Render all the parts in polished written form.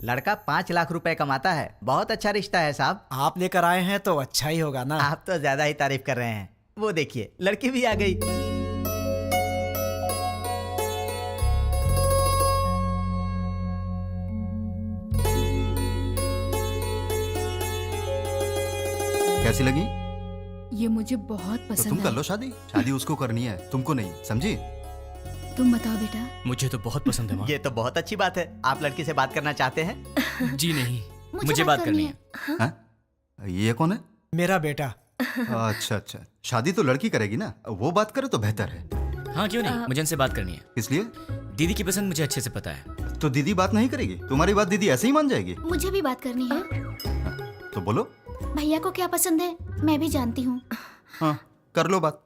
लड़का 5 लाख रुपए कमाता है। बहुत अच्छा रिश्ता है साहब। आप लेकर आए हैं तो अच्छा ही होगा ना। आप तो ज्यादा ही तारीफ कर रहे हैं। वो देखिए लड़की भी आ गई। कैसी लगी? ये मुझे बहुत तो पसंद तुम कर है। लो शादी। शादी उसको करनी है, तुमको नहीं, समझी? तुम बताओ बेटा। मुझे तो बहुत पसंद है माँ। ये तो बहुत अच्छी बात है। आप लड़की से बात करना चाहते हैं? जी नहीं, मुझे बात करनी है। हाँ? ये कौन है? मेरा बेटा। अच्छा अच्छा, शादी तो लड़की करेगी ना, वो बात करे तो बेहतर है। हाँ क्यों नहीं, मुझे इनसे बात करनी है। इसलिए दीदी की पसंद मुझे अच्छे से पता है। तो दीदी बात नहीं करेगी? तुम्हारी बात दीदी ऐसे ही मान जाएगी? मुझे भी बात करनी है। तो बोलो। भैया को क्या पसंद है मैं भी जानती हूँ। हाँ कर लो बात।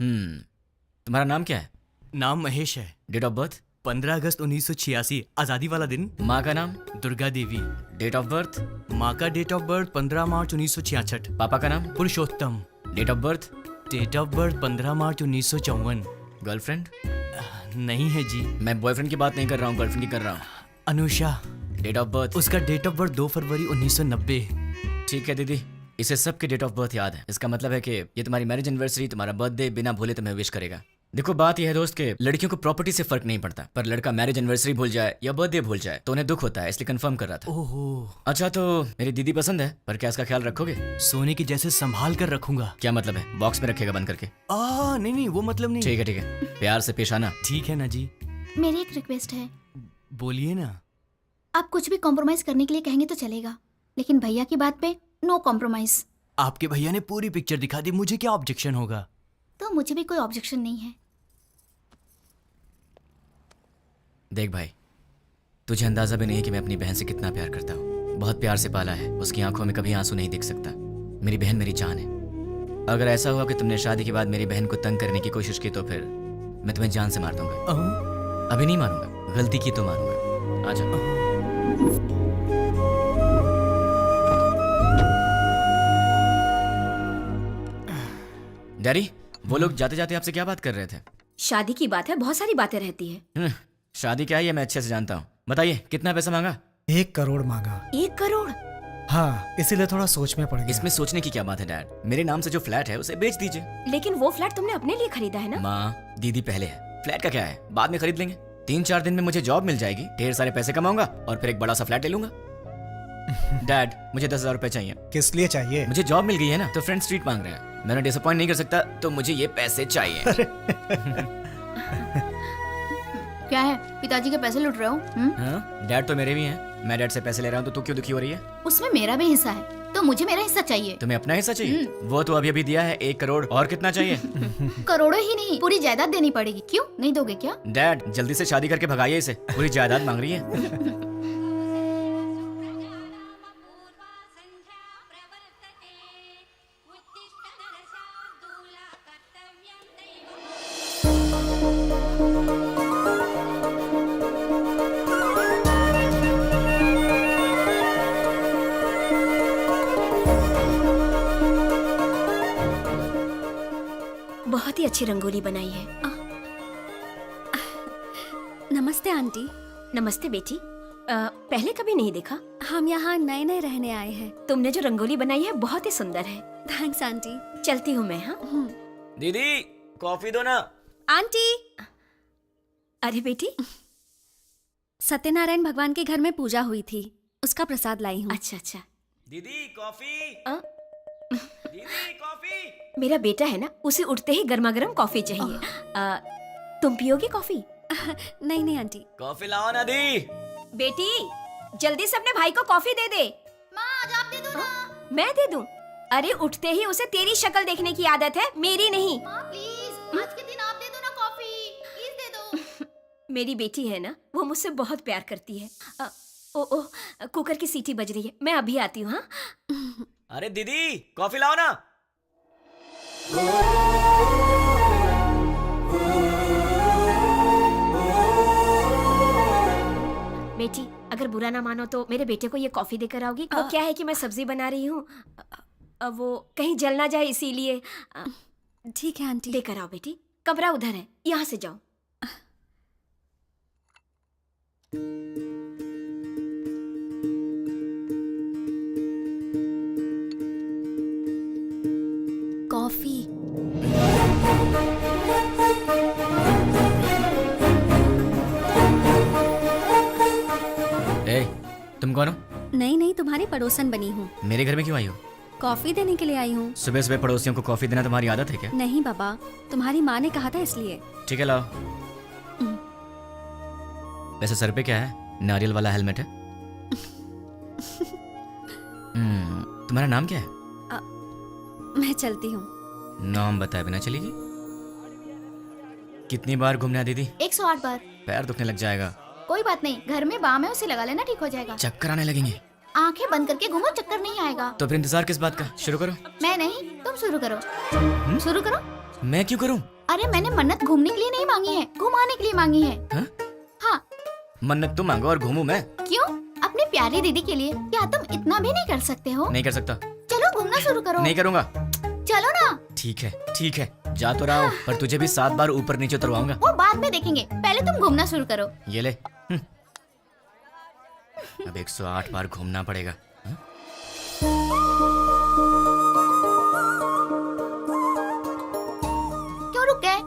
तुम्हारा नाम क्या है? नाम महेश है। Date of birth? 15 अगस्त 1986, आजादी वाला दिन। माँ का नाम? Durga Devi. Date of birth? माँ का डेट ऑफ बर्थ 15 मार्च 1966। पापा का नाम? Purushottam. Date of birth? Date of birth 15 March 1954। Girlfriend? नहीं है जी। मैं बॉयफ्रेंड की बात नहीं कर रहा हूँ, गर्लफ्रेंड की कर रहा हूँ। अनुषा। Date of birth? उसका डेट ऑफ बर्थ 2 फरवरी 1990। ठीक है दीदी, इसे सबके डेट ऑफ बर्थ याद है। इसका मतलब है कि ये तुम्हारी मैरिज एनिवर्सरी, तुम्हारा बर्थडे बिना भूले तुम्हें विश करेगा। देखो बात यह है दोस्त के लड़कियों को प्रॉपर्टी से फर्क नहीं पड़ता, पर लड़का मैरिज एनिवर्सरी भूल जाए या बर्थडे भूल जाए तो उन्हें दुख होता है, इसलिए कंफर्म कर रहा था। ओहो। अच्छा तो मेरी दीदी पसंद है, पर क्या इसका ख्याल रखोगे? सोने की जैसे संभाल कर रखूंगा। क्या मतलब है? बॉक्स में रखेगा बंद करके? नहीं वो मतलब नहीं। ठीक है, प्यार से पेश आना। ठीक है ना जी। मेरी एक रिक्वेस्ट है। बोलिए ना। आप कुछ भी कॉम्प्रोमाइज करने के लिए कहेंगे तो चलेगा, लेकिन भैया की बात पे नो कॉम्प्रोमाइज। आपके भैया ने पूरी पिक्चर दिखा दी, मुझे क्या ऑब्जेक्शन होगा? तो मुझे भी कोई ऑब्जेक्शन नहीं है। देख भाई, तुझे अंदाजा भी नहीं कि मैं अपनी बहन से कितना प्यार करता हूँ। बहुत प्यार से पाला है, उसकी आंखों में कभी आंसू नहीं दिख सकता। मेरी बहन मेरी जान है। अगर ऐसा हुआ कि तुमने शादी के बाद मेरी बहन को तंग करने की कोशिश की तो फिर मैं तुम्हें जान से मार दूंगा। अभी नहीं मारूंगा, गलती की तो मारूंगा। आजा। डैडी, वो लोग जाते जाते आपसे क्या बात कर रहे थे? शादी की बात है, बहुत सारी बातें रहती है। शादी क्या है ये मैं अच्छे से जानता हूँ। बताइए कितना पैसा मांगा? 1 करोड़ मांगा। 1 करोड़? हाँ, इसीलिए थोड़ा सोच में पड़ गया। इसमें सोचने की क्या बात है डैड? मेरे नाम से जो फ्लैट है उसे बेच दीजिए। लेकिन वो फ्लैट तुमने अपने लिए खरीदा है ना? माँ, दीदी पहले है, फ्लैट का क्या है, बाद में खरीद लेंगे। 3-4 दिन में मुझे जॉब मिल जाएगी, ढेर सारे पैसे कमाऊंगा और फिर एक बड़ा सा फ्लैट ले लूंगा। डैड, मुझे 10,000 रुपए चाहिए। किस लिए चाहिए? मुझे जॉब मिल गई है ना, तो फ्रेंड स्ट्रीट मांग रहे हैं। मैंने डिसअपॉइंट नहीं कर सकता, तो मुझे ये पैसे चाहिए। क्या है, पिताजी के पैसे लूट रहे हो? हाँ, डैड तो मेरे भी हैं। मैं डैड से पैसे ले रहा हूँ तो तू क्यों दुखी हो रही है? उसमें मेरा भी हिस्सा है, तो मुझे मेरा हिस्सा चाहिए। तुम्हें अपना हिस्सा चाहिए? वो तो अभी अभी दिया है 1 करोड़, और कितना चाहिए? करोड़ों ही नहीं, पूरी जायदाद देनी पड़ेगी। क्यों नहीं दोगे क्या? डैड, जल्दी से शादी करके भगाइए इसे, पूरी जायदाद मांग रही है। बहुत ही अच्छी रंगोली बनाई है। नमस्ते आंटी। नमस्ते बेटी। पहले कभी नहीं देखा। हम यहाँ नए नए रहने आए हैं। तुमने जो रंगोली बनाई है बहुत ही सुंदर है। Thanks aunty. चलती हूँ मैं। हाँ दीदी, कॉफी दो ना। आंटी। अरे बेटी, सत्यनारायण भगवान के घर में पूजा हुई थी, उसका प्रसाद लाई हूँ। अच्छा अच्छा। दीदी कॉफी। दीदी कॉफी। मेरा बेटा है ना, उसे उठते ही गर्मा गर्म कॉफी चाहिए। तुम पियोगी कॉफी? नहीं नहीं आंटी। कॉफी लाओ ना दी। बेटी, जल्दी से अपने भाई को कॉफी दे दे। माँ, आज आप दे दो ना। मैं दे दूं? अरे उठते ही उसे तेरी शक्ल देखने की आदत है, मेरी नहीं। माँ प्लीज, आज के दिन आप दे दो ना कॉफी, प्लीज दे दो। मेरी बेटी है ना, वो मुझसे बहुत प्यार करती है। ओ कुकर की सीटी बज रही है, मैं अभी आती हूँ। हाँ अरे दीदी, कॉफी लाओ ना। बेटी, अगर बुरा ना मानो तो मेरे बेटे को ये कॉफी देकर आओगी। वो क्या है कि मैं सब्जी बना रही हूँ, वो कहीं जल ना जाए इसीलिए। ठीक है आंटी। लेकर आओ बेटी, कमरा उधर है, यहाँ से जाओ। तुम कौन हो? नहीं नहीं, तुम्हारी पड़ोसन बनी हूँ। मेरे घर में क्यों आई हो? कॉफी देने के लिए आई हूँ। सुबह सुबह पड़ोसियों को कॉफी देना तुम्हारी आदत है क्या? नहीं बाबा, तुम्हारी माँ ने कहा था इसलिए। ठीक है, लाओ। वैसे सर पे क्या है? नारियल वाला हेलमेट है। तुम्हारा नाम क्या है? मैं चलती हूँ। नाम बताए बिना चलेगी? कितनी बार घूमना है दीदी? 108 बार। पैर दुखने लग जाएगा। कोई बात नहीं, घर में बाम है, उसे लगा लेना, ठीक हो जाएगा। चक्कर आने लगेंगे। आंखें बंद करके घूमो, चक्कर नहीं आएगा। तो फिर इंतजार किस बात का? शुरू करो। मैं नहीं, तुम शुरू करो। शुरू करो। मैं क्यों करूं? अरे मैंने मन्नत घूमने के लिए नहीं मांगी है, घुमाने के लिए मांगी है। हाँ? हाँ। मन्नत तुम मांगो और घूमूं मैं? क्यों? अपनी प्यारी दीदी के लिए। क्या तुम इतना भी नहीं कर सकते हो? नहीं कर सकता। चलो घूमना शुरू करो। नहीं करूंगा। चलो ना। ठीक है, जा तो रहा हूं, पर तुझे भी 7 बार ऊपर नीचे उतरवाऊंगा। वो बाद में देखेंगे, पहले तुम घूमना शुरू करो। ये ले। अब 108 बार घूमना पड़ेगा। क्यों रुक गए?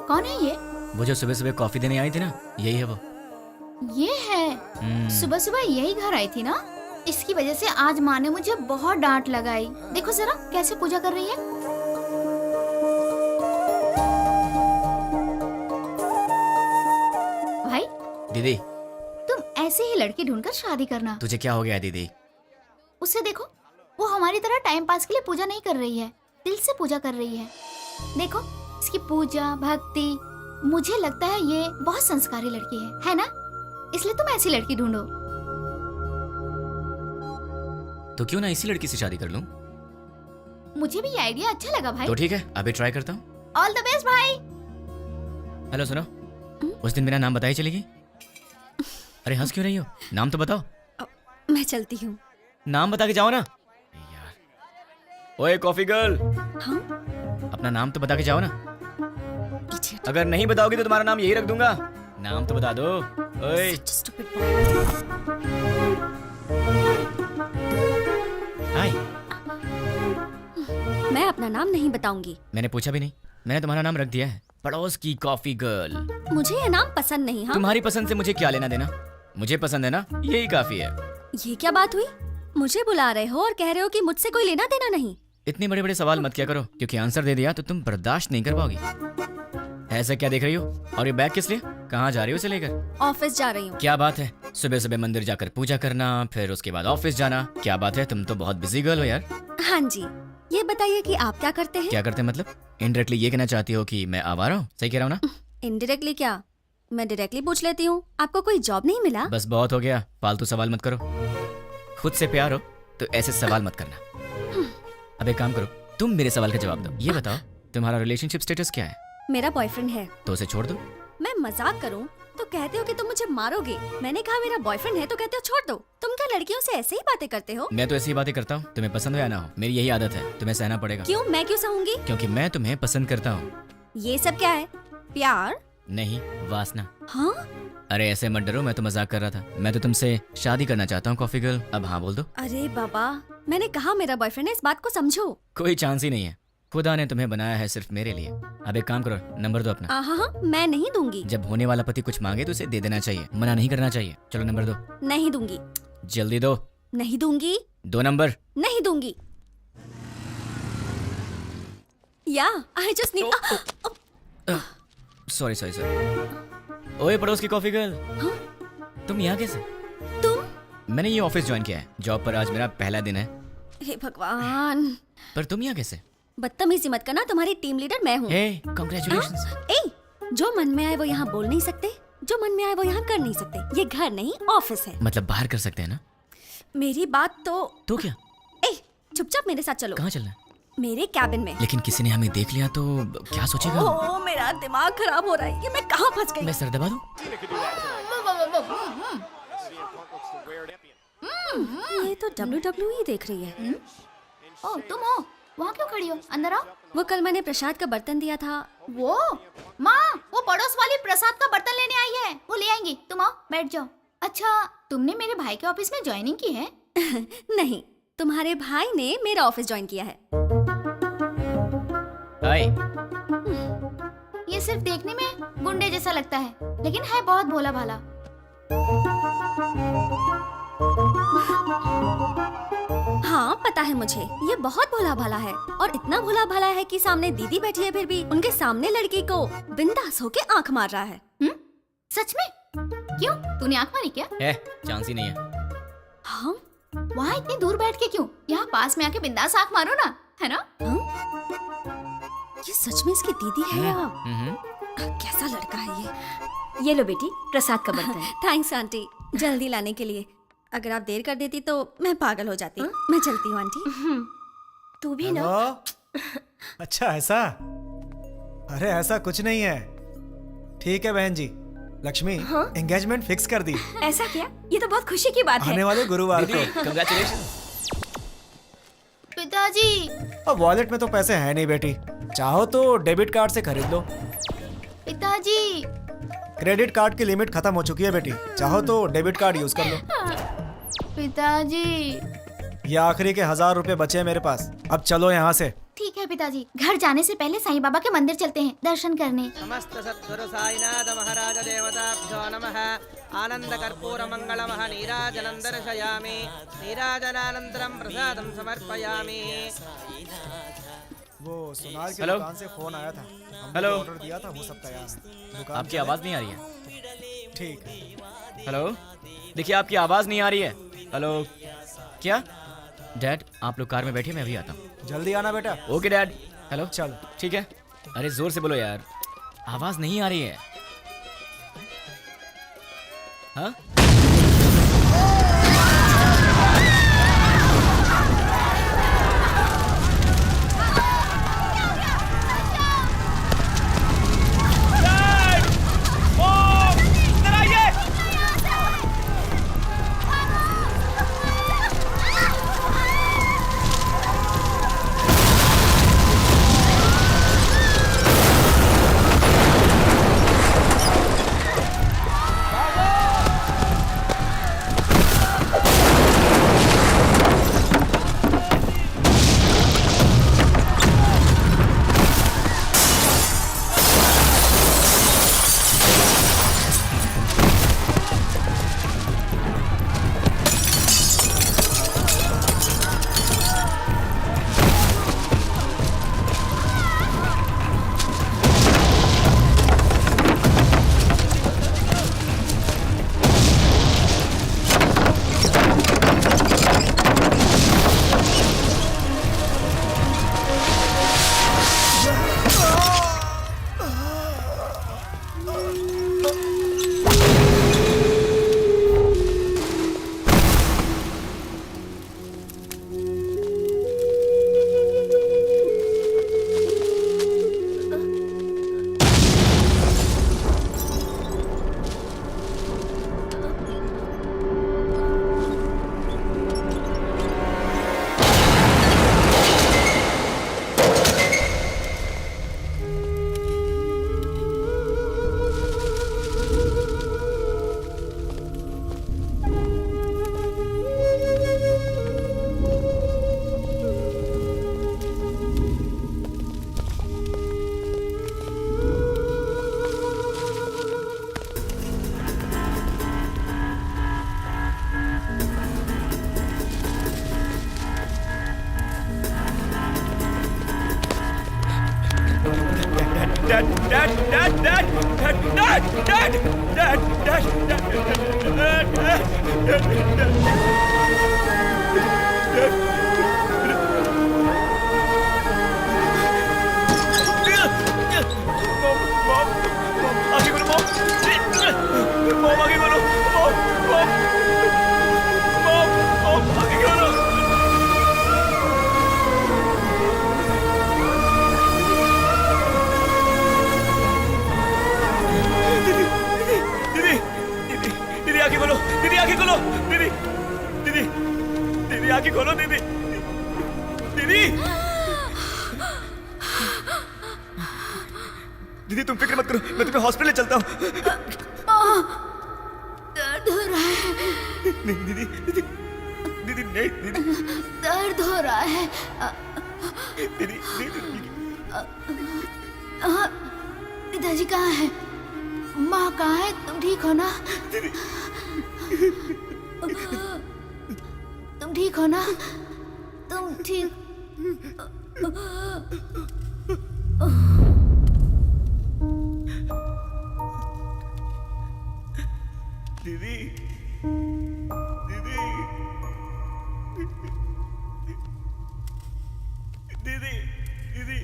कौन है ये? वो जो सुबह सुबह कॉफी देने आई थी ना, यही है वो। ये है। सुबह सुबह यही घर आई थी ना, इसकी वजह से आज माँ ने मुझे बहुत डांट लगाई। देखो जरा कैसे पूजा कर रही है। भाई दीदी, तुम ऐसे ही लड़की ढूंढकर शादी करना। तुझे क्या हो गया है दीदी? उसे देखो, वो हमारी तरह टाइम पास के लिए पूजा नहीं कर रही है, दिल से पूजा कर रही है। देखो इसकी पूजा भक्ति, मुझे लगता है ये बहुत संस्कारी लड़की है ना? इसलिए तुम ऐसी लड़की ढूंढो। तो क्यों ना इसी लड़की से शादी कर लूं? मुझे भी ये आइडिया अच्छा लगा भाई। तो ठीक है, अभी ट्राई करता हूँ। ऑल द बेस्ट भाई। हेलो, सुनो, उस दिन मेरा नाम बताई चलेगी? अरे हंस क्यों रही हो? नाम तो बताओ। मैं चलती हूँ। नाम बता के जाओ ना यार। ओए कॉफी गर्ल, हाँ? अपना नाम तो बता के जाओ ना। Idiot. अगर नहीं बताओगी तो तुम्हारा नाम यही रख दूंगा। नाम तो बता दो। ओए Such a stupid boy. हाय। मैं अपना नाम नहीं बताऊंगी। मैंने पूछा भी नहीं, मैंने तुम्हारा नाम रख दिया है, पड़ोस की कॉफी गर्ल। मुझे ये नाम पसंद नहीं। हाँ? तुम्हारी पसंद से मुझे क्या लेना देना? मुझे पसंद है ना, यही काफी है। ये क्या बात हुई? मुझे बुला रहे हो और कह रहे हो कि मुझसे कोई लेना देना नहीं। इतने बड़े बड़े सवाल मत किया करो, क्योंकि आंसर दे दिया तो तुम बर्दाश्त नहीं कर पाओगी। ऐसा क्या देख रही हो? और ये बैग किस लिए? कहाँ जा रही हो इसे लेकर? ऑफिस जा रही हूँ। क्या बात है, सुबह सुबह मंदिर जाकर पूजा करना, फिर उसके बाद ऑफिस जाना। क्या बात है, तुम तो बहुत बिजी गर्ल हो यार। हाँ जी, ये बताइए कि आप क्या करते हैं? क्या करते हैं मतलब? इनडायरेक्टली ये कहना चाहती हो कि मैं आवारा हूँ? सही कह रहा हूँ ना? इनडायरेक्टली क्या? मैं डायरेक्टली पूछ लेती हूँ, आपको कोई जॉब नहीं मिला? बस बहुत हो गया, फालतू सवाल मत करो। खुद से प्यार हो तो ऐसे सवाल मत करना। अब एक काम करो, तुम मेरे सवाल का जवाब दो। ये बताओ, तुम्हारा रिलेशनशिप स्टेटस क्या है? मेरा बॉयफ्रेंड है। तो उसे छोड़ दो। मैं मजाक करूं तो कहते हो कि तुम मुझे मारोगे। मैंने कहा मेरा बॉयफ्रेंड है तो कहते हो छोड़ दो। तुम क्या लड़कियों से ऐसे ही बातें करते हो? मैं तो ऐसी बातें करता हूँ, तुम्हें पसंद हो या ना हो, मेरी यही आदत है, तुम्हें सहना पड़ेगा। क्यों? मैं क्यों सहूंगी? क्योंकि मैं तुम्हें पसंद करता हूँ। ये सब क्या है? प्यार? नहीं, वासना। हाँ? अरे ऐसे मत डरो, मैं तो मजाक कर रहा था। मैं तो तुमसे शादी करना चाहता हूँ कॉफी गर्ल। अब हाँ बोल दो। अरे बाबा, मैंने कहा मेरा बॉयफ्रेंड है, इस बात को समझो। कोई चांस ही नहीं है, खुदा ने तुम्हें बनाया है सिर्फ मेरे लिए। अब एक काम करो, नंबर दो अपना। हाँ, मैं नहीं दूंगी। जब होने वाला पति कुछ मांगे तो उसे दे देना चाहिए, मना नहीं करना चाहिए। चलो नंबर दो। नहीं दूंगी। जल्दी दो। नहीं दूंगी। 2 नंबर। नहीं दूंगी। या I just need. Sorry sorry sorry. ओए पड़ोस की कॉफी गर्ल, तुम यहाँ कैसे? तुम? मैंने ये ऑफिस ज्वाइन किया है, जॉब पर आज मेरा पहला दिन है। हे भगवान, पर तुम यहाँ कैसे? बदतमीजी मत करना, तुम्हारी टीम लीडर मैं हूँ। हे, कांग्रेचुलेशंस। ए, जो मन में आए वो यहाँ बोल नहीं सकते, जो मन में आए वो यहाँ कर नहीं सकते। ये घर नहीं ऑफिस है। मतलब बाहर कर सकते हैं ना? मेरी बात तो क्या? ए, चुपचाप मेरे साथ चलो। कहाँ चलना है? मेरे कैबिन में। लेकिन किसी ने हमें देख लिया तो क्या सोचेगा? ओह, मेरा दिमाग खराब हो रहा है, ये मैं कहाँ फंस गई? मैं सर दबा दूं? ये तो WWE देख रही है। ओ तुम हो? वहाँ क्यों खड़ी हो? अंदर आओ। वो कल मैंने प्रसाद का बर्तन दिया था। वो माँ, वो पड़ोस वाली प्रसाद का बर्तन लेने आई है, वो ले आएंगी। तुम आओ, बैठ जाओ। अच्छा, तुमने मेरे भाई के ऑफिस में ज्वाइनिंग की है? नहीं, तुम्हारे भाई ने मेरा ऑफिस ज्वाइन किया है। हाय। ये सिर्फ देखने में गुंडे जैसा लगता है, लेकिन है बहुत भोला भाला। हाँ पता है मुझे, ये बहुत भोला भाला है और इतना भोला भाला है कि सामने दीदी बैठी है फिर भी उनके सामने लड़की को बिंदास होके आंख मार रहा है। सच में? क्यों, तूने आंख मारी क्या? है चांस ही नहीं है। हाँ? वहाँ इतनी दूर बैठ के क्यों? यहाँ पास में आके बिंदास आंख मारो ना, है ना? ये सच में इसकी दीदी है या हम्म। कैसा लड़का है ये लो बेटी, प्रसाद का बर्तन। थैंक्स आंटी, जल्दी लाने के लिए। अगर आप देर कर देती तो मैं पागल हो जाती। मैं चलती हूँ आंटी। तू भी ना। हेलो? अच्छा ऐसा? अरे ऐसा कुछ नहीं है। ठीक है बहन जी, लक्ष्मी एंगेजमेंट फिक्स कर दी ऐसा क्या? ये तो बहुत खुशी की बात आने है। वाले गुरुवार को। कंग्रेचुलेशन। पिताजी। अब वॉलेट में तो पैसे हैं नहीं बेटी, चाहो तो डेबिट कार्ड से खरीद लो। पिताजी। क्रेडिट कार्ड की लिमिट खत्म हो चुकी है बेटी, चाहो तो डेबिट कार्ड यूज कर लो। पिताजी। ये आखिरी के 1000 रुपए बचे हैं मेरे पास, अब चलो यहाँ से। ठीक है पिताजी, घर जाने से पहले साईं बाबा के मंदिर चलते हैं दर्शन करने। समस्त सद्गुरु साईनाथ महाराज देवताभ्यो नमः। आनंद कर्पूर मंगलमः नीराजनं दर्शयामि। नीराजनानन्तरं प्रसादं समर्पयामि। वो सुनार की हेलो? दुकान से फोन आया था, हमने हेलो? ऑर्डर दिया था, वो सब तैयार है। दुकान आपकी चले? आवाज़ नहीं आ रही है। ठीक है। हेलो, देखिए आपकी आवाज़ नहीं आ रही है। हेलो, क्या? डैड आप लोग कार में बैठिए, मैं अभी आता हूँ। जल्दी आना बेटा। Okay dad. हेलो, चलो। ठीक है। अरे जोर से बोलो यार, आवाज़ नहीं आ रही है। हाँ? आंखें खोलो दीदी। दीदी दीदी तुम फिक्र मत करो, मैं तुम्हें हॉस्पिटल चलता हूँ। दर्द हो रहा है। नहीं दीदी दीदी दीदी नहीं दीदी दर्द हो रहा है। दीदी दीदी पिताजी कहाँ है? माँ कहाँ है? तुम ठीक हो ना? तुम ठीक हो ना? तुम ठीक? दीदी, दीदी, दीदी, दीदी।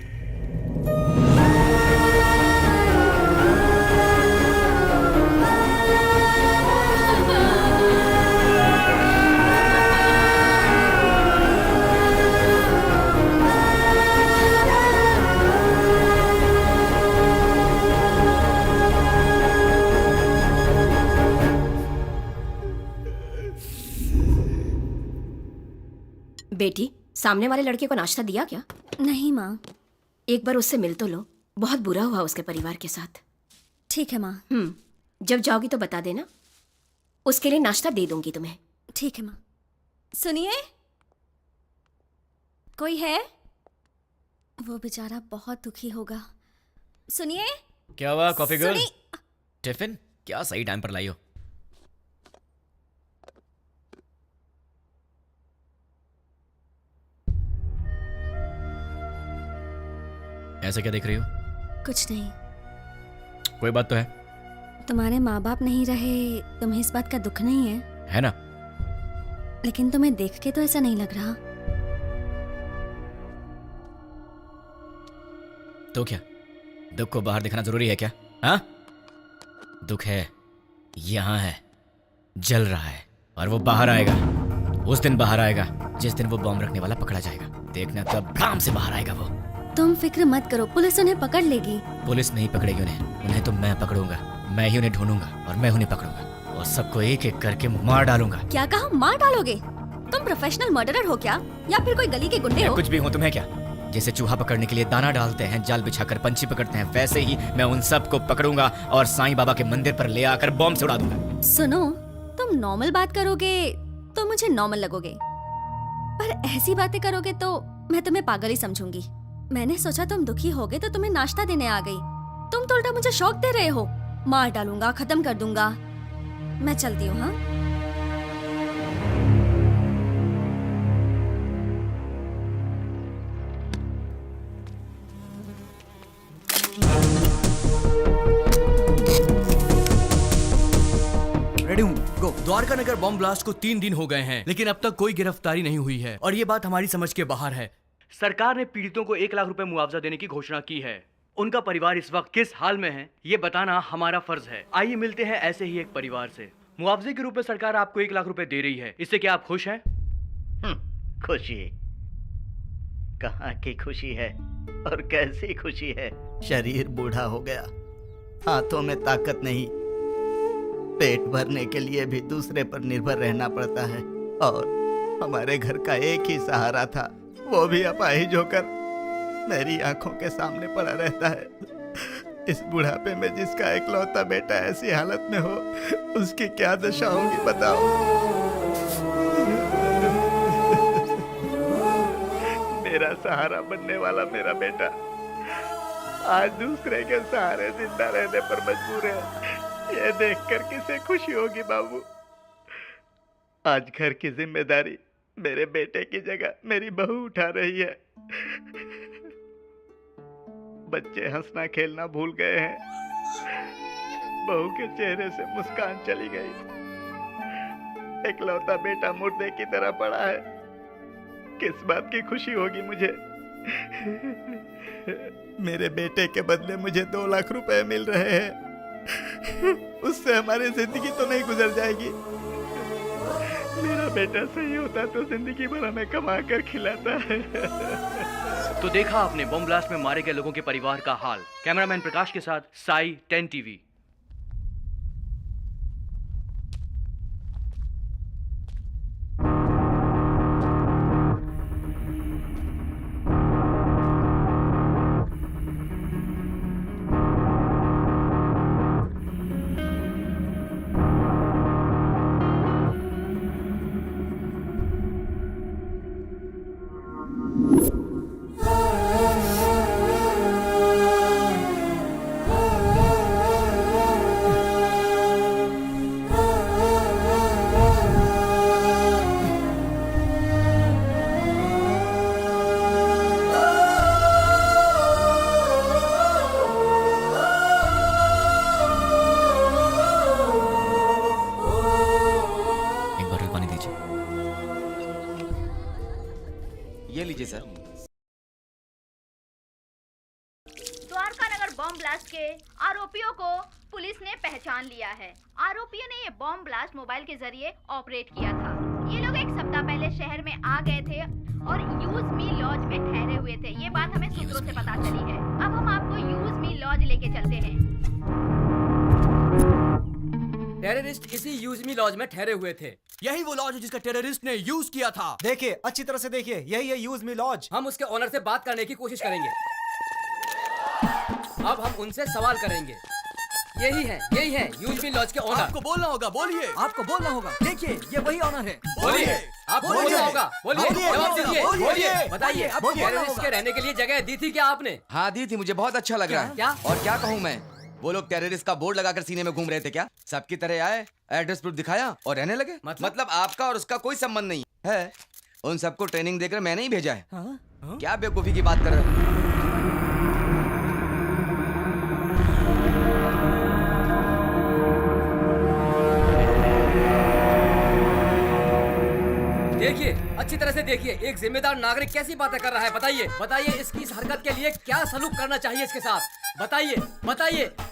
बेटी, सामने वाले लड़के को नाश्ता दिया क्या? नहीं माँ। एक बार उससे मिल तो लो, बहुत बुरा हुआ उसके परिवार के साथ। ठीक है माँ। जब जाओगी तो बता देना, उसके लिए नाश्ता दे दूंगी तुम्हें। ठीक है माँ। सुनिए, कोई है? वो बेचारा बहुत दुखी होगा। सुनिए। क्या हुआ कॉफी गर्ल? सुनी- टिफिन क्या सही टाइम पर लाई हो? ऐसे क्या देख रही हो? कुछ नहीं। कोई बात तो है? तुम्हारे माँ बाप नहीं रहे, तुम्हें इस बात का दुख नहीं है? है ना? लेकिन तुम्हें देख के तो ऐसा नहीं लग रहा। तो क्या दुख को बाहर दिखाना जरूरी है क्या? हाँ, दुख है, यहां है, जल रहा है, और वो बाहर आएगा। उस दिन बाहर आएगा जिस दिन वो बॉम्ब रखने वाला पकड़ा जाएगा। देखना तब भ्राम से बाहर आएगा वो। तुम फिक्र मत करो, पुलिस उन्हें पकड़ लेगी। पुलिस नहीं पकड़ेगी उन्हें तो मैं पकड़ूंगा। मैं ही उन्हें ढूंढूंगा और मैं उन्हें पकड़ूंगा और सबको एक एक करके मार डालूंगा। क्या कहा? मार डालोगे? तुम प्रोफेशनल मर्डरर हो क्या, या फिर कोई गली के गुंडे मैं हो? कुछ भी हूँ, तुम्हें क्या? जैसे चूहा पकड़ने के लिए दाना डालते हैं, जाल बिछाकर पंछी पकड़ते हैं, वैसे ही मैं उन सबको पकड़ूंगा और साईं बाबा के मंदिर पर ले आकर बॉम्ब से उड़ा दूंगा। सुनो, तुम नॉर्मल बात करोगे तो मुझे नॉर्मल लगोगे, पर ऐसी बातें करोगे तो मैं तुम्हें पागल ही समझूंगी। मैंने सोचा तुम दुखी होगे तो तुम्हें नाश्ता देने आ गई। तुम तो उल्टा मुझे शौक दे रहे हो। मार डालूंगा, खत्म कर दूंगा। मैं चलती हूँ। हाँ, रेडी हूँ, गो। द्वारका नगर बॉम्ब ब्लास्ट को 3 दिन हो गए हैं, लेकिन अब तक कोई गिरफ्तारी नहीं हुई है और ये बात हमारी समझ के बाहर है। सरकार ने पीड़ितों को 1 लाख रुपए मुआवजा देने की घोषणा की है। उनका परिवार इस वक्त किस हाल में है, ये बताना हमारा फर्ज है। आइए मिलते हैं ऐसे ही एक परिवार से। मुआवजे के रूप में सरकार आपको 1 लाख रुपए दे रही है, इससे क्या आप खुश हैं? खुशी कहाँ की खुशी है और कैसी खुशी है? शरीर बूढ़ा हो गया, हाथों में ताकत नहीं, पेट भरने के लिए भी दूसरे पर निर्भर रहना पड़ता है, और हमारे घर का एक ही सहारा था, वो भी अपाहिज होकर मेरी आंखों के सामने पड़ा रहता है। इस बुढ़ापे में जिसका इकलौता बेटा ऐसी हालत में हो, उसकी क्या दशा होगी बताओ। मेरा सहारा बनने वाला मेरा बेटा आज दूसरे के सहारे जिंदा रहने पर मजबूर है। ये देखकर किसे खुशी होगी बाबू। आज घर की जिम्मेदारी मेरे बेटे की जगह मेरी बहू उठा रही है। बच्चे हंसना खेलना भूल गए हैं, बहू के चेहरे से मुस्कान चली गई। इकलौता बेटा मुर्दे की तरह पड़ा है, किस बात की खुशी होगी मुझे। मेरे बेटे के बदले मुझे 2 लाख रुपए मिल रहे हैं, उससे हमारी जिंदगी तो नहीं गुजर जाएगी। मेरा बेटा सही होता तो जिंदगी भर हमें कमा कर खिलाता है। तो देखा आपने बॉम्ब ब्लास्ट में मारे गए लोगों के परिवार का हाल। कैमरामैन प्रकाश के साथ साई, 10 टीवी। ब्लास्ट के आरोपियों को पुलिस ने पहचान लिया है। आरोपियों ने ये बॉम्ब ब्लास्ट मोबाइल के जरिए ऑपरेट किया था। ये लोग एक सप्ताह पहले शहर में आ गए थे और यूज मी लॉज में ठहरे हुए थे। ये बात हमें सूत्रों से पता चली है। अब हम आपको यूज मी लॉज लेके चलते हैं। टेररिस्ट इसी यूज मी लॉज में ठहरे हुए थे। यही वो लॉज है जिसका टेररिस्ट ने यूज किया था। देखिए, अच्छी तरह से देखिए, यही है यूज मी लॉज। हम उसके ओनर से बात करने की कोशिश करेंगे। अब हम उनसे सवाल करेंगे। यही है यूज मी लॉज के ओनर। आपको बोलना होगा, बोलिए। आपको बोलना होगा। देखिए, ये वही ओनर है। बोलिए। आपको बोलना होगा, बोलिए। जवाब दीजिए, बोलिए। बताइए, टेररिस्ट के रहने के लिए जगह दी थी क्या आपने? हाँ दी थी, मुझे बहुत अच्छा लग रहा है। क्या? और क्या कहूँ मैं, वो लोग टेररिस्ट का बोर्ड लगाकर सीने में घूम रहे थे क्या? सबकी तरह आए, एड्रेस प्रूफ दिखाया और रहने लगे। मतलब आपका और उसका कोई संबंध नहीं है। उन सबको ट्रेनिंग देकर मैंने ही भेजा है। क्या बेवकूफी की बात कर रहे हो? देखिए, अच्छी तरह से देखिए, एक जिम्मेदार नागरिक कैसी बातें कर रहा है। बताइए इसकी इस हरकत के लिए क्या सलूक करना चाहिए इसके साथ। बताइए,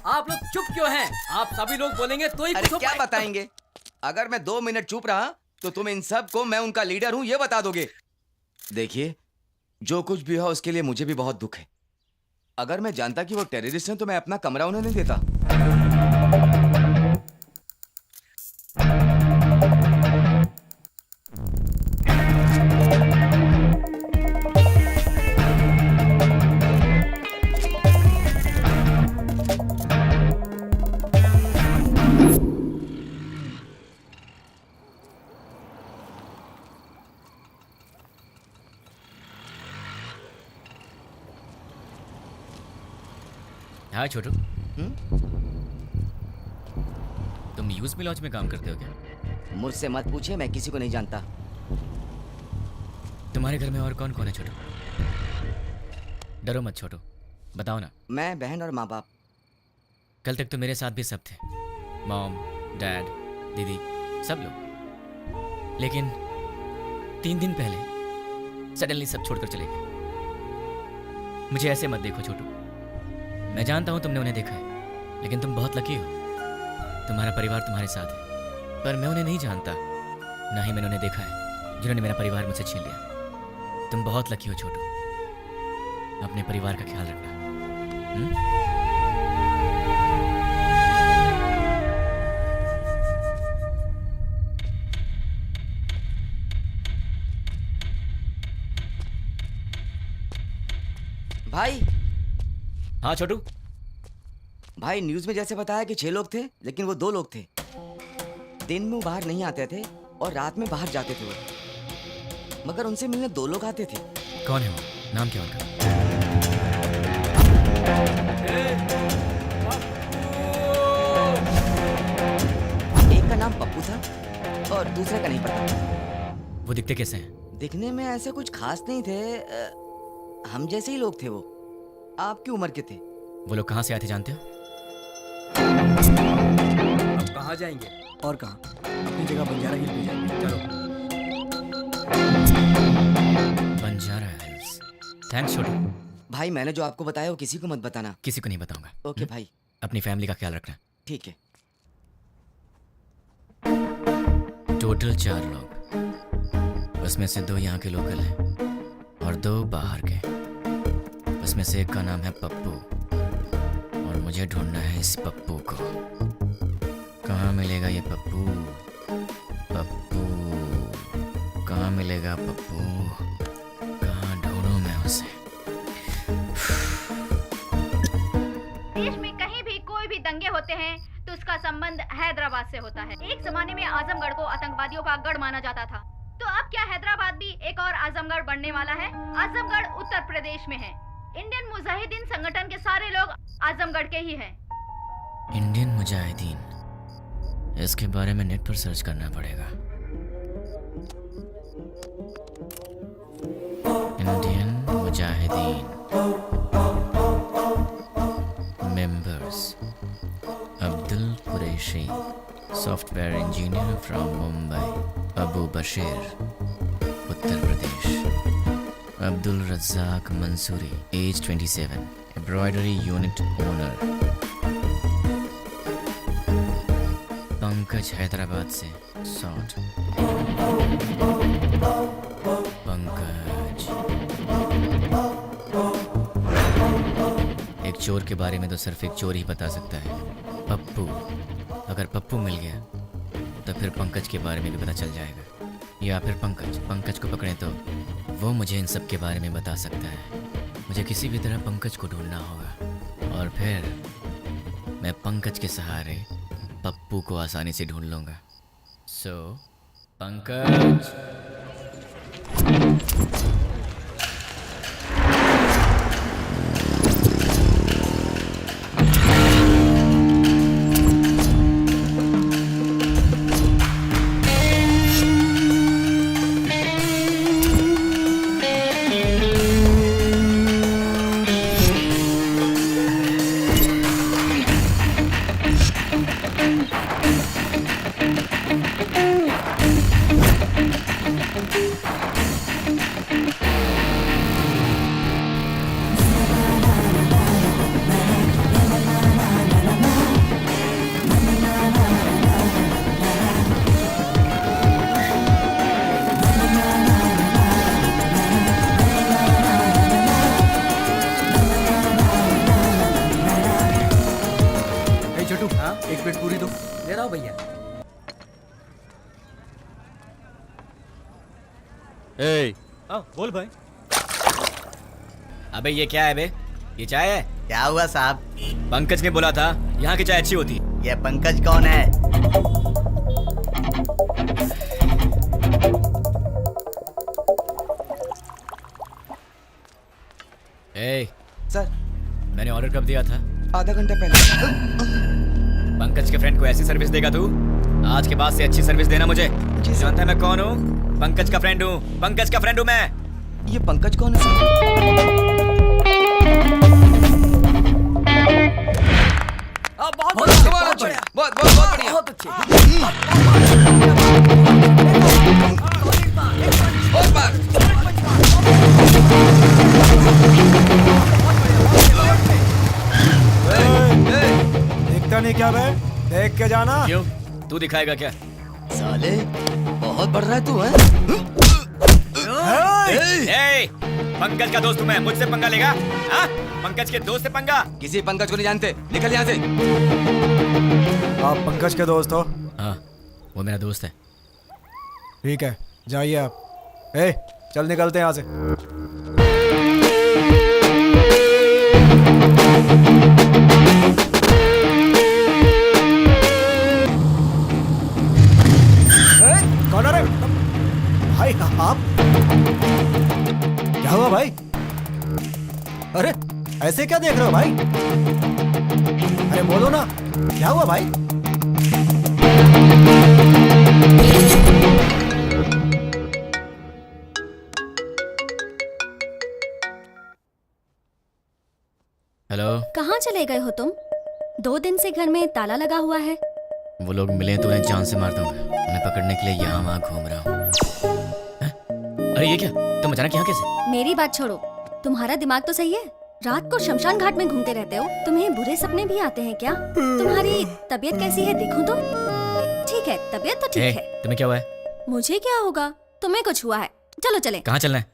आप लोग चुप क्यों हैं? आप सभी लोग बोलेंगे तो ही अरे क्या बताएंगे? अगर मैं 2 मिनट चुप रहा तो तुम इन सब को मैं उनका लीडर हूँ ये बता दोगे। देखिए, जो कुछ भी हो उसके लिए मुझे भी बहुत दुख है। अगर मैं जानता कि वो टेररिस्ट हैं तो मैं अपना कमरा उन्हें नहीं देता। हाँ छोटू, तुम यूज मी लॉज में काम करते हो क्या? मुझसे मत पूछिए, मैं किसी को नहीं जानता। तुम्हारे घर में और कौन कौन है छोटू? डरो मत छोटू, बताओ ना। मैं, बहन और माँ बाप। कल तक तो मेरे साथ भी सब थे, मॉम, डैड, दीदी, सब लोग। लेकिन 3 दिन पहले सडनली सब छोड़कर चले गए। मुझे ऐसे मत देखो छोटू, मैं जानता हूं तुमने उन्हें देखा है, लेकिन तुम बहुत लकी हो, तुम्हारा परिवार तुम्हारे साथ है। पर मैं उन्हें नहीं जानता, ना ही मैंने उन्हें देखा है जिन्होंने मेरा परिवार मुझसे छीन लिया। तुम बहुत लकी हो छोटू, अपने परिवार का ख्याल रखना। भाई। हाँ छोटू। भाई, न्यूज में जैसे बताया कि 6 लोग थे, लेकिन वो 2 लोग थे। दिन में वो बाहर नहीं आते थे और रात में बाहर जाते थे वो, मगर उनसे मिलने 2 लोग आते थे। कौन है वो? नाम क्या उनका? एक का नाम पप्पू था और दूसरे का नहीं पता। वो दिखते कैसे हैं? दिखने में ऐसे कुछ खास नहीं थे, हम जैसे ही लोग थे वो, आपकी उम्र के थे। वो लोग कहाँ से आए थे जानते हो? अब कहाँ जाएंगे? और कहाँ? अपनी जगह बंजारा हिल भी जाएंगे। चलो। बंजारा हिल्स। थैंक्स छोटू। भाई, मैंने जो आपको बताया वो किसी को मत बताना। किसी को नहीं बताऊंगा। ओके भाई। अपनी फैमिली का ख्याल रखना। ठीक है। टोटल 4 लोग, उसमें से 2 यहाँ के लोकल हैं और 2 बाहर के। उसमें से एक का नाम है पप्पू और मुझे ढूंढना है इस पप्पू को। कहाँ मिलेगा ये पप्पू? पप्पू कहाँ मिलेगा? पप्पू कहाँ ढूंढूं मैं उसे? देश में कहीं भी कोई भी दंगे होते हैं तो उसका संबंध हैदराबाद से होता है। एक जमाने में आजमगढ़ को आतंकवादियों का गढ़ माना जाता था, तो अब क्या हैदराबाद भी एक और आजमगढ़ बनने वाला है? आजमगढ़ उत्तर प्रदेश में है। इंडियन मुजाहिदीन संगठन के सारे लोग आजमगढ़ के ही हैं। इंडियन मुजाहिदीन, इसके बारे में नेट पर सर्च करना पड़ेगा। Indian Mujahideen members: Abdul Qureshi, software engineer from Mumbai, Abu Bashir, Uttar Pradesh, Abdul Razzaq Mansoori, age 27, embroidery unit owner. Pankaj Hyderabad से 60। पंकज। एक चोर के बारे में तो सिर्फ एक चोर ही बता सकता है, पप्पू। अगर पप्पू मिल गया तो फिर पंकज के बारे में भी पता चल जाएगा, या फिर पंकज को पकड़े तो वो मुझे इन सब के बारे में बता सकता है। मुझे किसी भी तरह पंकज को ढूंढना होगा और फिर मैं पंकज के सहारे पप्पू को आसानी से ढूंढ लूंगा। सो पंकज। एक प्लेट पूरी दो। ले रहा हूँ भैया। बोल भाई। अबे ये क्या है बे? ये चाय है? क्या हुआ साहब? पंकज ने बोला था यहाँ की चाय अच्छी होती। ये पंकज कौन है? सर, मैंने ऑर्डर कब दिया था? आधा घंटा पहले। पंकज के फ्रेंड को ऐसी सर्विस देगा तू? आज के बाद से अच्छी सर्विस देना मुझे। जानता है मैं कौन हूँ? पंकज का फ्रेंड हूँ। पंकज का फ्रेंड हूँ मैं। ये पंकज कौन है सर? बहुत बढ़िया, बहुत बढ़िया। बहुत अच्छे। बहुत बार। दिखता नहीं क्या बे? देख के जाना। क्यों? तू दिखाएगा क्या? साले, बहुत बढ़ रहा है तू, हैं? पंकज का दोस्त हूँ मैं, मुझसे पंगा लेगा? हाँ? पंकज के दोस्त से पंगा? किसी पंकज को नहीं जानते, निकल यहाँ से। आप पंकज के दोस्त हो? हाँ, वो मेरा दोस्त है। ठीक है, जाइए आप। चल निकलते हैं यहाँ से। कौन है? भाई आप? क्या हुआ भाई? अरे ऐसे क्या देख रहे हो भाई? अरे बोलो ना, क्या हुआ भाई? हेलो। कहाँ चले गए हो तुम? 2 दिन से घर में ताला लगा हुआ है। वो लोग मिले तो उन्हें जान से मार दूंगा। उन्हें पकड़ने के लिए यहाँ वहाँ घूम रहा हूँ। अरे ये क्या? तुम अचानक यहाँ कैसे? मेरी बात छोड़ो, तुम्हारा दिमाग तो सही है? रात को शमशान घाट में घूमते रहते हो। तुम्हें बुरे सपने भी आते हैं क्या? तुम्हारी तबीयत कैसी है देखूं तो? ठीक है, तबीयत तो ठीक है। तुम्हें क्या हुआ है? मुझे क्या होगा? तुम्हें कुछ हुआ है। चलो चले। कहाँ चलना है?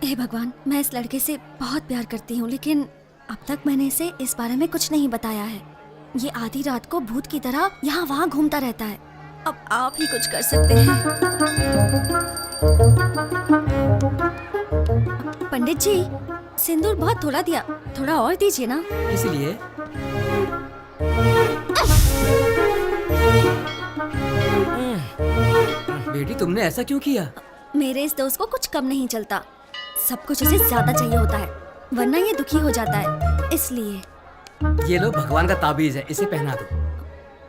हे भगवान, मैं इस लड़के से बहुत प्यार करती हूँ, लेकिन अब तक मैंने इसे इस बारे में कुछ नहीं बताया है। ये आधी रात को भूत की तरह यहाँ वहाँ घूमता रहता है। अब आप ही कुछ कर सकते हैं। पंडित जी, सिंदूर बहुत थोड़ा दिया, थोड़ा और दीजिए ना। इसलिए बेटी तुमने ऐसा क्यों किया? मेरे इस दोस्त को कुछ कम नहीं चलता, सब कुछ उसे ज्यादा चाहिए होता है, वरना ये दुखी हो जाता है। इसलिए ये लो भगवान का ताबीज है, इसे पहना दो।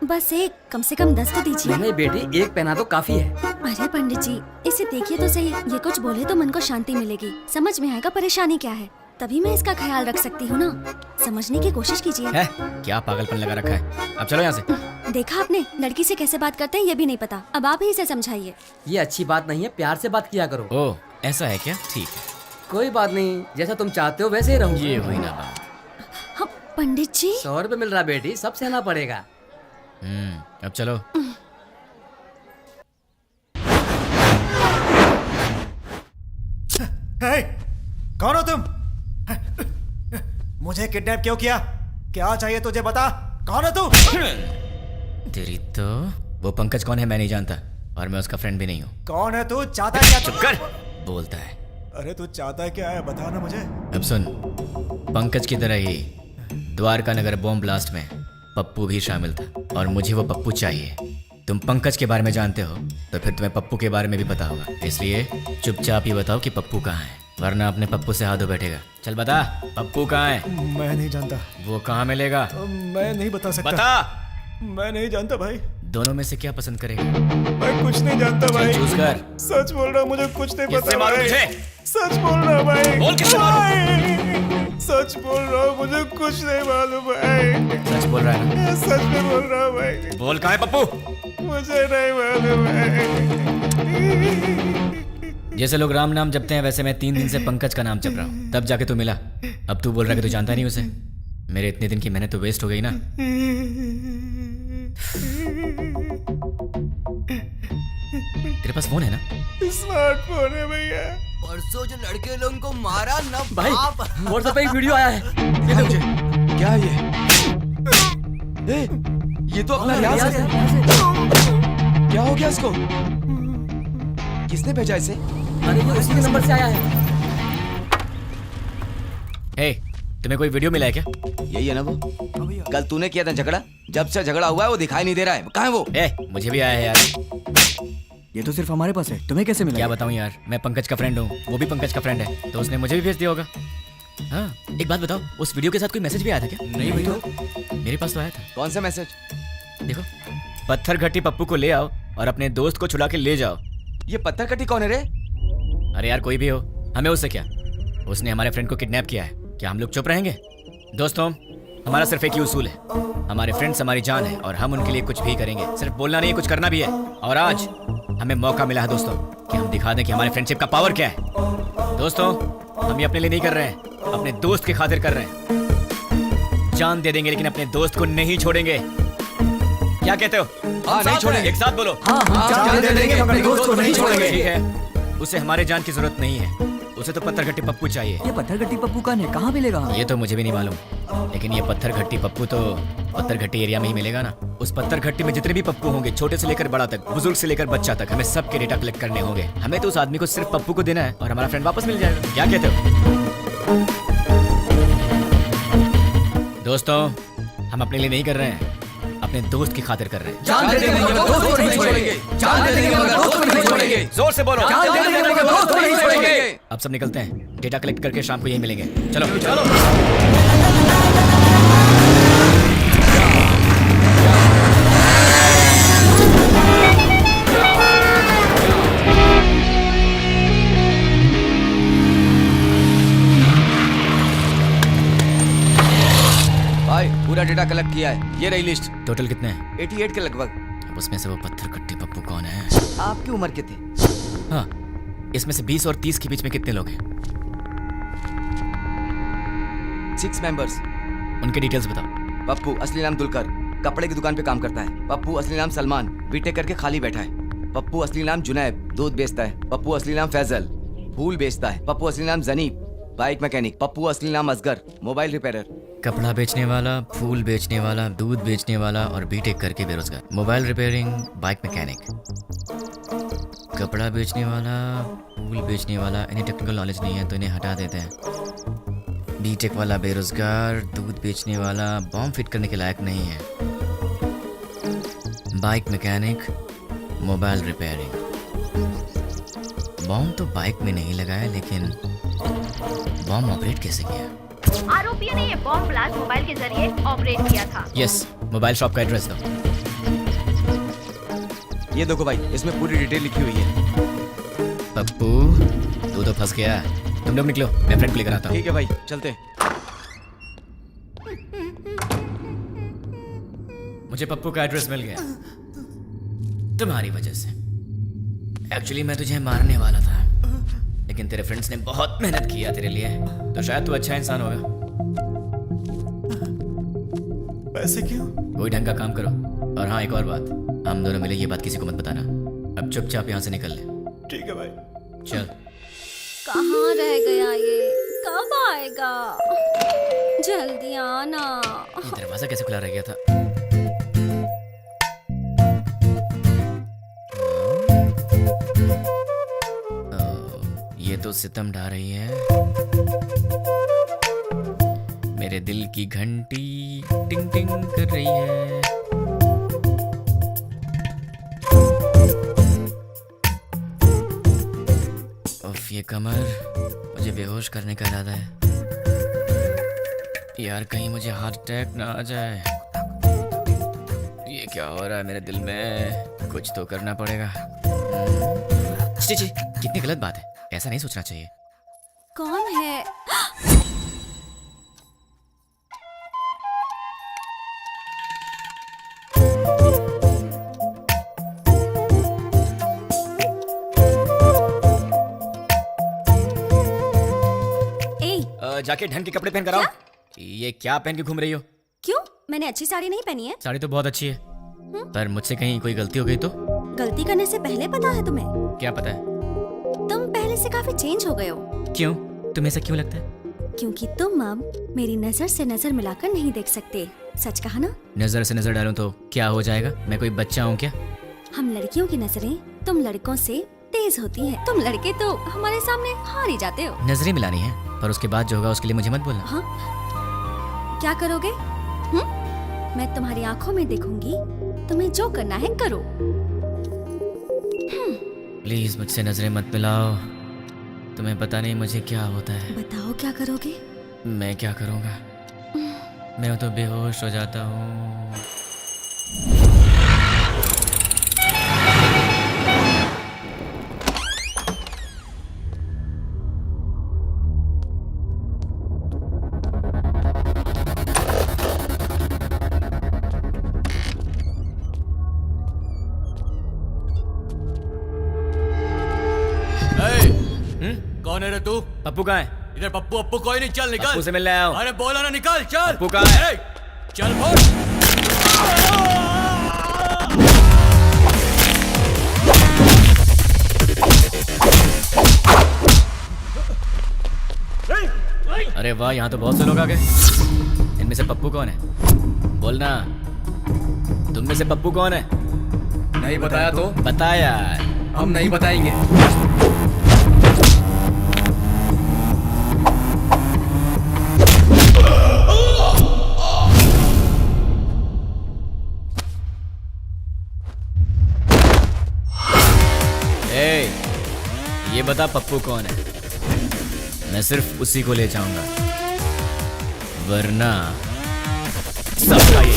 बस एक, कम से कम 10 तो दीजिए। नहीं बेटी, एक पहना दो काफी है। अरे पंडित जी, इसे देखिए तो सही, ये कुछ बोले तो मन को शांति मिलेगी, समझ में आएगा परेशानी क्या है, तभी मैं इसका ख्याल रख सकती हूँ ना। समझने की कोशिश कीजिए। है? क्या पागलपन लगा रखा है? अब चलो यहाँ से। देखा आपने, लड़की से कैसे बात करते हैं ये भी नहीं पता। अब आप ही इसे समझाइए। ये अच्छी बात नहीं है, प्यार से बात किया करो। ओह, ऐसा है क्या? ठीक है, कोई बात नहीं, जैसा तुम चाहते हो वैसे ही रहूंगा। ये हुई ना बात। हाँ, पंडित जी 100 रुपए मिल रहा बेटी, सब सहना पड़ेगा। अब चलो। हे, कौन हो तुम? मुझे किडनैप क्यों किया? क्या चाहिए तुझे, बता। कौन है तू? तेरी तो वो पंकज कौन है मैं नहीं जानता, और मैं उसका फ्रेंड भी नहीं हूँ। कौन है तू? चाहता है क्या? चुप कर, बोलता है। अरे तू चाहता है क्या है, बता ना मुझे। अब सुन, पंकज की तरह ही द्वारका नगर बॉम्ब ब्लास्ट में पप्पू भी शामिल था, और मुझे वो पप्पू चाहिए। तुम पंकज के बारे में जानते हो तो फिर तुम्हें पप्पू के बारे में भी पता होगा, इसलिए चुपचाप ही बताओ कि पप्पू कहाँ है, वरना अपने पप्पू से हाथ धो बैठेगा। चल बता, पप्पू कहाँ है? मैं नहीं जानता। वो कहाँ मिलेगा? मैं नहीं बता सकता। बता। मैं नहीं जानता भाई। दोनों में से क्या पसंद करेगा? मैं कुछ नहीं जानता भाई। चूज कर। सच बोल रहा हूँ, मुझे कुछ नहीं किससे पता मारूं भाई। तुझे? सच बोल रहा हूँ भाई। बोल किससे भाई, सच बोल रहा हूँ, मुझे कुछ नहीं मालूम भाई। सच बोल रहा है ना? सच में बोल रहा हूँ भाई। बोल कहाँ है पप्पू? मुझे नहीं मालूम भाई। जैसे लोग राम नाम जपते हैं वैसे मैं 3 दिन से पंकज का नाम जप रहा हूँ, तब जाके तू मिला। अब तू बोल रहा है कि तू जानता नहीं उसे। मेरे इतने दिन की मेहनत तो वेस्ट हो गई ना। तेरे पास फोन है ना? स्मार्टफोन है भैया। परसों जो लड़के लोग को मारा ना भाई व्हाट्सएप पे एक वीडियो आया है, ये देखो। क्या है ये तो अपना रियाज है। क्या हो गया इसको? किसने भेजा इसे? अरे ये उसी के नंबर से आया है। हे, तुम्हें कोई वीडियो मिला है क्या? यही है ना वो? कल तूने किया था झगड़ा, जब से झगड़ा हुआ है वो दिखाई नहीं दे रहा है। कहाँ है वो? मुझे भी आया है यार। ये तो सिर्फ हमारे पास है, तुम्हें कैसे मिला? क्या बताऊं यार, मैं पंकज का फ्रेंड हूँ, वो भी पंकज का फ्रेंड है, तो उसने मुझे भी भेज दिया होगा। हाँ, एक बात बताओ, उस वीडियो के साथ कोई मैसेज भी आया था क्या? नहीं भाई। तो मेरे पास तो आया था। कौन सा मैसेज? देखो, पत्थर घट्टी पप्पू को ले आओ और अपने दोस्त को छुड़ा के ले जाओ। ये पत्थर कटी कौन है रे? अरे यार कोई भी हो, हमें उससे क्या? उसने हमारे फ्रेंड को किडनैप किया है, क्या हम लोग चुप रहेंगे? दोस्तों, हमारा सिर्फ एक ही उसूल है, हमारे फ्रेंड्स हमारी जान है और हम उनके लिए कुछ भी करेंगे। सिर्फ बोलना नहीं, कुछ करना भी है। और आज हमें मौका मिला है दोस्तों कि हम दिखा दें कि हमारे फ्रेंडशिप का पावर क्या है। दोस्तों, हम ये अपने लिए नहीं कर रहे हैं, अपने दोस्त की खातिर कर रहे हैं। जान दे देंगे लेकिन अपने दोस्त को नहीं छोड़ेंगे। क्या कहते हो? हाँ, नहीं छोड़ेंगे। एक साथ बोलो। हाँ, जान दे देंगे, अपने दोस्त को नहीं छोड़ेंगे। ठीक है, उसे हमारे जान की जरूरत नहीं है, उसे तो पत्थर घट्टी पप्पू चाहिए। ये पत्थर घट्टी पप्पू कहाँ मिलेगा? ये तो मुझे भी नहीं मालूम, लेकिन ये पत्थर घट्टी पप्पू तो पत्थर घट्टी एरिया में ही मिलेगा ना। उस पत्थर घट्टी में जितने भी पप्पू होंगे, छोटे से लेकर बड़ा तक, बुजुर्ग से लेकर बच्चा तक, हमें सबके डेटा कलेक्ट करने होंगे। हमें तो उस आदमी को सिर्फ पप्पू को देना है और हमारा फ्रेंड वापस मिल जाएगा। क्या कहते हो दोस्तों? हम अपने लिए नहीं कर रहे हैं, अपने दोस्त की खातिर कर रहे हैं। जान दे देंगे मगर दोस्त को नहीं छोड़ेंगे। जान दे देंगे मगर दोस्त को नहीं छोड़ेंगे। जोर से बोलो। जान दे देंगे मगर दोस्त को नहीं छोड़ेंगे। अब सब निकलते हैं, डेटा कलेक्ट करके शाम को यही मिलेंगे। चलो चलो। भाई पूरा डेटा कलेक्ट किया है, ये रही लिस्ट। टोटल कितने हैं? 88 के लगभग। अब उसमें से वो पत्थर घट्टी पप्पू कौन है? आपकी उम्र के थे? हाँ, इसमें से 20 और 30 के बीच में कितने लोग हैं? 6 मेंबर्स। उनके डिटेल्स बताओ। पप्पू असली नाम दुलकर, कपड़े की दुकान पे काम करता है। पप्पू असली नाम सलमान, बीटेक करके खाली बैठा है। पप्पू असली नाम जुनैब, दूध बेचता है। पप्पू असली नाम फैजल, फूल बेचता है। पप्पू असली नाम जनीब, बाइक मैकेनिक। पप्पू असली नाम असगर, मोबाइल रिपेयरर। कपड़ा बेचने वाला, फूल बेचने वाला, दूध बेचने वाला और बीटेक करके बेरोजगार। Mobile repairing, bike mechanic. कपड़ा बेचने वाला, फूल बेचने वाला, इन्हें टेक्निकल नॉलेज नहीं है तो इन्हें हटा देते हैं। बीटेक वाला बेरोजगार, दूध बेचने वाला बॉम्ब फिट करने के लायक नहीं है। Bike mechanic, mobile repairing. Bomb तो बाइक में नहीं लगाया, लेकिन बॉम्ब ऑपरेट कैसे किया? आरोपियों ने ये बॉम्ब ब्लास्ट मोबाइल के जरिए ऑपरेट किया था। यस, मोबाइल शॉप का एड्रेस दो। ये देखो भाई, इसमें पूरी डिटेल लिखी हुई है। पप्पू, तू तो फंस गया। तुम लोग निकलो, मैं फ्रेंड को लेकर आता हूँ। ठीक है भाई, चलते। मुझे पप्पू का एड्रेस मिल गया तुम्हारी वजह से। एक्चुअली मैं तुझे मारने वाला था, लेकिन तेरे फ्रेंड्स ने बहुत मेहनत किया तेरे लिए, तो शायद तू अच्छा इंसान होगा। पैसे क्यों? कोई ढंग का काम करो। और हाँ, एक और बात, हम दोनों मिले ये बात किसी को मत बताना। अब चुपचाप यहाँ से निकल ले। ठीक है भाई। चल। कहाँ रह गया ये? कब आएगा? जल्दी आना। ये दरवाजा कैसे खुला रह गया था? ये तो सितम ढा रही है। मेरे दिल की घंटी टिंग टिंग कर रही है। उफ, ये कमर, मुझे बेहोश करने का इरादा है। यार कहीं मुझे हार्ट अटैक ना आ जाए। ये क्या हो रहा है मेरे दिल में? कुछ तो करना पड़ेगा। छी, कितनी गलत बात है, ऐसा नहीं सोचना चाहिए। कौन है? जाके ढंग के कपड़े पहन कर आओ। ये क्या पहन के घूम रही हो? क्यों? मैंने अच्छी साड़ी नहीं पहनी है? साड़ी तो बहुत अच्छी है, पर मुझसे कहीं कोई गलती हो गई तो? गलती करने से पहले पता है तुम्हें? क्या पता है? तुम पहले से काफी चेंज हो गए हो। क्यों? तुम्हें ऐसा क्यों लगता है? क्योंकि तुम अब मेरी नजर से नजर मिलाकर नहीं देख सकते। सच कहा ना? नजर से नजर डालूं तो क्या हो जाएगा? मैं कोई बच्चा हूँ क्या? हम लड़कियों की नजरें तुम लड़कों से तेज होती हैं। तुम लड़के तो हमारे सामने हार ही जाते हो। नजरें मिलानी है, पर उसके बाद जो होगा उसके लिए मुझे मत बोलना। हाँ? क्या करोगे? मैं तुम्हारी आंखों में देखूंगी, तुम्हें जो करना है करो। प्लीज मुझसे नजरें मत मिलाओ, तुम्हें पता नहीं मुझे क्या होता है। बताओ क्या करोगे? मैं क्या करूँगा? मैं तो बेहोश हो जाता हूँ। कौन है रे तू? पप्पू कहाँ है? इधर पप्पू अप्पू कोई नहीं, चल निकल। पप्पू से मिलने आया हूँ। अरे बोला ना निकल, चल। पप्पू कहाँ है? चल बोल। अरे वाह, यहाँ तो बहुत से लोग आ गए। इनमें से पप्पू कौन है? बोलना, तुम में से पप्पू कौन है? नहीं बताया तो? बता यार। हम नहीं बताएंगे। ये बता पप्पू कौन है? मैं सिर्फ उसी को ले जाऊंगा, वरना सबका ये।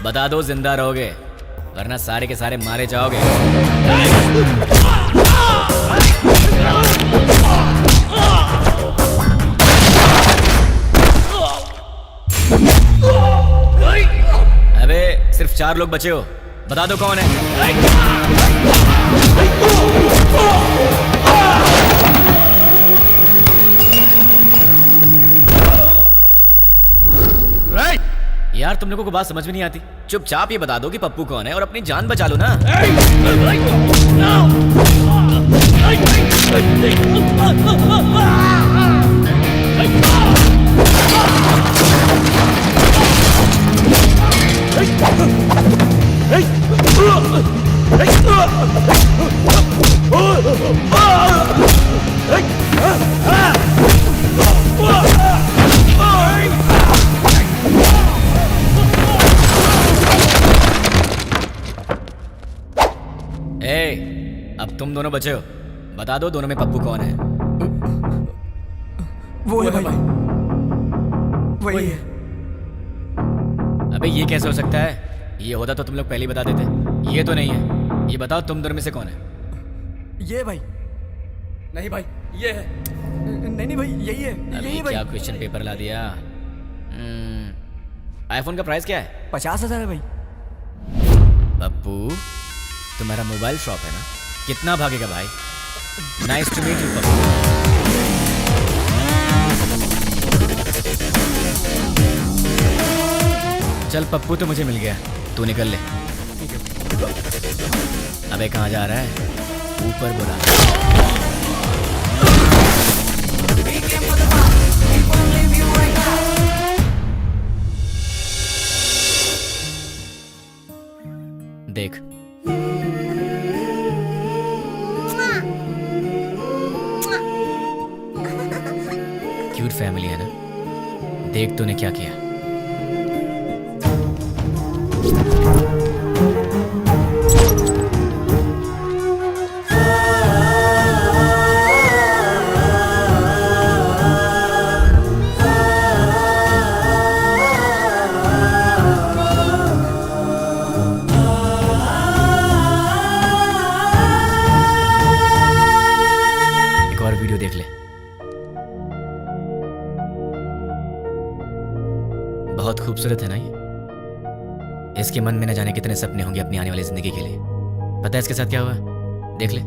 बता दो जिंदा रहोगे, वरना सारे के सारे मारे जाओगे। अबे सिर्फ 4 लोग बचे हो, बता दो कौन है? यार तुम लोगों को बात समझ में नहीं आती। चुपचाप ये बता दो कि पप्पू कौन है और अपनी जान बचा लो ना। तुम दोनों बचे हो, बता दो दोनों में पप्पू कौन है? वो है भाई, वही है। अबे ये कैसे हो सकता है? ये होता तो तुम लोग पहले ही बता देते। ये तो नहीं है। ये बताओ तुम दोनों में से कौन है? ये भाई, नहीं भाई, ये है। नहीं भाई, यही है, अभी यही भाई। क्या क्वेश्चन पेपर ला दिया? आईफोन का प्राइस क्या है? 50,000 है भाई। पप्पू, तुम्हारा मोबाइल शॉप है ना? कितना भागेगा भाई? Nice to meet you Pappu. चल पप्पू तो मुझे मिल गया, तू निकल ले। अबे कहाँ जा रहा है? ऊपर बुला। देख क्यूट फैमिली है ना? देख तूने क्या किया। एक और वीडियो देख ले। बहुत खूबसूरत है ना ये? इसके मन में न जाने कितने सपने होंगे अपनी आने वाली जिंदगी के लिए। पता है इसके साथ क्या हुआ? देख ले।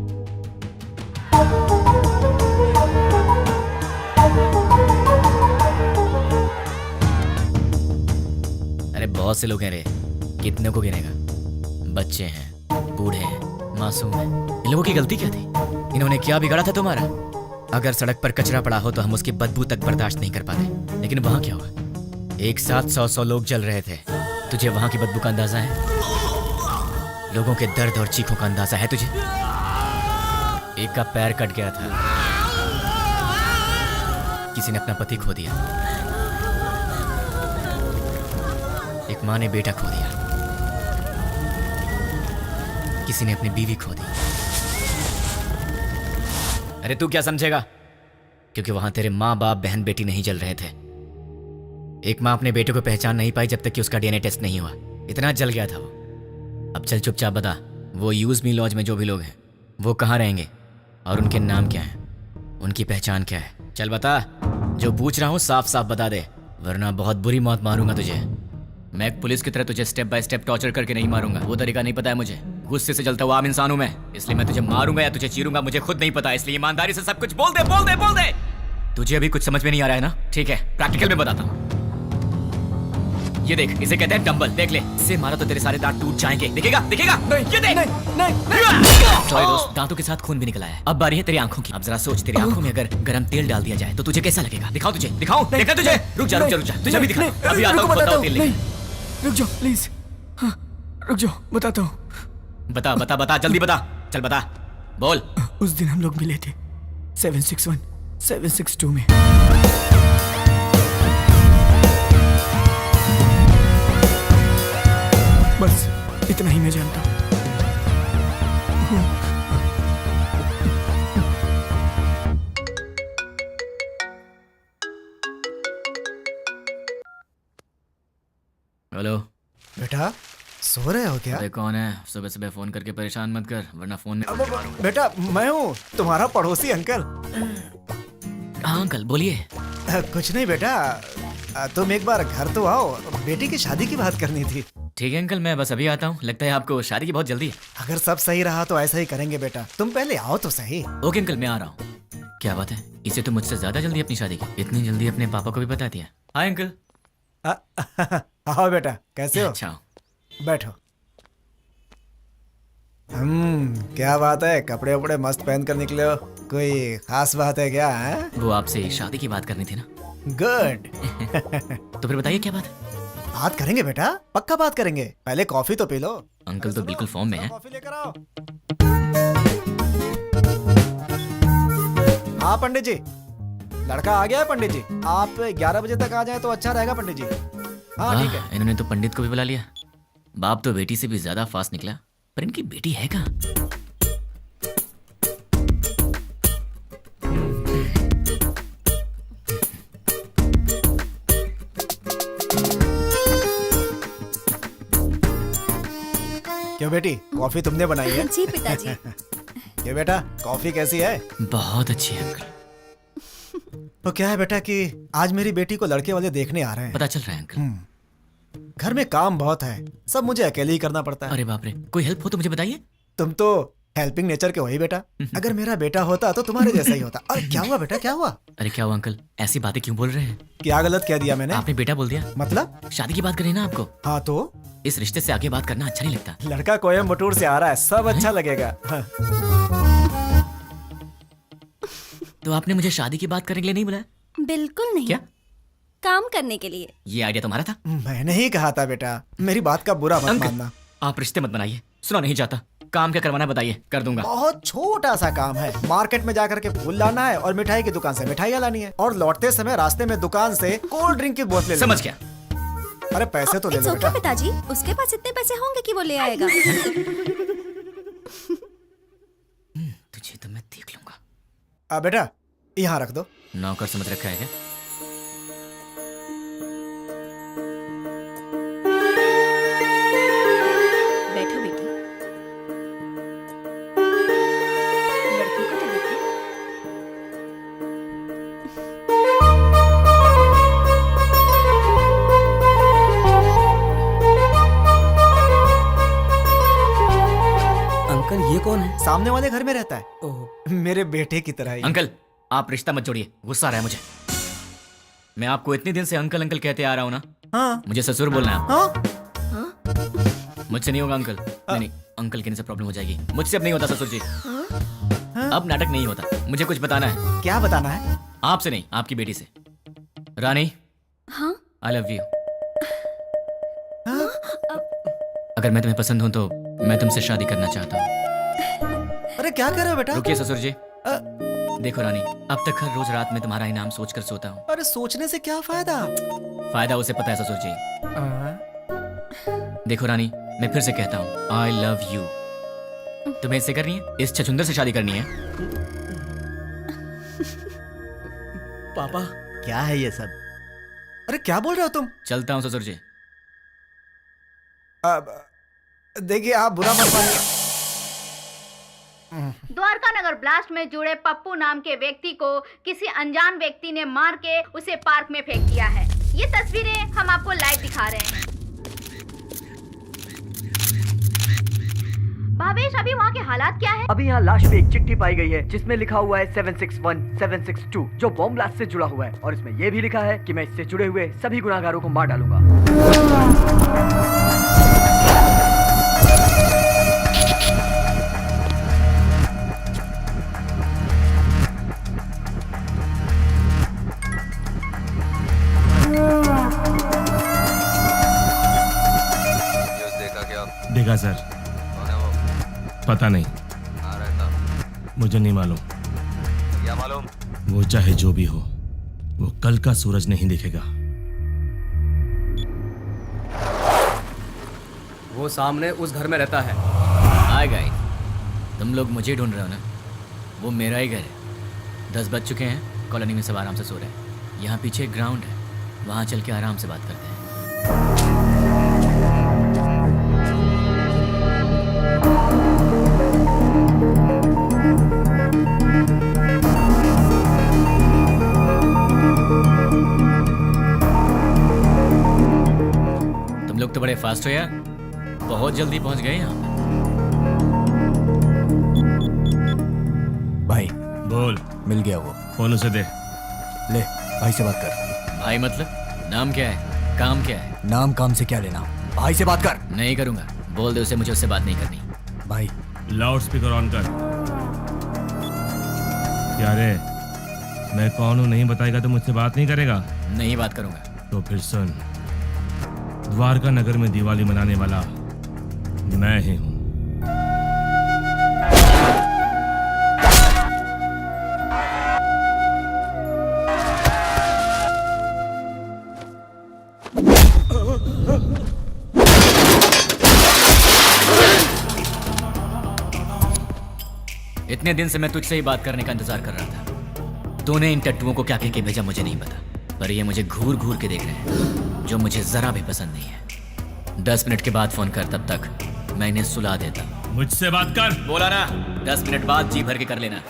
अरे बहुत से लोग हैं रे, कितने को गिनेगा? बच्चे हैं, बूढ़े हैं, मासूम हैं। इन लोगों की गलती क्या थी? इन्होंने क्या बिगाड़ा था तुम्हारा? अगर सड़क पर कचरा पड़ा हो तो हम उसकी बदबू तक बर्दाश्त नहीं कर पाते, लेकिन वहां क्या हुआ? एक साथ 100 लोग जल रहे थे। तुझे वहां की बदबू का अंदाजा है? लोगों के दर्द और चीखों का अंदाजा है तुझे? एक का पैर कट गया था, किसी ने अपना पति खो दिया, एक माँ ने बेटा खो दिया, किसी ने अपनी बीवी खो दी। अरे तू क्या समझेगा? क्योंकि वहां तेरे माँ बाप बहन बेटी नहीं जल रहे थे। एक माँ अपने बेटे को पहचान नहीं पाई जब तक कि उसका डीएनए टेस्ट नहीं हुआ। इतना जल गया था वो। अब चल चुपचाप बता, वो यूज मी लॉज में जो भी लोग हैं वो कहाँ रहेंगे और उनके नाम क्या हैं, उनकी पहचान क्या है? चल बता, जो पूछ रहा हूँ साफ साफ बता दे, वरना बहुत बुरी मौत मारूंगा तुझे। मैं एक पुलिस की तरह तुझे स्टेप बाय स्टेप टॉर्चर करके नहीं मारूंगा, वो तरीका नहीं पता है मुझे। गुस्से से जलता हुआ आम इंसान हूं मैं, इसलिए मैं तुझे मारूंगा या तुझे चीरूंगा मुझे खुद नहीं पता। इसलिए ईमानदारी से सब कुछ बोल दे, बोल दे, बोल दे। तुझे अभी कुछ समझ में नहीं आ रहा है ना? ठीक है, प्रैक्टिकल में बताता हूँ। ये देख, इसे कहते हैं डंबल। देख ले, इससे मारा तो तेरे सारे दांत टूट जाएंगे। दिखेगा? दिखेगा? नहीं, ये देख। नहीं। सॉरी दोस्त, दांतों के साथ खून भी निकला है। अब बारी है तेरी आंखों की। अब जरा सोच, तेरी आंखों में अगर गरम तेल डाल दिया जाए तो तुझे कैसा लगेगा? दिखाओ तुझे, दिखाऊं? देखा तुझे? रुक जा, रुक जा, रुक जा, तुझे भी दिखा। अभी आता हूँ, बताओ तेल लेके। रुक जाओ प्लीज, हाँ, रुक जाओ, बताता हूँ। बता बता बता, जल्दी बता, चल बता, बोल। उस दिन हम लोग मिले थे 761 762 में। बस इतना ही मैं जानता हूँ। हेलो बेटा, सो रहे हो क्या? अरे कौन है? सुबह सुबह फोन करके परेशान मत कर, वरना फोन में बेटा मैं हूँ, तुम्हारा पड़ोसी अंकल। हाँ अंकल बोलिए। कुछ नहीं बेटा, तुम एक बार घर तो आओ, बेटी की शादी की बात करनी थी। ठीक है अंकल, मैं बस अभी आता हूँ। लगता है आपको शादी की बहुत जल्दी है। अगर सब सही रहा तो ऐसा ही करेंगे बेटा, तुम पहले आओ तो सही। ओके अंकल, मैं आ रहा हूँ। क्या बात है, इसे तो मुझसे ज्यादा जल्दी अपनी शादी की। इतनी जल्दी अपने पापा को भी बता दिया। Hi uncle. आओ बेटा, कैसे हो? अच्छा, बैठो। क्या बात है, कपड़े वपड़े मस्त पहन कर निकले हो, कोई खास बात है क्या? है वो आपसे शादी की बात करनी थी ना। गुड। तो फिर बताइए क्या बात है? बात करेंगे बेटा, पक्का बात करेंगे। पहले कॉफी तो पी लो। अंकल तो बिल्कुल फॉर्म में है। कॉफी लेकर आओ। हाँ पंडित जी, लड़का आ गया है। पंडित जी आप 11 बजे तक आ जाए तो अच्छा रहेगा पंडित जी। हाँ ठीक है। इन्होंने तो पंडित को भी बुला लिया। बाप तो बेटी से भी ज्यादा फास्ट निकला, पर इनकी बेटी है कहाँ? बेटी, कॉफी तुमने बनाई है? जी पिताजी। ये बेटा, कॉफी कैसी है? बहुत अच्छी है अंकल। तो क्या है बेटा कि आज मेरी बेटी को लड़के वाले देखने आ रहे हैं। पता चल रहा है अंकल। घर में काम बहुत है, सब मुझे अकेले ही करना पड़ता है। अरे बाप रे, कोई हेल्प हो तो मुझे बताइए। तुम तो हेल्पिंग नेचर के हो ही बेटा। अगर मेरा बेटा होता तो तुम्हारे जैसा ही होता। अरे क्या हुआ बेटा, क्या हुआ? अरे क्या हुआ अंकल, ऐसी बातें क्यों बोल रहे हैं? क्या गलत कह दिया मैंने? आपने बेटा बोल दिया। मतलब? शादी की बात करी ना आपको। हाँ तो इस रिश्ते से आगे बात करना अच्छा नहीं लगता। लड़का कोयम्बटूर से आ रहा है, सब अच्छा लगेगा। हाँ। तो आपने मुझे शादी की बात करने के लिए नहीं बुलाया? बिल्कुल नहीं। क्या? काम करने के लिए। ये आइडिया तुम्हारा था? मैंने ही कहा था बेटा, मेरी बात का बुरा मत मानना। आप रिश्ते मत बनाइए, सुना नहीं चाहता। काम क्या करवाना बताइए, कर दूंगा। बहुत छोटा सा काम है। मार्केट में जाकर के फूल लाना है और मिठाई की दुकान से मिठाइयाँ लानी है, और लौटते समय रास्ते में दुकान से कोल्ड ड्रिंक की बोतलें। समझ गया। अरे पैसे तो ले लो बेटा। पिताजी, उसके पास इतने पैसे होंगे कि वो ले आएगा। तुझे तो मैं देख लूंगा। बेटा यहाँ रख दो। नौकर समझ रखा है क्या? बैठो बेटी। लड़की को तो देखो। अंकल ये कौन है? सामने वाले घर में रहता है। ओह, मेरे बेटे की तरह ही। अंकल आप रिश्ता मत जोड़िए, गुस्सा आ रहा है मुझे। मैं आपको इतने दिन से अंकल अंकल कहते आ रहा हूँ ना। हाँ। मुझे ससुर बोलना है। हाँ? मुझसे नहीं होगा अंकल। नहीं, अंकल कहने से प्रॉब्लम हो जाएगी। मुझसे अब नहीं होता ससुर जी। अब नाटक नहीं होता। मुझे कुछ बताना है। क्या बताना है? आपसे नहीं, आपकी बेटी से। रानी, हाँ? I love you. अगर मैं तुम्हें पसंद हूं तो मैं तुमसे शादी करना चाहता हूँ। अरे क्या कर रहे हो बेटा? रुकिए ससुर जी। देखो रानी, अब तक हर रोज रात में तुम्हारा ही नाम सोचकर सोता हूँ। अरे सोचने से क्या फायदा? फायदा उसे पता है ससुर जी। देखो रानी, मैं फिर से कहता हूँ, आई लव यू। तुम्हें इससे करनी है? इस छछुंदर से शादी करनी है? पापा क्या है ये सब? अरे क्या बोल रहे हो तुम? चलता हूँ ससुर जी। देखिए आप बुरा मत मानिए। द्वारका नगर ब्लास्ट में जुड़े पप्पू नाम के व्यक्ति को किसी अनजान व्यक्ति ने मार के उसे पार्क में फेंक दिया है। ये तस्वीरें हम आपको लाइव दिखा रहे हैं। भावेश, अभी वहाँ के हालात क्या है? अभी यहाँ लाश पे एक चिट्ठी पाई गई है जिसमें लिखा हुआ है 761 762 जो बॉम्ब ब्लास्ट से जुड़ा हुआ है, और इसमें यह भी लिखा है कि मैं इससे जुड़े हुए सभी गुनाहगारों को मार डालूंगा। देखा सर? पता नहीं, मुझे नहीं मालूम। क्या मालूम? वो चाहे जो भी हो, वो कल का सूरज नहीं दिखेगा। वो सामने उस घर में रहता है। हाय गाइस, तुम लोग मुझे ढूंढ रहे हो ना? वो मेरा ही घर है। 10 बज चुके हैं, कॉलोनी में सब आराम से सो रहे हैं। यहाँ पीछे एक ग्राउंड है, वहाँ चल के आराम से बात करते हैं। तुम लोग तो बड़े फास्ट हो यार, बहुत जल्दी पहुंच गए यहाँ। भाई बोल। मिल गया वो। फोन उसे दे। ले भाई से बात कर। भाई मतलब? नाम क्या है, काम क्या है? नाम काम से क्या लेना, भाई से बात कर। नहीं करूंगा, बोल दे उसे मुझे उससे बात नहीं करनी। भाई लाउड स्पीकर ऑन कर। क्या रे, मैं कौन हूँ नहीं बताएगा तो मुझसे बात नहीं करेगा? नहीं बात करूंगा। तो फिर सुन, द्वारका नगर में दिवाली मनाने वाला मैं ही हूँ। इतने दिन से मैं तुझसे ही बात करने का इंतजार कर रहा था। तूने इन टट्टुओं को क्या कह के भेजा मुझे नहीं पता, पर ये मुझे घूर घूर के देख रहे हैं, जो मुझे जरा भी पसंद नहीं है। 10 मिनट के बाद फोन कर, तब तक मैं इन्हें सुला देता। मुझसे बात कर। बोला ना, 10 मिनट बाद जी भर के कर लेना।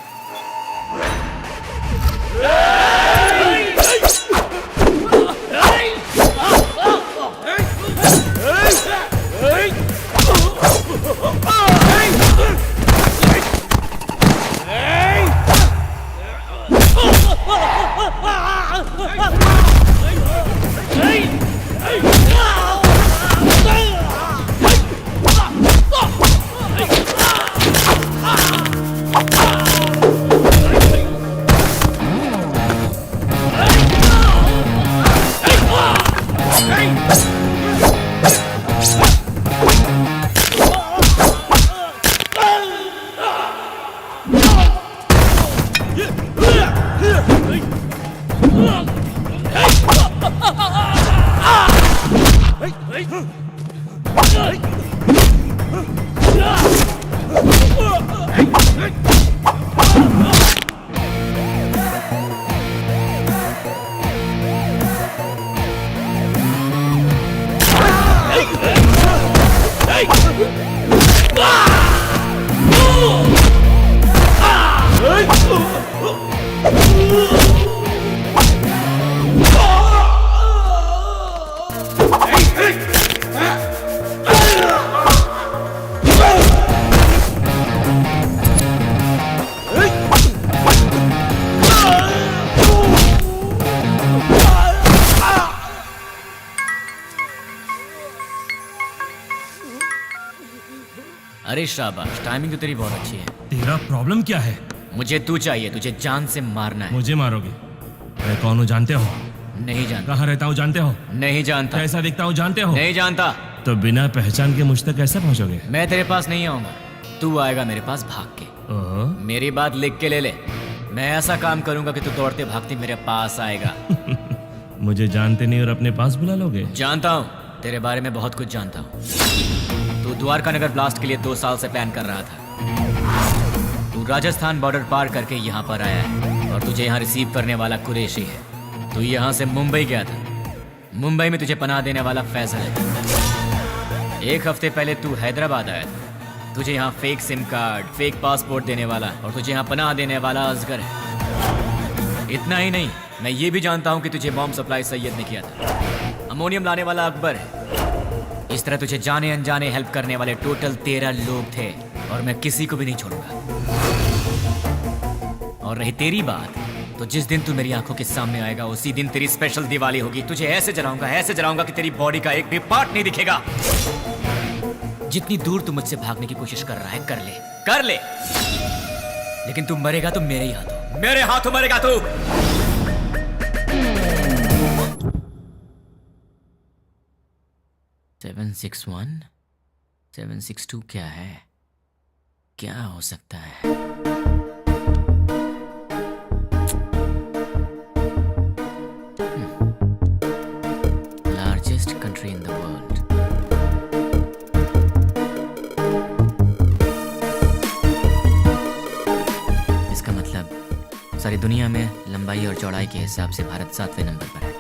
अरे शाबाश, टाइमिंग तो तेरी बहुत अच्छी है। तेरा प्रॉब्लम क्या है? मुझे तू चाहिए, तुझे जान से मारना है। मुझे मारोगे? मैं कौन हूँ जानते हो? नहीं जानता। कहाँ रहता हूँ जानते हो? नहीं जानता। कैसा दिखता हूँ जानते हो? नहीं जानता। तो बिना पहचान के मुझ तक कैसे पहुँचोगे? मैं तेरे पास नहीं आऊंगा, तू आएगा मेरे पास भाग के। ओह, मेरी बात लिख के ले ले। मैं ऐसा काम करूंगा कि तू दौड़ते भागते मेरे पास आएगा। मुझे जानते नहीं और अपने पास बुला लोगे? जानता हूँ, तेरे बारे में बहुत कुछ जानता हूँ। तू द्वारका नगर ब्लास्ट के लिए 2 साल से प्लान कर रहा था। तू राजस्थान बॉर्डर पार करके यहाँ पर आया है और तुझे यहाँ रिसीव करने वाला कुरैशी है। तू यहाँ से मुंबई गया था। मुंबई में तुझे पनाह देने वाला फैसल है। 1 हफ्ते पहले तू हैदराबाद आया था। तुझे यहाँ fake SIM card, fake passport देने वाला और तुझे यहाँ पनाह देने वाला असगर है। इतना ही नहीं, मैं ये भी जानता हूँ कि तुझे बॉम्ब सप्लाई सैयद ने किया था। अमोनियम लाने वाला अकबर है। इस तरह तुझे जाने अनजाने हेल्प करने वाले टोटल 13 लोग थे और मैं किसी को भी नहीं छोड़ूंगा। और रही तेरी बात, तो जिस दिन तू मेरी आंखों के सामने आएगा उसी दिन तेरी स्पेशल दिवाली होगी। तुझे ऐसे जलाऊंगा कि तेरी बॉडी का एक भी पार्ट नहीं दिखेगा। जितनी दूर तू मुझसे भागने की कोशिश कर रहा है, कर ले, लेकिन तू मरेगा तो मेरे हाथों मरेगा तू। 761 762 क्या है? क्या हो सकता है? Largest country in the world. इसका मतलब सारी दुनिया में लंबाई और चौड़ाई के हिसाब से भारत 7वें नंबर पर है।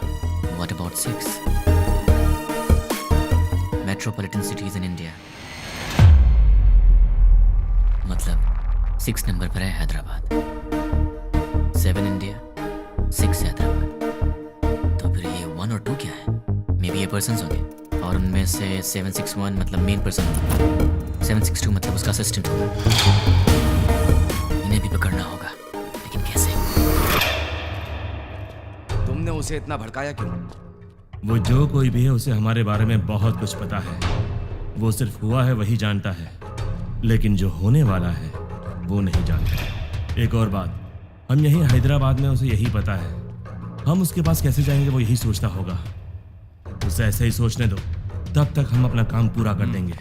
What about 6? Metropolitan cities in India. मतलब 6 नंबर पर है हैदराबाद। 7 इंडिया, 6 हैदराबाद। तो फिर ये 1 और 2 क्या है? मे बी ये पर्सन होंगे और उनमें से 761 मतलब मेन पर्सन होगा। 762 मतलब उसका असिस्टेंट होगा। इन्हें भी पकड़ना होगा, लेकिन कैसे? तुमने उसे इतना भड़काया क्यों? वो जो कोई भी है उसे हमारे बारे में बहुत कुछ पता है। वो सिर्फ हुआ है वही जानता है, लेकिन जो होने वाला है वो नहीं जानता। एक और बात, हम यहीं हैदराबाद में उसे यही पता है। हम उसके पास कैसे जाएंगे वो यही सोचता होगा। उसे ऐसे ही सोचने दो, तब तक हम अपना काम पूरा कर देंगे।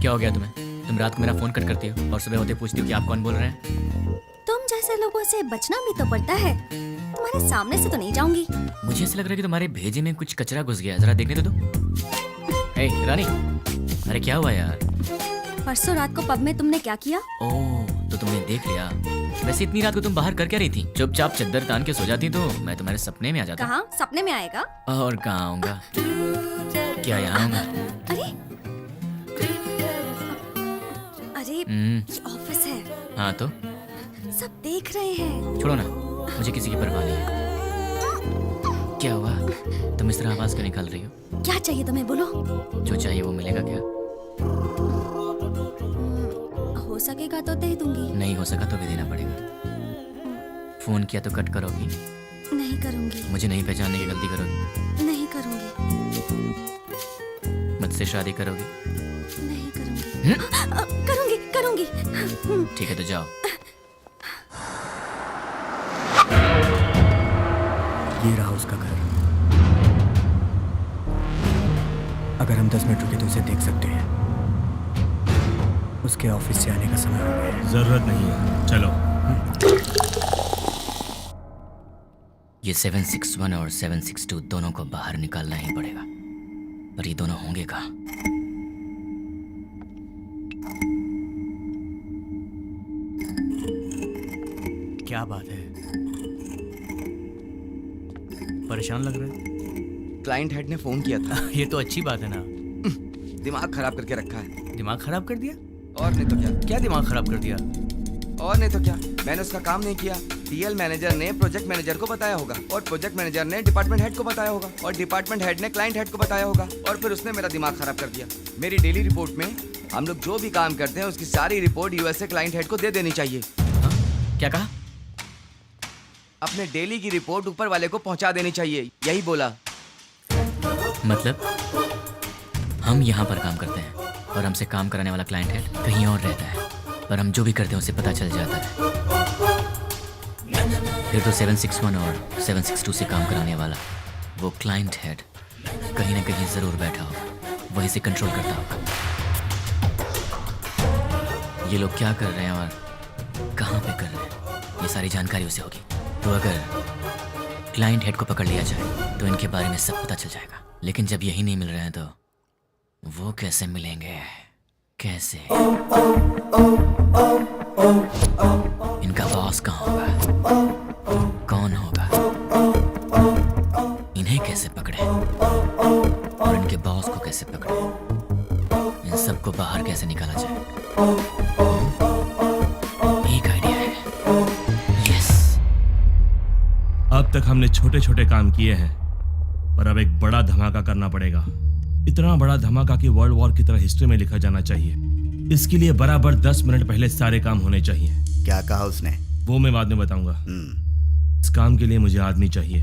क्या हो गया तुम्हें? तुम रात को मेरा फोन कट करती हो और सुबह होते पूछती हो कि आप कौन बोल रहे हैं। तुम जैसे लोगों से बचना भी तो पड़ता है। तुम्हारे सामने से तो नहीं जाऊंगी। मुझे ऐसा लग रहा है कि तुम्हारे भेजे में कुछ कचरा घुस गया। जरा देखने दो। हे रानी, अरे क्या हुआ यार? परसों रात को पब में तुमने क्या किया? ओह, तो तुमने देख लिया। वैसे इतनी रात को तुम बाहर कर क्या रही थी? चुपचाप चद्दर तान के सो जाती तो मैं तुम्हारे सपने में आ जाता। कहाँ सपने में आएगा? और कहाँ आऊंगा? क्या यहाँ आऊंगा? अरे अरे हम्म, ये ऑफिस है, हाँ तो सब देख रहे हैं। छोड़ो ना, मुझे किसी की परवाह नहीं है। क्या हुआ? तुम इस तरह आवाज क्यों निकाल रही हो? क्या चाहिए तुम्हें, बोलो। जो चाहिए वो मिलेगा क्या? हो सकेगा तो दे दूंगी। नहीं हो सका तो भी देना पड़ेगा। फोन किया तो कट करोगी? नहीं करूंगी। मुझे नहीं पहचानने की गलती करोगी? नहीं करूंगी। मुझसे शादी करोगी? नहीं करूंगी। करूंगी करूंगी। ठीक है तो जाओ। ये रहा उसका घर। अगर हम 10 मिनट रुके तो उसे देख सकते हैं। उसके ऑफिस से आने का समय हो गया है। जरूरत नहीं है, चलो। ये 761 और 762 दोनों को बाहर निकालना ही पड़ेगा, पर ये दोनों होंगे कहाँ? क्या बात है, परेशान लग रहे हैं? क्लाइंट हेड ने फोन किया था। ये तो अच्छी बात है ना। दिमाग खराब करके रखा है। दिमाग खराब कर दिया? और नहीं तो क्या। क्या दिमाग खराब कर दिया? और नहीं तो क्या, मैंने उसका काम नहीं किया। टीएल मैनेजर ने प्रोजेक्ट मैनेजर को बताया होगा, और प्रोजेक्ट मैनेजर ने डिपार्टमेंट हेड को बताया होगा, और डिपार्टमेंट हेड ने क्लाइंट हेड को बताया होगा, और फिर उसने मेरा दिमाग खराब कर दिया। मेरी डेली रिपोर्ट में हम लोग जो भी काम करते हैं उसकी सारी रिपोर्ट यूएसए क्लाइंट हेड को दे देनी चाहिए। क्या कहा? अपने डेली की रिपोर्ट ऊपर वाले को पहुंचा देनी चाहिए, यही बोला। मतलब हम यहाँ पर काम करते हैं और हमसे काम कराने वाला क्लाइंट हेड कहीं और रहता है, पर हम जो भी करते हैं उसे पता चल जाता है। फिर तो 761 और 762 से काम कराने वाला वो क्लाइंट हेड कहीं ना कहीं जरूर बैठा होगा, वहीं से कंट्रोल करता होगा। ये लोग क्या कर रहे हैं और कहाँ पे कर रहे हैं, ये सारी जानकारी उसे होगी। तो अगर क्लाइंट हेड को पकड़ लिया जाए तो इनके बारे में सब पता चल जाएगा। लेकिन जब यही नहीं मिल रहे हैं तो वो कैसे मिलेंगे? कैसे? इनका बॉस कहाँ होगा? कौन होगा? इन्हें कैसे पकड़े और इनके बॉस को कैसे पकड़े? इन सबको बाहर कैसे निकाला जाए? एक आइडिया है। यस। अब तक हमने छोटे छोटे काम किए हैं, पर अब एक बड़ा धमाका करना पड़ेगा। इतना बड़ा धमाका कि वर्ल्ड वॉर की तरह हिस्ट्री में लिखा जाना चाहिए। इसके लिए बराबर 10 मिनट पहले सारे काम होने चाहिए। क्या कहा उसने? वो मैं बाद में बताऊंगा। इस काम के लिए मुझे आदमी चाहिए।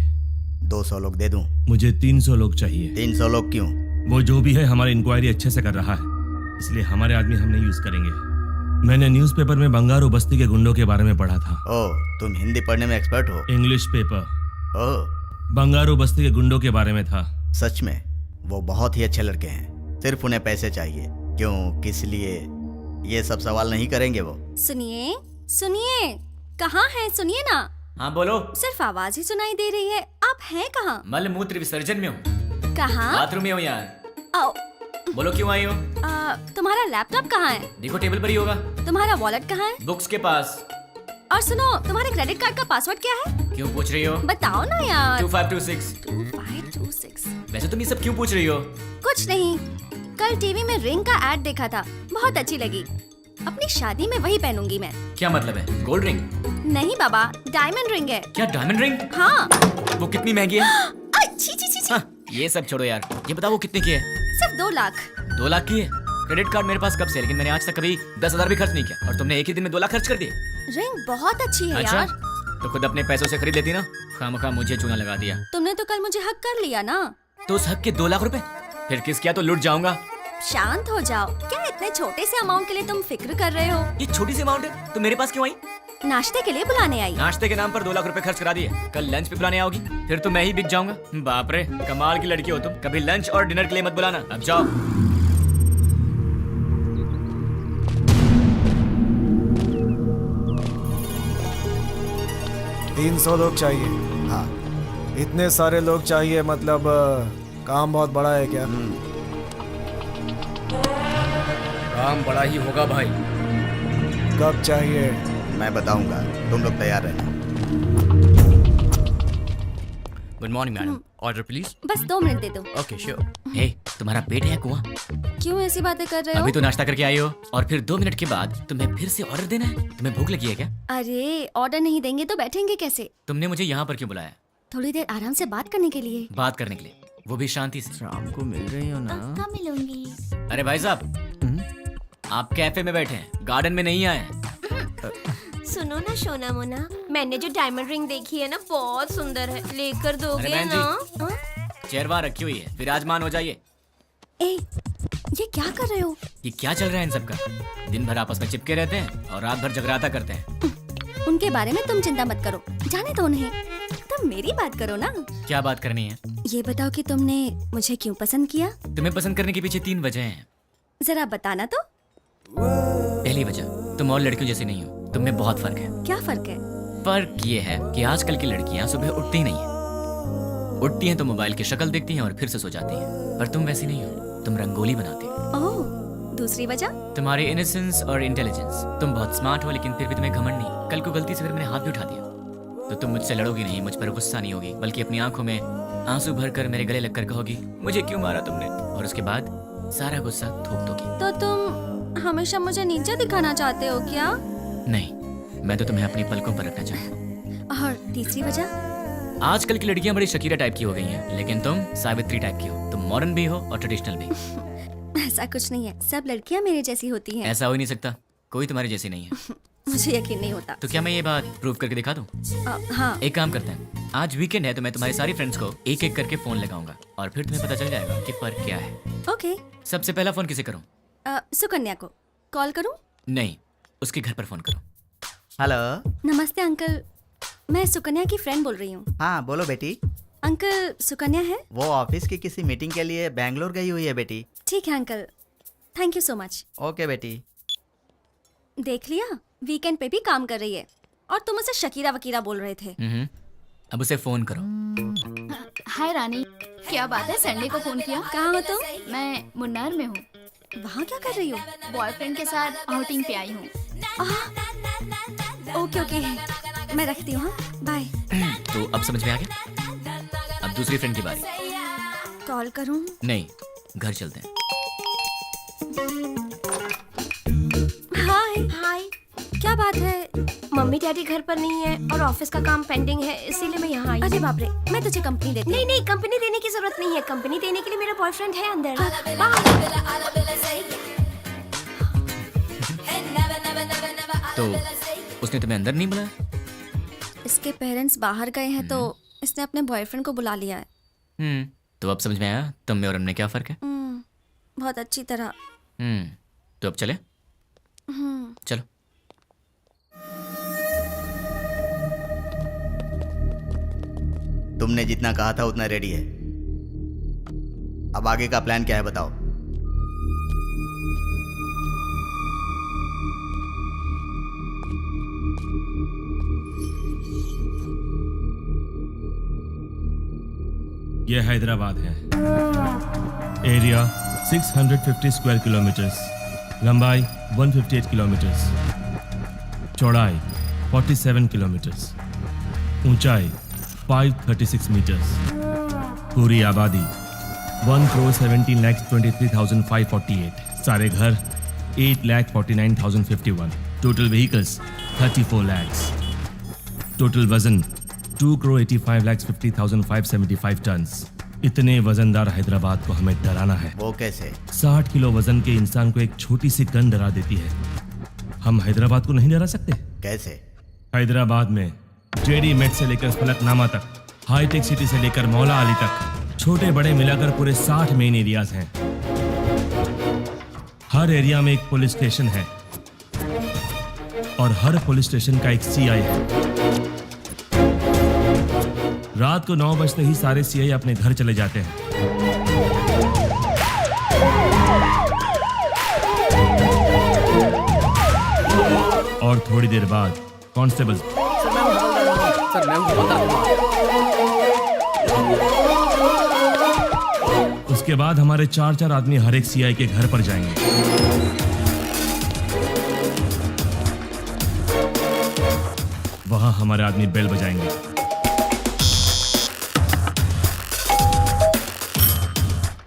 200 लोग दे दूं? मुझे 300 लोग चाहिए। 300 लोग क्यों? वो जो भी है हमारी इंक्वायरी अच्छे से कर रहा है, इसलिए हमारे आदमी हम नहीं यूज करेंगे। मैंने न्यूज़पेपर में बंगारू बस्ती के गुंडों के बारे में पढ़ा था। ओह, तुम हिंदी पढ़ने में एक्सपर्ट हो? English paper. ओह, बंगारू बस्ती के गुंडों के बारे में था। सच में? वो बहुत ही अच्छे लड़के हैं, सिर्फ उन्हें पैसे चाहिए। क्यों, किस लिए, ये सब सवाल नहीं करेंगे वो। सुनिए सुनिए, कहाँ हैं? सुनिए ना। हाँ बोलो। सिर्फ आवाज ही सुनाई दे रही है, आप हैं कहाँ? मल मूत्र विसर्जन में हूँ। कहाँ? बाथरूम में हूँ यार। आओ। बोलो क्यों आई हो? तुम्हारा लैपटॉप कहाँ है? देखो टेबल पर ही होगा। तुम्हारा वॉलेट कहाँ है? बुक्स के पास। और सुनो, तुम्हारे क्रेडिट कार्ड का पासवर्ड क्या है? क्यों पूछ रही हो? बताओ ना यार। 2526। 2526। वैसे तुम ये सब क्यों पूछ रही हो? कुछ नहीं, कल टीवी में रिंग का एड देखा था, बहुत अच्छी लगी। अपनी शादी में वही पहनूंगी मैं। क्या मतलब है? Gold ring? नहीं बाबा, डायमंड रिंग है। क्या डायमंड रिंग? हाँ। वो कितनी महंगी है? छी छी छी। हाँ, ये सब छोड़ो यार, ये बताओ वो कितने की है? सिर्फ 2 लाख। 2 लाख की है? क्रेडिट कार्ड मेरे पास कब से, लेकिन मैंने आज तक कभी 10,000 भी खर्च नहीं किया, और तुमने एक ही दिन में 2 लाख खर्च कर दिए। रिंग बहुत अच्छी है अच्छा? यार। तो खुद अपने पैसों से खरीद लेती ना, खामखा मुझे चूना लगा दिया। तुमने तो कल मुझे हक कर लिया ना। तो उस हक के 2 लाख रुपए फिर किस किया तो लूट जाऊंगा। शांत हो जाओ, क्या इतने छोटे से अमाउंट के लिए तुम फिक्र कर रहे हो? ये छोटी सी अमाउंट है तो मेरे पास क्यों आई? नाश्ते के लिए बुलाने आई। नाश्ते के नाम पर 2 लाख रुपए खर्च करा दिए, कल लंच पे बुलाने आओगी, फिर तो मैं ही बिक जाऊंगा। बाप रे, कमाल की लड़की हो तुम। कभी लंच और डिनर के लिए मत बुलाना, अब जाओ। 300 लोग चाहिए। हाँ। इतने सारे लोग चाहिए, मतलब काम बहुत बड़ा है क्या? काम बड़ा ही होगा भाई। कब चाहिए? मैं बताऊंगा, तुम लोग तैयार रहना। Good morning madam, order please. बस 2 मिनट दे दो। Okay sure. हे, तुम्हारा पेट है कुआं? क्यों ऐसी बातें कर रहे हो? अभी तो नाश्ता करके आई हो और फिर 2 मिनट के बाद तुम्हें फिर से ऑर्डर देना है? तुम्हें भूख लगी है क्या? अरे ऑर्डर नहीं देंगे तो बैठेंगे कैसे? तुमने मुझे यहाँ पर क्यों बुलाया? थोड़ी देर आराम से बात करने के लिए। बात करने के लिए, वो भी शांति से। शाम को मिल रही हो ना? पक्का मिलूंगी। अरे भाई साहब, आप कैफे में बैठे हैं, गार्डन में नहीं आए हैं। सुनो ना सोना मोना, मैंने जो डायमंड रिंग देखी है ना बहुत सुंदर है, लेकर दोगे अरे बहन जी, ना? हाँ? चेयर वहाँ रखी हुई है, विराजमान हो जाइए। ए, ये क्या कर रहे हो? ये क्या चल रहा है इन सबका? दिन भर आपस में चिपके रहते हैं और रात भर जगराता करते हैं। उनके बारे में तुम चिंता मत करो, जाने दो उन्हें। तुम मेरी बात करो ना। क्या बात करनी है? ये बताओ कि तुमने मुझे क्यों पसंद किया? तुम्हें पसंद करने के पीछे 3 वजह हैं। जरा बताना तो। पहली वजह, तुम और लड़कियों जैसी नहीं हो, तुम में बहुत फर्क है। क्या फर्क है? फर्क ये है कि आजकल की लड़कियां सुबह उठती ही नहीं है। उठती हैं तो मोबाइल की शक्ल देखती हैं और फिर से सो जाती हैं, पर तुम वैसी नहीं हो, तुम रंगोली बनाती हो। ओह, दूसरी वजह? तुम्हारी इनोसेंस और इंटेलिजेंस। तुम बहुत स्मार्ट हो लेकिन फिर भी तुम्हें घमंड नहीं। कल को गलती से फिर मैंने हाथ भी उठा दिया तो तुम मुझसे लड़ोगी नहीं, मुझ पर गुस्सा नहीं होगी, बल्कि अपनी आंखों में आंसू भरकर मेरे गले लगकर कहोगी मुझे क्यों मारा तुमने, और उसके बाद सारा गुस्सा थूक दोगी। तो तुम हमेशा मुझे नीचे दिखाना चाहते हो क्या? नहीं, मैं तो तुम्हें अपनी पलकों पर रखना चाहता हूँ। और तीसरी वजह? आजकल की लड़कियां बड़ी शकीरा टाइप की हो गई हैं, लेकिन तुम सावित्री टाइप की हो। तुम मॉडर्न भी हो और ट्रेडिशनल भी। ऐसा कुछ नहीं है, सब लड़कियां मेरे जैसी होती हैं। ऐसा हो ही नहीं सकता, कोई तुम्हारी जैसी नहीं है। मुझे यकीन नहीं होता। तो क्या मैं ये बात प्रूव करके दिखा दूं? हाँ। एक काम करते हैं, आज वीकेंड है तो मैं तुम्हारी सारी फ्रेंड्स को एक एक करके फोन लगाऊंगा और फिर तुम्हें पता चल जाएगा कि फर्क क्या है। ओके। सबसे पहला फोन किसे करूं? सुकन्या को कॉल करूं? नहीं, उसके घर पर फोन करो। हेलो। नमस्ते अंकल, मैं सुकन्या की फ्रेंड बोल रही हूँ। हाँ बोलो बेटी। अंकल, सुकन्या है? वो ऑफिस की किसी मीटिंग के लिए बैंगलोर गई हुई है बेटी। ठीक है uncle, thank you so much. Okay बेटी। देख लिया, वीकेंड पे भी काम कर रही है और तुम उसे शकीरा वकीरा बोल रहे थे। अब उसे फोन करो। हाय रानी, क्या बात है, संडे को फोन किया? कहाँ हो तुम? मैं मुन्नार में हूँ। वहाँ क्या कर रही हो? बॉयफ्रेंड के साथ आउटिंग पे आई हूँ। ओके ओके, मैं रखती हूँ, बाय। तो अब समझ में आ गया? अब दूसरी फ्रेंड की बारी। कॉल करूँ? नहीं, घर चलते हैं। हाय हाय, क्या बात है? मम्मी डैडी घर पर नहीं है और ऑफिस का काम पेंडिंग है, इसीलिए मैं यहाँ आई। अरे बाप रे, मैं तुझे कंपनी देती। नहीं नहीं, कंपनी देने की जरूरत नहीं है, कंपनी देने के लिए मेरा बॉयफ्रेंड है अंदर। तो उसने तुम्हें अंदर नहीं बुलाया? इसके पेरेंट्स बाहर गए हैं तो इसने अपने बॉयफ्रेंड को बुला लिया है। तो अब समझ में आया तुम में और हमने क्या फर्क है? बहुत अच्छी तरह। तो अब चले? चलो। तुमने जितना कहा था उतना रेडी है। अब आगे का प्लान क्या है बताओ? यह हैदराबाद है। एरिया 650 स्क्वायर किलोमीटर्स, लंबाई 158 किलोमीटर्स, चौड़ाई 47 किलोमीटर्स, ऊंचाई 536 मीटर्स, पूरी आबादी 1,17,23,548, सारे घर 8,49,051, टोटल व्हीकल्स 34 lakhs, टोटल वजन 2,85,50,575 टन्स। इतने वजनदार हैदराबाद को हमें डराना है। वो कैसे? 60 किलो वजन के इंसान को एक छोटी सी गन डरा देती है। हम हैदराबाद को नहीं डरा सकते? कैसे? हैदराबाद में जेडी मेट से लेकर फलकनामा तक, हाईटेक सिटी से लेकर मौला अली तक, छोटे बड़े मिलाकर पूरे 60 मेन एरियाज हैं। हर एरिया में एक पुलिस स्टेशन है और हर पुलिस स्टेशन का एक सीआई है। रात को 9 बजते ही सारे सीआई अपने घर चले जाते हैं। और थोड़ी देर बाद कांस्टेबल उसके बाद हमारे 4-4 आदमी हर एक सीआई के घर पर जाएंगे। वहां हमारे आदमी बेल बजाएंगे।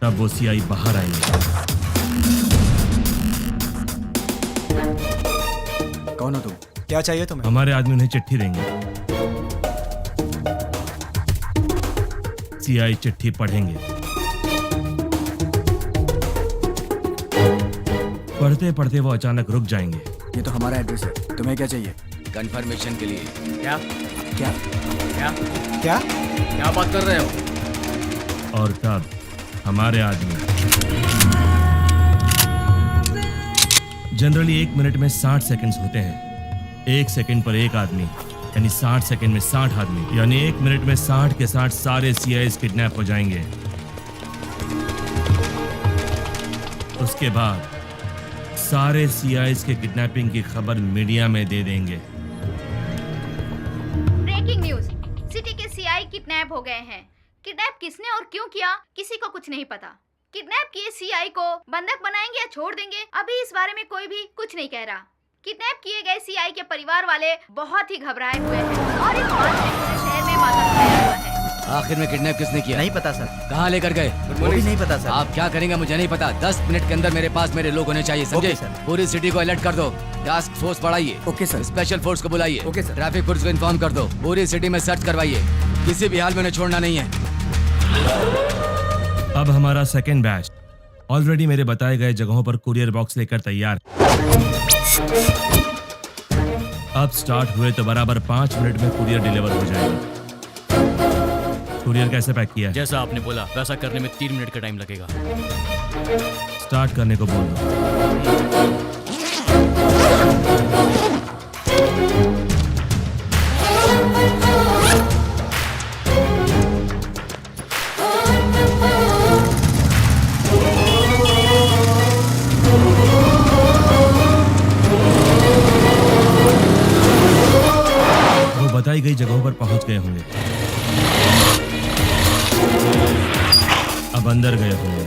तब वो सीआई बाहर आएंगे। कौन हो तुम? क्या चाहिए तुम्हें? हमारे आदमी उन्हें चिट्ठी देंगे। सीआई चिट्ठी पढ़ेंगे। पढ़ते पढ़ते वो अचानक रुक जाएंगे। ये तो हमारा एड्रेस है, तुम्हें क्या चाहिए? कंफर्मेशन के लिए। क्या क्या क्या क्या क्या बात कर रहे हो? और तब हमारे आदमी जनरली 1 मिनट में 60 सेकंड्स होते हैं। 1 सेकंड पर एक आदमी यानी 60 सेकंड में 60 आदमी, यानी 1 मिनट में 60 के 60 सारे सीआईएस किडनैप हो जाएंगे। उसके बाद सारे सीआईएस के किडनैपिंग की खबर मीडिया में दे देंगे। ब्रेकिंग न्यूज, सिटी के सीआई किडनैप हो गए हैं। किडनैप किसने और क्यों किया किसी को कुछ नहीं पता। किडनैप किए सीआई को बंधक बनाएंगे या छोड़ देंगे, अभी इस बारे में कोई भी कुछ नहीं कह रहा। किडनैप किए गए सीआई के परिवार वाले बहुत ही घबराए हुए हैं और इस बात से पूरे शहर में मातम छाया हुआ है। आखिर में किडनैप किसने किया? नहीं पता सर। कहाँ लेकर गए? वो भी नहीं पता सर। आप क्या करेंगे मुझे नहीं पता। 10 मिनट के अंदर मेरे पास मेरे लोग होने चाहिए, समझे? Okay sir. पूरी सिटी को अलर्ट कर दो। टास्क फोर्स बढ़ाइए। Okay sir. स्पेशल फोर्स को बुलाइए। Okay sir. ट्रैफिक पुलिस को इन्फॉर्म कर दो। पूरी सिटी में सर्च करवाइए। किसी भी हाल में उन्हें छोड़ना नहीं है। अब हमारा सेकेंड बैच ऑलरेडी मेरे बताए गए जगहों पर कुरियर बॉक्स लेकर तैयार। अब स्टार्ट हुए तो बराबर 5 मिनट में कुरियर डिलीवर हो जाएगा। कुरियर कैसे पैक किया है? जैसा आपने बोला वैसा करने में 3 मिनट का टाइम लगेगा। स्टार्ट करने को बोल दो। वो बताई गई जगहों पर पहुंच गए होंगे। अब अंदर गए होंगे।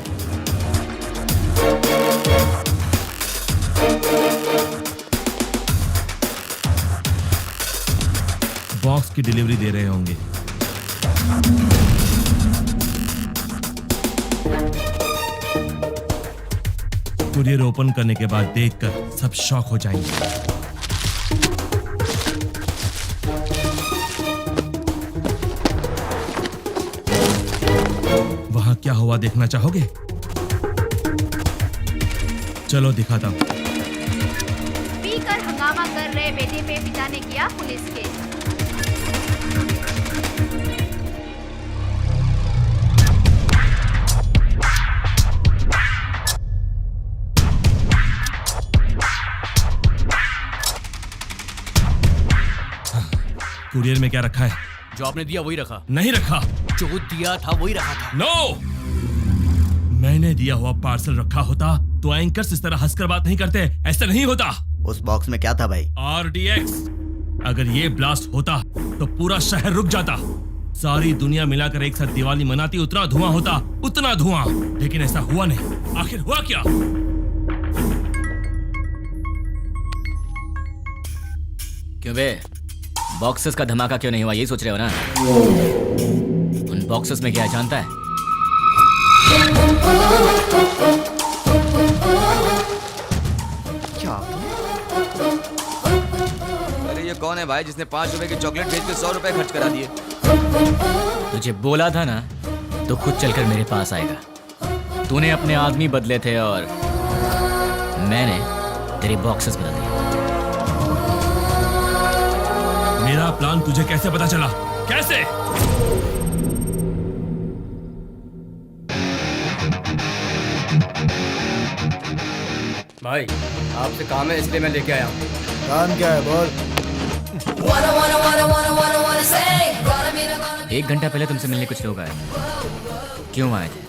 बॉक्स की डिलीवरी दे रहे होंगे। कुरियर ओपन करने के बाद देखकर सब शॉक हो जाएंगे। वहां क्या हुआ देखना चाहोगे? चलो दिखाता हूं। पीकर हंगामा कर रहे बेटे पे पिता ने किया पुलिस केस। कुरियर में क्या रखा है? जो आपने दिया वही रखा। नहीं रखा। जो दिया था वही रखा था। नो! मैंने दिया हुआ पार्सल रखा होता तो एंकर्स इस तरह हंसकर बात नहीं करते। ऐसा नहीं होता। उस बॉक्स में क्या था भाई? RDX। अगर ये ब्लास्ट होता तो पूरा शहर रुक जाता। सारी दुनिया मिलाकर एक साथ दिवाली मनाती, उतना धुआं होता, उतना धुआं। लेकिन ऐसा हुआ नहीं। आखिर हुआ क्या? क्यों बे, बॉक्सेस का धमाका क्यों नहीं हुआ, यही सोच रहे हो ना? उन बॉक्सेस में क्या है जानता है? अरे ये कौन है भाई जिसने 5 रुपए की चॉकलेट बेच के 100 रुपए खर्च करा दिए? तुझे बोला था ना तो खुद चलकर मेरे पास आएगा। तूने अपने आदमी बदले थे और मैंने तेरे बॉक्सेस बदल दिए। मेरा प्लान तुझे कैसे पता चला? कैसे? भाई आपसे काम है इसलिए मैं लेके आया हूँ। काम क्या है बोल? 1 घंटा पहले तुमसे मिलने कुछ लोग आए। क्यों आए थे?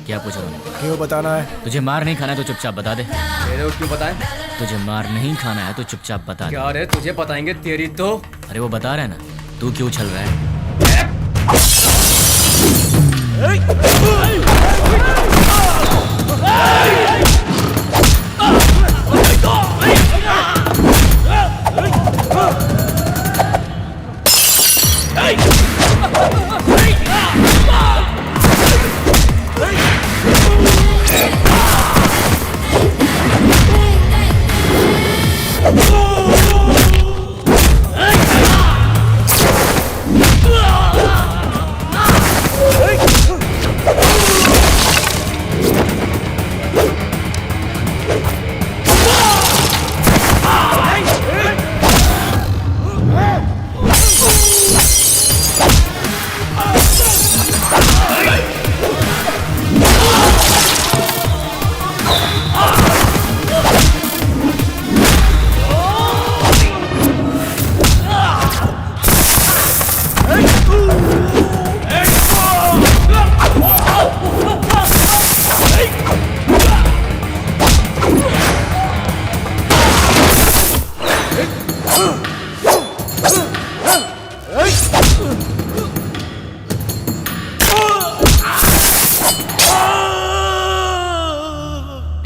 क्या पूछ रहे हो? क्यों बताना है? तुझे मार नहीं खाना है तो चुपचाप बता दे। तेरे को क्यों बताएं? तुझे मार नहीं खाना है तो चुपचाप बता दे। क्या रे, तुझे बताएंगे तेरी तो। अरे वो बता रहा है ना, तू क्यों छल रहा है?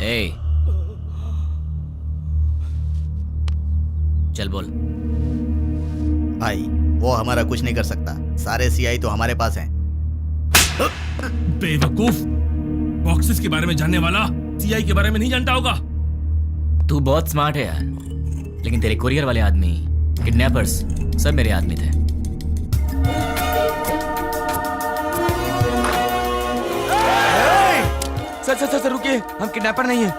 ए, चल बोल। भाई वो हमारा कुछ नहीं कर सकता, सारे सीआई तो हमारे पास हैं। बेवकूफ, बॉक्सेस के बारे में जानने वाला सीआई के बारे में नहीं जानता होगा। तू बहुत स्मार्ट है यार, लेकिन तेरे कुरियर वाले आदमी, किडनैपर्स, सब मेरे आदमी थे। सर रुकिए, हम किडनैपर नहीं हैं।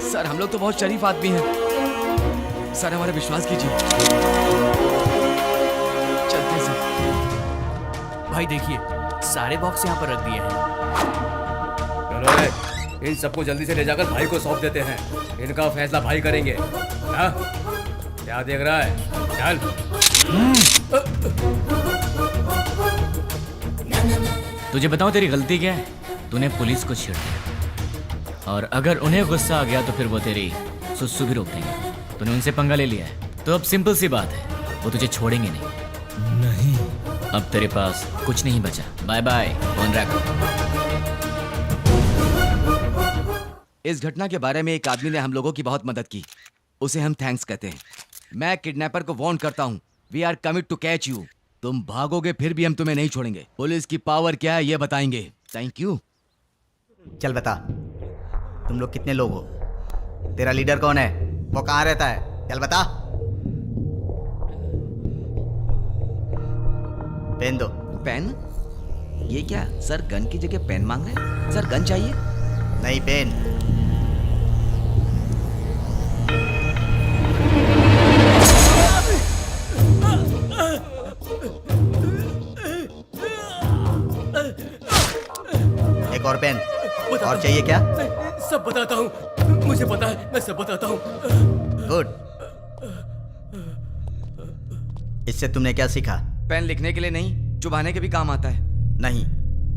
सर हम लोग तो बहुत शरीफ आदमी हैं। सर हमारा विश्वास कीजिए। चलते हैं सर। भाई देखिए, सारे बॉक्स यहाँ पर रख दिए हैं। चलो रे, इन सबको जल्दी से ले जाकर भाई को सौंप देते हैं। इनका फैसला भाई करेंगे। हाँ? क्या देख रहा है? चल। तुझे बताऊं तेरी गलती क्या है? तूने पुलिस को छेड़ दिया, और अगर उन्हें गुस्सा आ गया तो फिर वो तेरी सुसु भी रोक देंगे। तूने उनसे पंगा ले लिया है, तो अब सिंपल सी बात है, वो तुझे छोड़ेंगे नहीं। अब तेरे पास कुछ नहीं बचा। बाय बाय, फोन रख। इस घटना के बारे में एक आदमी ने हम लोगों की बहुत मदद की, उसे हम थैंक्स कहते हैं। मैं किडनैपर को वार्न करता हूँ, we are commit to catch you. तुम भागोगे फिर भी हम तुम्हें नहीं छोड़ेंगे। पुलिस की पावर क्या है ये बताएंगे। Thank you. चल बता, तुम लोग कितने लोग हो? तेरा लीडर कौन है? वो कहाँ रहता है? चल बता। पेन दो। पेन? ये क्या सर, गन की जगह पेन मांग रहे हैं? सर गन चाहिए? नहीं, पेन। एक और पेन। और चाहिए क्या? सब बताता हूँ, मुझे पता है, मैं सब बताता हूँ। गुड। इससे तुमने क्या सीखा? पेन लिखने के लिए नहीं, चुभाने के भी काम आता है। नहीं,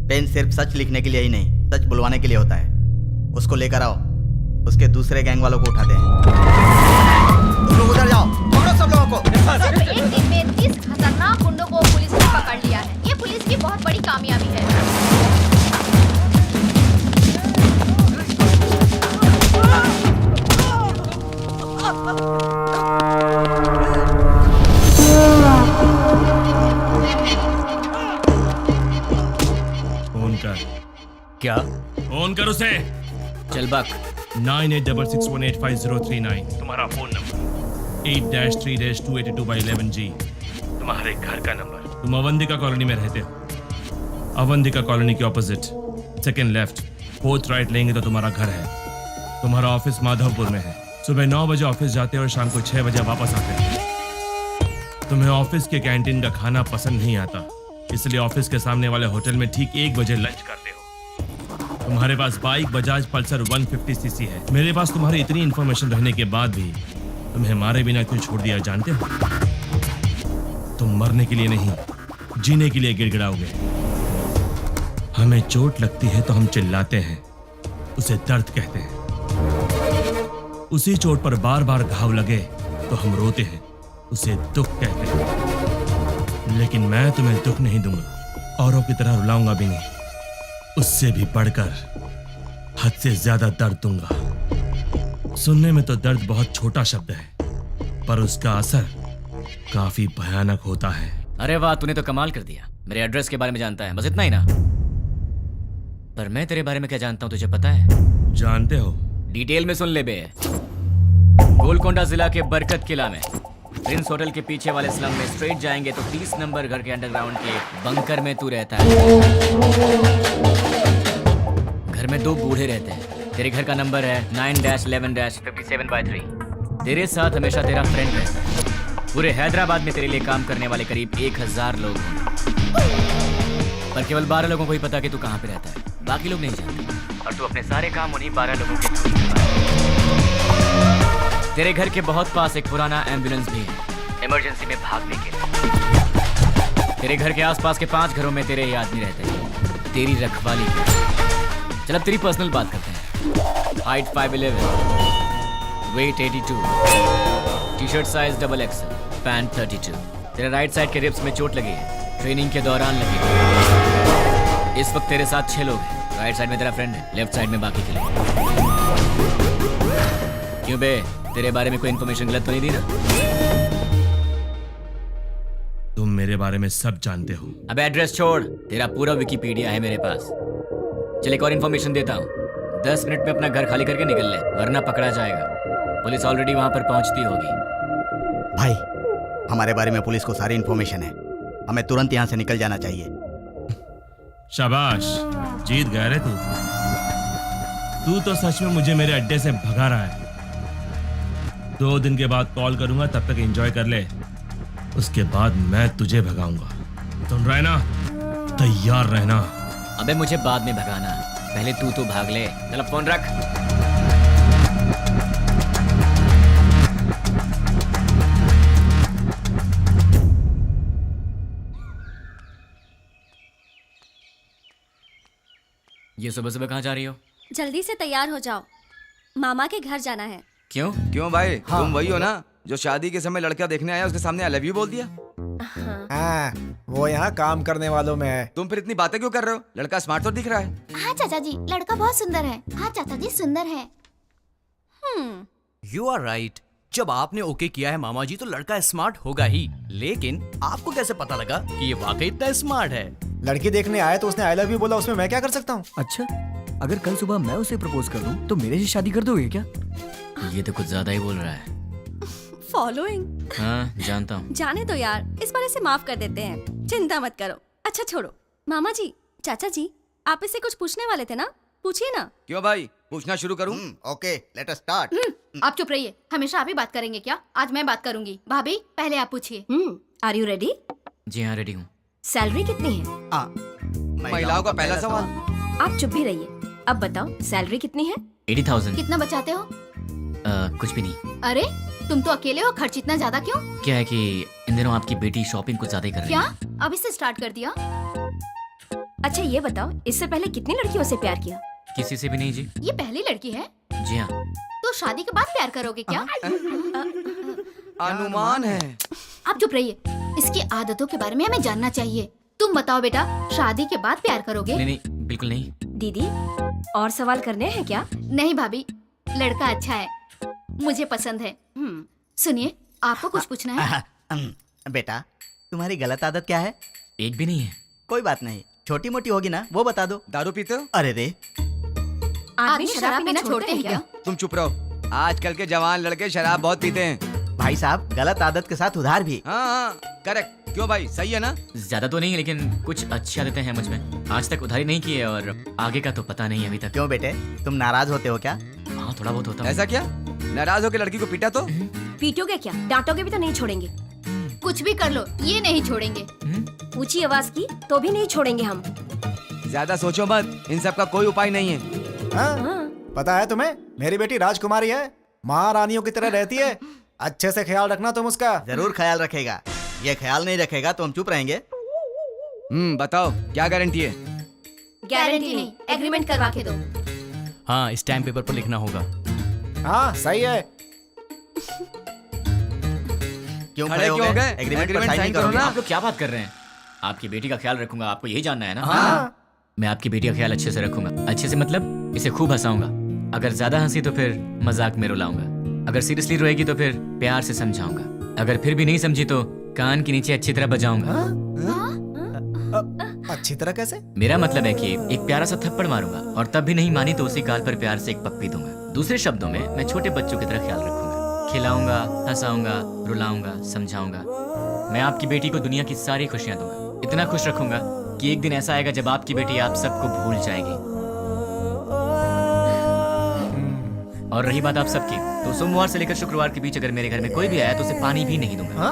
पेन सिर्फ सच लिखने के लिए ही नहीं, सच बुलवाने के लिए होता है। उसको लेकर आओ, उसके दूसरे गैंग वालों को उठाते हैं। तुम लोग उधर जाओ, पकड़ो सब लोगों को। सर, एक दिन में 30 खतरनाक गुंडों को पुलिस ने पकड़ लिया है। ये पुलिस की बहुत बड़ी कामयाबी है। फोन कर। क्या? फोन कर उसे। चल बक। 9866185039 तुम्हारा फोन नंबर। 8-3-282/11G तुम्हारे घर का नंबर। तुम अवंतिका कॉलोनी में रहते हो। अवंतिका कॉलोनी के opposite second left 4th right लेंगे तो तुम्हारा घर है। तुम्हारा ऑफिस माधवपुर में है। सुबह 9 बजे ऑफिस जाते हो और शाम को 6 बजे वापस आते हो। तुम्हें ऑफिस के कैंटीन का खाना पसंद नहीं आता, इसलिए ऑफिस के सामने वाले होटल में ठीक 1 बजे लंच करते हो। तुम्हारे पास बाइक बजाज पल्सर 150cc है। मेरे पास तुम्हारी इतनी इंफॉर्मेशन रहने के बाद भी तुम्हें मारे बिना क्यों छोड़ दिया जानते हो? तुम मरने के लिए नहीं, जीने के लिए गिड़गिड़ाओगे। हमें चोट लगती है तो हम चिल्लाते हैं, उसे दर्द कहते हैं। उसी चोट पर बार बार घाव लगे तो हम रोते हैं, उसे दुख कहते हैं। लेकिन मैं तुम्हें दुख नहीं दूंगा, औरों की तरह रुलाऊंगा भी नहीं। उससे भी बढ़कर हद से ज्यादा दर्द दूंगा। सुनने में तो दर्द बहुत छोटा शब्द है, पर उसका असर काफी भयानक होता है। अरे वाह, तूने तो कमाल कर दिया। मेरे एड्रेस के बारे में जानता है, बस इतना ही ना। पर मैं तेरे बारे में क्या जानता हूँ तुझे पता है? जानते हो? डिटेल में सुन ले बे। गोलकोंडा जिला के बरकत किला में प्रिंस होटल के पीछे वाले स्लम में स्ट्रेट जाएंगे तो 30 नंबर घर के अंडरग्राउंड के बंकर में तू रहता है। घर में 2 बूढ़े रहते हैं। तेरे घर का नंबर है 9-11-57/3। तेरे साथ हमेशा तेरा फ्रेंड रहता है। पूरे हैदराबाद में तेरे लिए काम करने वाले करीब 1000 लोग हैं, पर केवल 12 लोगों को ही पता कि तू कहाँ पे रहता है, बाकी लोग नहीं जानते। और तू अपने सारे काम उन्हीं 12 लोगों के थ्रू करता है। तेरे घर के बहुत पास एक पुराना एम्बुलेंस भी है, इमरजेंसी में भागने के लिए। तेरे घर के आसपास के 5 घरों में तेरे ही आदमी रहते हैं, तेरी रखवाली के। चल अब तेरी पर्सनल बात करते हैं। Height 5'11", weight 82, T shirt size XXL, pant 32। तेरे राइट साइड के रिब्स में चोट लगी है, ट्रेनिंग के दौरान लगी है। इस वक्त तेरे साथ 6 लोग हैं। राइट साइड में तेरा फ्रेंड है, लेफ्ट साइड में बाकी के लोग। क्यों बे, तेरे बारे में कोई इन्फॉर्मेशन गलत तो नहीं दी ना? तुम मेरे बारे में सब जानते हो। अब एड्रेस छोड़, तेरा पूरा विकिपीडिया है मेरे पास। चल एक और इन्फॉर्मेशन देता हूँ, 10 मिनट में अपना घर खाली करके निकल ले, वरना पकड़ा जाएगा। पुलिस ऑलरेडी वहां पर पहुंचती होगी। भाई, हमारे बारे में पुलिस को सारी इन्फॉर्मेशन है, हमें तुरंत यहाँ से निकल जाना चाहिए। शाबाश, जीत गया रे तू तो सच में मुझे मेरे अड्डे से भगा रहा है। 2 दिन के बाद कॉल करूंगा, तब तक एंजॉय कर ले, उसके बाद मैं तुझे भगाऊंगा। सुन रहा है ना? तैयार रहना। अबे मुझे बाद में भगाना, पहले तू भाग ले। चल फोन रख। ये सुबह सुबह कहाँ जा रही हो? जल्दी से तैयार हो जाओ, मामा के घर जाना है। क्यों भाई? तुम वही हो ना जो शादी के समय लड़का देखने आया, उसके सामने आई लव यू बोल दिया? हाँ, वो यहाँ काम करने वालों में है। तुम फिर इतनी बातें क्यों कर रहे हो? लड़का स्मार्ट तो दिख रहा है। हाँ चाचा जी, लड़का बहुत सुंदर है। हाँ चाचा जी, सुंदर है। You are right. जब आपने ओके किया है मामा जी, तो लड़का स्मार्ट होगा ही। लेकिन आपको कैसे पता लगा कि ये वाकई इतना स्मार्ट है? लड़की देखने आया तो उसने आई लव यू बोला, उसमें मैं क्या कर सकता हूँ? अच्छा, अगर कल सुबह मैं उसे प्रपोज कर दूं तो मेरे से शादी कर दोगे क्या? ये तो कुछ ज्यादा ही बोल रहा है। फॉलोइंग। हाँ जानता हूँ। जाने दो यार, इस बार इसे माफ कर देते हैं, चिंता मत करो। अच्छा छोड़ो, मामा जी, चाचा जी, आप इससे कुछ पूछने वाले थे ना, पूछिए ना। क्यों भाई, पूछना शुरू करूं? Okay, let us start. आप चुप रहिए, हमेशा आप ही बात करेंगे क्या? आज मैं बात करूंगी। भाभी पहले आप पूछिए। Are you ready? जी हाँ, रेडी हूँ। सैलरी कितनी है? महिलाओं का पहला सवाल। आप चुप भी रहिए। अब बताओ, सैलरी कितनी है? 80,000। कितना बचाते हो? कुछ भी नहीं। अरे तुम तो अकेले हो, खर्च इतना ज्यादा क्यों? क्या है कि इन दिनों आपकी बेटी शॉपिंग कुछ ज्यादा ही कर रही क्या? है। अभी से स्टार्ट कर दिया? अच्छा ये बताओ, इससे पहले कितनी लड़कियों से प्यार किया? किसी से भी नहीं जी। ये पहली लड़की है? जी हाँ। तो शादी के बाद प्यार करोगे क्या? अनुमान है। आप चुप रहिए, इसकी आदतों के बारे में हमें जानना चाहिए। तुम बताओ बेटा, शादी के बाद प्यार करोगे? नहीं, बिल्कुल नहीं। दीदी, और सवाल करने हैं क्या? नहीं भाभी, लड़का अच्छा है, मुझे पसंद है। सुनिए, आपको कुछ पूछना है? बेटा, तुम्हारी गलत आदत क्या है? एक भी नहीं है। कोई बात नहीं, छोटी मोटी होगी ना, वो बता दो। दारू पीते हो? अरे रे, आदमी शराब पीना छोड़ते हैं क्या? तुम चुप रहो। आजकल के जवान लड़के शराब बहुत पीते हैं। भाई साहब, गलत आदत के साथ उधार भी। हाँ, करेक्ट। क्यों भाई, सही है ना? ज्यादा तो नहीं, लेकिन कुछ अच्छी आदतें हैं मुझ में। आज तक उधारी नहीं की है और आगे का तो पता नहीं अभी तक। क्यों बेटे, तुम नाराज होते हो क्या? हाँ, थोड़ा बहुत होता है। ऐसा क्या? नाराज होकर लड़की को पीटा तो? पीटोगे क्या? डांटोगे भी तो नहीं छोड़ेंगे। कुछ भी कर लो, ये नहीं छोड़ेंगे। ऊंची आवाज की तो भी नहीं छोड़ेंगे हम। ज्यादा सोचो मत, इन सब का कोई उपाय नहीं है। हाँ? पता है तुम्हें, मेरी बेटी राजकुमारी है, महारानियों की तरह रहती है। अच्छे से ख्याल रखना तुम उसका। जरूर ख्याल रखेगा। ये ख्याल नहीं रखेगा तो हम चुप रहेंगे। बताओ क्या गारंटी है? गारंटी नहीं, एग्रीमेंट करवा के दो। हाँ, स्टैम्प पेपर पर लिखना होगा। हाँ सही है। क्यों खड़े हो गए? एग्रीमेंट पर साइन नहीं करोगे? आप लोग क्या बात कर रहे हैं? आपकी बेटी का ख्याल रखूंगा, आपको यही जानना है ना? हाँ। मैं आपकी बेटी का ख्याल अच्छे से रखूंगा। अच्छे से मतलब इसे खूब हंसाऊंगा। अगर ज्यादा हंसी तो फिर मजाक में रुलाऊंगा। अगर सीरियसली रोएगी तो फिर प्यार से समझाऊंगा। अगर फिर भी नहीं समझी तो कान के नीचे अच्छी तरह बजाऊंगा। अच्छी तरह कैसे? मेरा मतलब है कि एक प्यारा सा थप्पड़ मारूंगा और तब भी नहीं मानी तो उसी गाल पर प्यार से एक पप्पी दूंगा। दूसरे शब्दों में मैं छोटे बच्चों की तरह ख्याल रखूंगा, खिलाऊंगा, हंसाऊंगा, रुलाऊंगा, समझाऊंगा। मैं आपकी बेटी को दुनिया की सारी खुशियां दूंगा, इतना खुश रखूंगा कि एक दिन ऐसा आएगा जब आपकी बेटी आप सबको भूल जाएगी। और रही बात आप सबकी, तो सोमवार से लेकर शुक्रवार के बीच अगर मेरे घर में कोई भी आया तो उसे पानी भी नहीं दूंगा।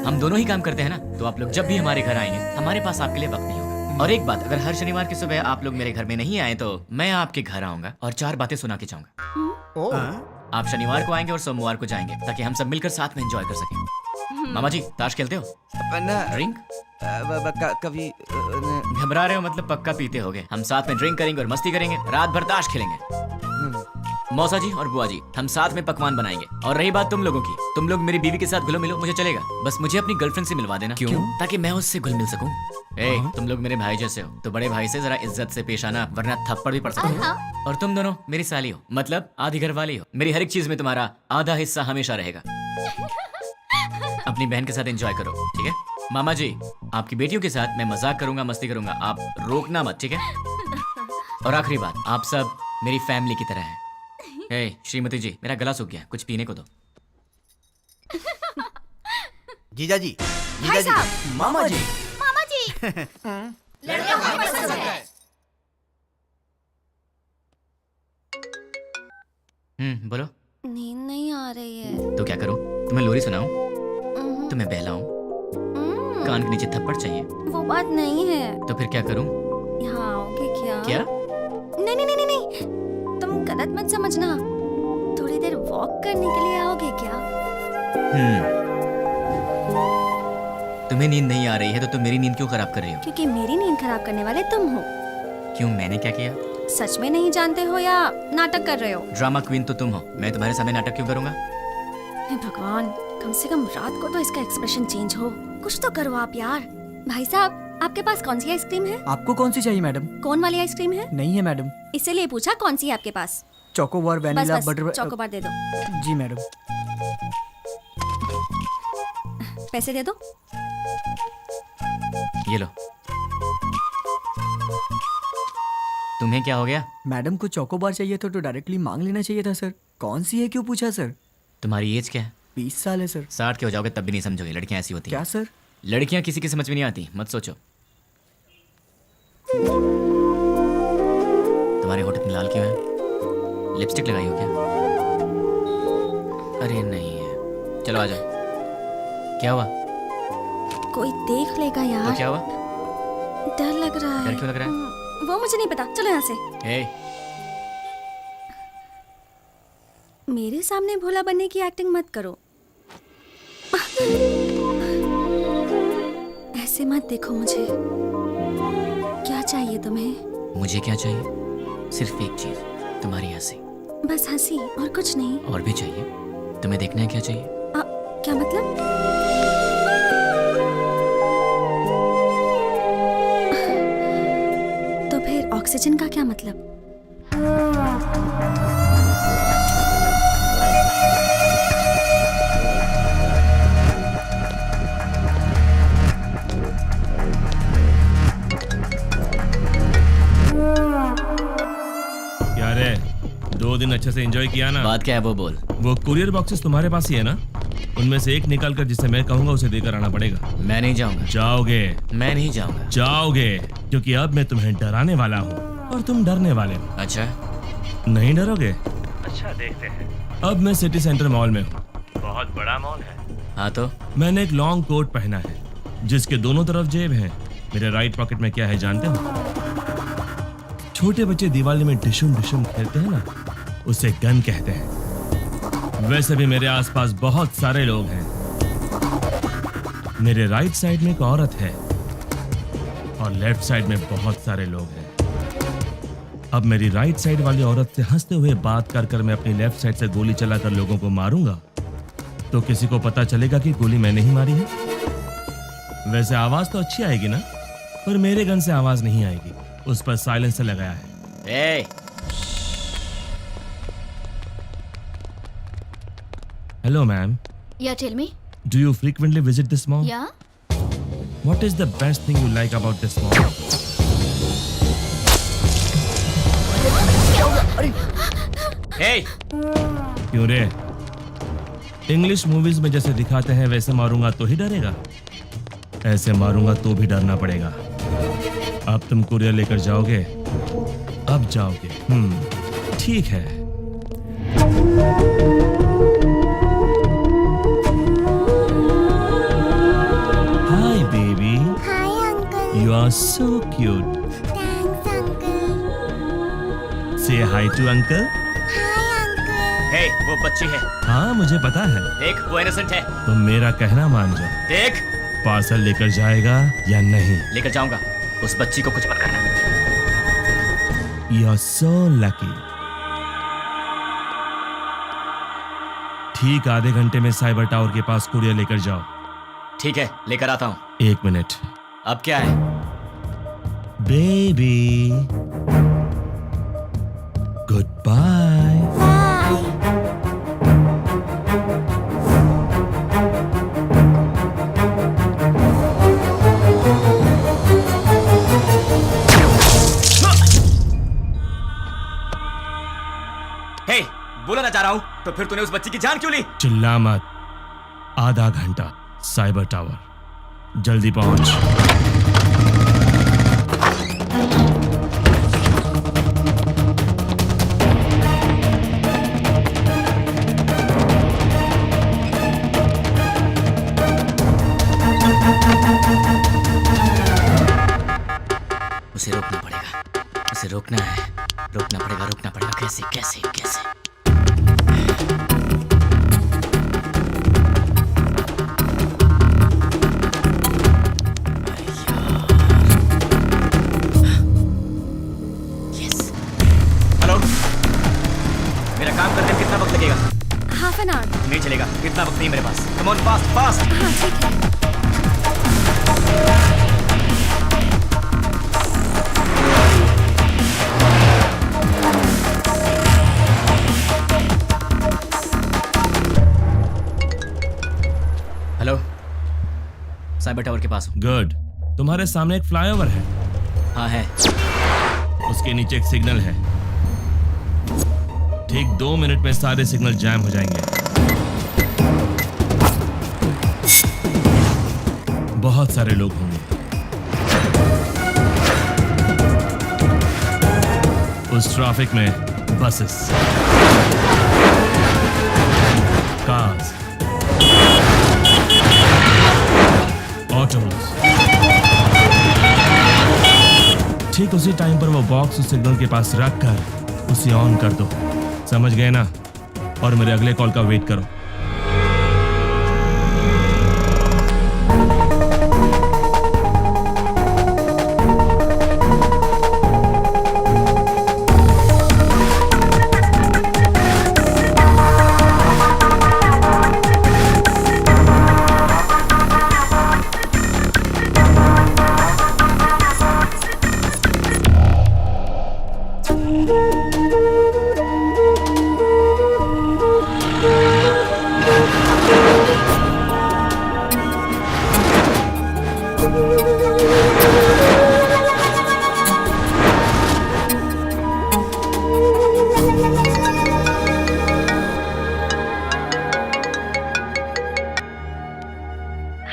हम दोनों ही काम करते हैं ना, तो आप लोग जब भी हमारे घर आएंगे हमारे पास आपके लिए वक्त नहीं होगा। और एक बात, अगर हर शनिवार की सुबह आप लोग मेरे घर में नहीं आए तो मैं आपके घर आऊंगा और 4 बातें सुना के जाऊंगा। आप शनिवार को आएंगे और सोमवार को जाएंगे ताकि हम सब मिलकर साथ में एंजॉय कर सकें। मामा जी, ताश खेलते हो? ड्रिंक? कभी घबरा रहे हो मतलब पक्का पीते होगे। हम साथ में ड्रिंक करेंगे और मस्ती करेंगे, रात भर ताश खेलेंगे। मौसा जी और बुआ जी, हम साथ में पकवान बनाएंगे। और रही बात तुम लोगों की, तुम लोग मेरी बीवी के साथ घुलो मिलो, मुझे चलेगा, बस मुझे अपनी गर्लफ्रेंड से मिलवा देना। क्यों? ताकि मैं उससे घुल मिल सकूं। तुम लोग मेरे भाई जैसे हो, तो बड़े भाई से जरा इज्जत से पेश आना, वरना थप्पड़ भी पड़ सकता है। और तुम दोनों मेरी साली हो, मतलब आधी घर वाली हो। मेरी हर एक चीज में तुम्हारा आधा हिस्सा हमेशा रहेगा। अपनी बहन के साथ एंजॉय करो, ठीक है? मामा जी, आपकी बेटियों के साथ मैं मजाक करूंगा, मस्ती करूंगा, आप रोकना मत, ठीक है? और आखिरी बात, आप सब मेरी फैमिली की तरह हैं। श्रीमती जी, मेरा गला सूख गया, कुछ पीने को दो। जीजा जी, भाई साहब, मामा जी, मामा जी लड़का हमें पसंद है। बोलो। नींद नहीं आ रही है। तो क्या करूं? तुम्हें लोरी सुनाऊं? तुम्हें बहलाऊं? कान के नीचे थप्पड़ चाहिए? वो बात नहीं है। तो फिर क्या करूं? यहाँ आओगे क्या? क्या? नहीं नहीं नहीं नहीं, तुम गलत मत समझना। थोड़ी देर वॉक करने के लिए आओगे क्या? तुम्हें नींद नहीं आ रही है तो तुम मेरी नींद क्यों खराब कर रही हो? क्योंकि मेरी नींद खराब करने वाले तुम हो। क्यों, मैंने क्या किया? सच में नहीं जानते हो या नाटक कर रहे हो? ड्रामा क्वीन तो तुम हो, मैं तुम्हारे सामने नाटक क्यों करूंगा? हे भगवान, कम से कम रात को तो इसका एक्सप्रेशन चेंज हो। कुछ तो करो आप यार। भाई साहब, आपके पास कौन सी आइसक्रीम है? आपको कौन सी चाहिए मैडम? कौन वाली आइसक्रीम है? नहीं है मैडम। इसीलिए पूछा कौन सी है आपके पास? Chocobar, vanilla, butter. चोकोबार दे दो। जी मैडम। पैसे दे दो। ये लो। तुम्हें क्या हो गया? मैडम को चोकोबार चाहिए था तो डायरेक्टली मांग लेना चाहिए था सर। कौन सी है क्यों पूछा सर? तुम्हारी एज क्या है? 20 साल है सर। 60 के हो जाओगे तब भी नहीं समझोगे, लड़कियां ऐसी होती हैं। क्या सर? लड़कियां किसी की समझ में नहीं आती, मत सोचो। तुम्हारे होठ इतने लाल क्यों है? लिपस्टिक लगाई हो क्या? अरे नहीं है, चलो आ जाओ। क्या हुआ? कोई देख लेगा यार। तो क्या हुआ? डर लग रहा है। डर क्यों लग रहा है? वो मुझे नहीं पता, चलो यहाँ से। मेरे सामने भोला बनने की एक्टिंग मत करो। ऐसे मत देखो मुझे। क्या चाहिए तुम्हें? मुझे क्या चाहिए? सिर्फ एक चीज, तुम्हारी हंसी। बस हंसी और कुछ नहीं? और भी चाहिए। तुम्हें देखना है क्या चाहिए? क्या मतलब? तो फिर ऑक्सीजन का क्या मतलब? क्या रे, 2 दिन अच्छे से एंजॉय किया ना? बात क्या है वो बोल। वो कुरियर बॉक्सेस तुम्हारे पास ही है ना? उनमें से एक निकाल कर जिसे मैं कहूंगा उसे देकर आना पड़ेगा। मैं नहीं जाऊंगा। जाओगे? मैं नहीं जाऊंगा। जाओगे, क्योंकि अब मैं तुम्हें डराने वाला हूँ और तुम डरने वाले हो। अच्छा, नहीं डरोगे? अच्छा, देखते हैं। अब मैं सिटी सेंटर मॉल में हूँ। बहुत बड़ा मॉल है। हाँ तो? मैंने एक लॉन्ग कोट पहना है जिसके दोनों तरफ जेब है। मेरे राइट पॉकेट में क्या है जानते हो? छोटे बच्चे दिवाली में डिशुम डिशुम खेलते हैं ना, उसे गन कहते हैं। वैसे भी मेरे आसपास बहुत सारे लोग हैं। मेरे राइट साइड में एक औरत है और लेफ्ट साइड में बहुत सारे लोग हैं। अब मेरी राइट साइड वाली औरत से हंसते हुए बात कर कर मैं अपनी लेफ्ट साइड से गोली चलाकर लोगों को मारूंगा तो किसी को पता चलेगा कि गोली मैंने ही मारी है। वैसे आवाज तो अच्छी आएगी ना, पर मेरे गन से आवाज नहीं आएगी, उस पर साइलेंसर लगाया है। Hello, ma'am. Yeah, tell me. Do you frequently visit this mall? Yeah. What is the best thing you like about this mall? Hey! क्यों रे? इंग्लिश मूवीज में जैसे दिखाते हैं वैसे मारूंगा तो ही डरेगा, ऐसे मारूंगा तो भी डरना पड़ेगा। अब तुम कुरियर लेकर जाओगे? अब जाओगे? ठीक है। Hi baby. Hi uncle. You are so cute. Thanks uncle. Say hi to uncle. Hi uncle. Hey, वो बच्ची है। हाँ मुझे पता है। देख, वो इनोसेंट है। तुम मेरा कहना मान जाओ। देख, पार्सल लेकर जाएगा या नहीं? लेकर जाऊंगा। उस बच्ची को कुछ मत करना। You are so lucky. ठीक आधे घंटे में साइबर टावर के पास कुरियर लेकर जाओ। ठीक है, लेकर आता हूँ। 1 मिनट। अब क्या है? Baby, good bye. हे, बोला ना जा रहा हूँ, तो फिर तूने उस बच्ची की जान क्यों ली? चिल्ला मत। आधा घंटा साइबर टावर, जल्दी पहुंच। उसे रोकना पड़ेगा, उसे रोकना है, रोकना पड़ेगा। कैसे कैसे कैसे? हेलो, मेरा काम करने में कितना वक्त लगेगा? Half an hour. नहीं चलेगा, इतना वक्त नहीं मेरे पास। Come on, fast fast. हाँ ठीक है। हेलो, साइबर टावर के पास हूँ। गुड। तुम्हारे सामने एक फ्लाईओवर है। हाँ है। उसके नीचे एक सिग्नल है। ठीक 2 मिनट में सारे सिग्नल जैम हो जाएंगे। बहुत सारे लोग होंगे। उस ट्रैफिक में बसेस, कार्स, ऑटोज। ठीक उसी टाइम पर वो बॉक्स उस सिग्नल के पास रख कर उसे ऑन कर दो। समझ गए ना? और मेरे अगले कॉल का वेट करो।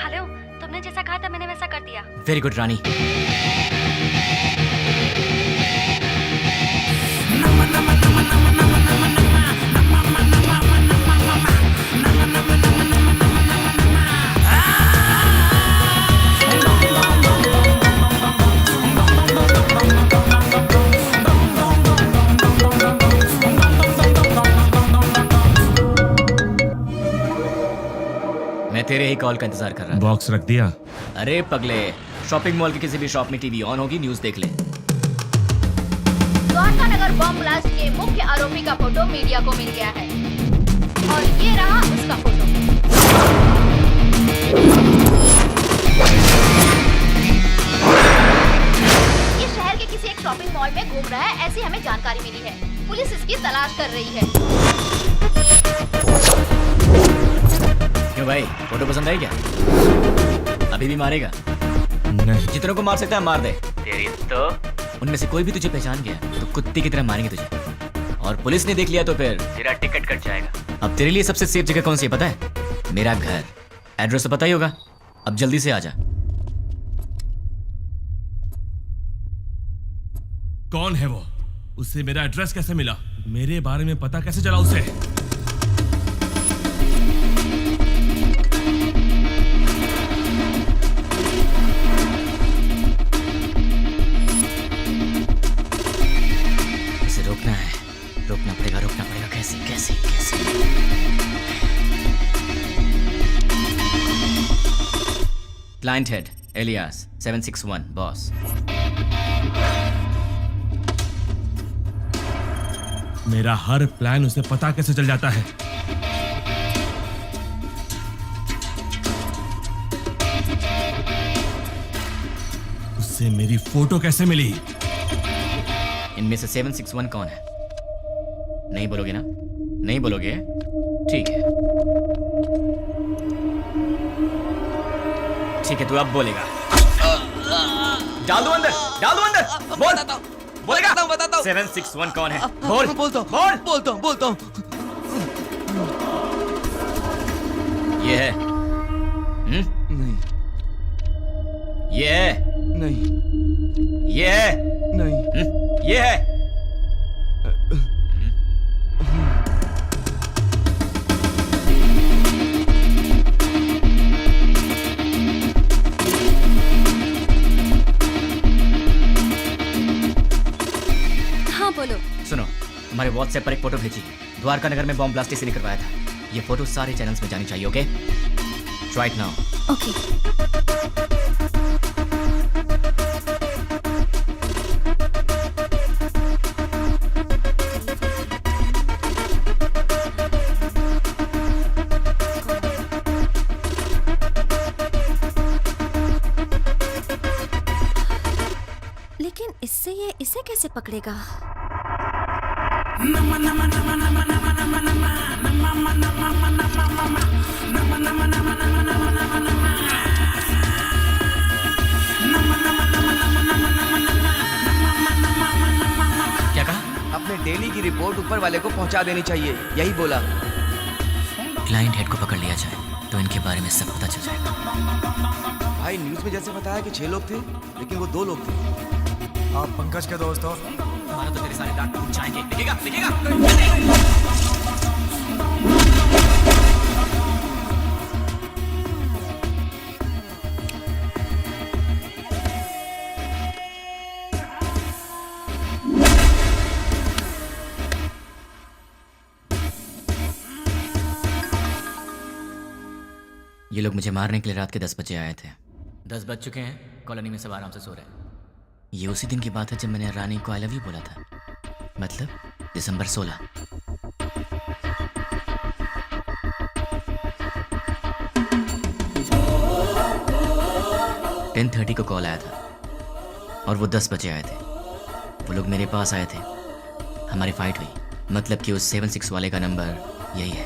हेलो, तुमने जैसा कहा था मैंने वैसा कर दिया। वेरी गुड रानी। मैं तेरे ही कॉल का इंतजार कर रहा था। बॉक्स रख दिया? अरे पगले, शॉपिंग मॉल की किसी भी शॉप में टीवी ऑन होगी, न्यूज़ देख ले। द्वारका नगर बम ब्लास्ट के मुख्य आरोपी का फोटो मीडिया को मिल गया है और ये रहा उसका फोटो। ये शहर के किसी एक शॉपिंग मॉल में घूम रहा है, ऐसी हमें जानकारी मिली है। पुलिस इसकी तलाश कर रही है। क्यों भाई, फोटो पसंद आई क्या? अभी भी मारेगा? नहीं। जितनों को मार सकता है मार दे। तेरी तो उनमें से कोई भी तुझे पहचान गया तो कुत्ते की तरह मारेंगे तुझे, और पुलिस ने देख लिया तो फिर तेरा टिकट कट जाएगा। अब तेरे लिए सबसे सेफ जगह कौन सी है पता है? मेरा घर। एड्रेस तो पता ही होगा। अब जल्दी से आ जा। कौन है वो? उससे मेरा एड्रेस कैसे मिला? मेरे बारे में पता कैसे चला उसे? उसे रोकना है, रोकना पड़ेगा। कैसे कैसे कैसे? Client head alias 761 boss. मेरा हर प्लान उसे पता कैसे चल जाता है? उससे मेरी फोटो कैसे मिली? इनमें से 761 कौन है? नहीं बोलोगे ना? नहीं बोलोगे? ठीक है, ठीक है, तू अब बोलेगा। डाल दो अंदर, डाल दो अंदर। बोल, बोलेगा? बताता हूँ। 761 कौन है? बोल, बोलता हूँ, बोलता हूँ। ये है। नहीं, ये है। नहीं, ये है। नहीं, ये है। हाँ बोलो। सुनो, तुम्हारे व्हाट्सएप पर एक फोटो भेजी है। द्वारका नगर में बॉम्ब ब्लास्ट इसी ने करवाया था। ये फोटो सारे चैनल्स में जानी चाहिए। Okay, try it now. Okay. लेकिन इससे ये इसे कैसे पकड़ेगा? क्या कहा? अपने डेली की रिपोर्ट ऊपर वाले को पहुंचा देनी चाहिए, यही बोला। क्लाइंट हेड को पकड़ लिया जाए तो इनके बारे में सब पता चल जाएगा। भाई न्यूज में जैसे बताया कि 6 लोग थे, लेकिन वो 2 लोग थे। आप पंकज के दोस्त हो? हमारा तो तेरे सारे दांत टूट जाएंगे। दिखेगा, दिखेगा। ये लोग मुझे मारने के लिए रात के 10 बजे आए थे। 10 बज चुके हैं, कॉलोनी में सब आराम से सो रहे हैं। ये उसी दिन की बात है जब मैंने रानी को आई लव यू बोला था, मतलब दिसंबर 16। (10:30) को कॉल आया था और वो 10 बजे आए थे। वो लोग मेरे पास आए थे, हमारी फाइट हुई। मतलब कि उस 76 वाले का नंबर यही है।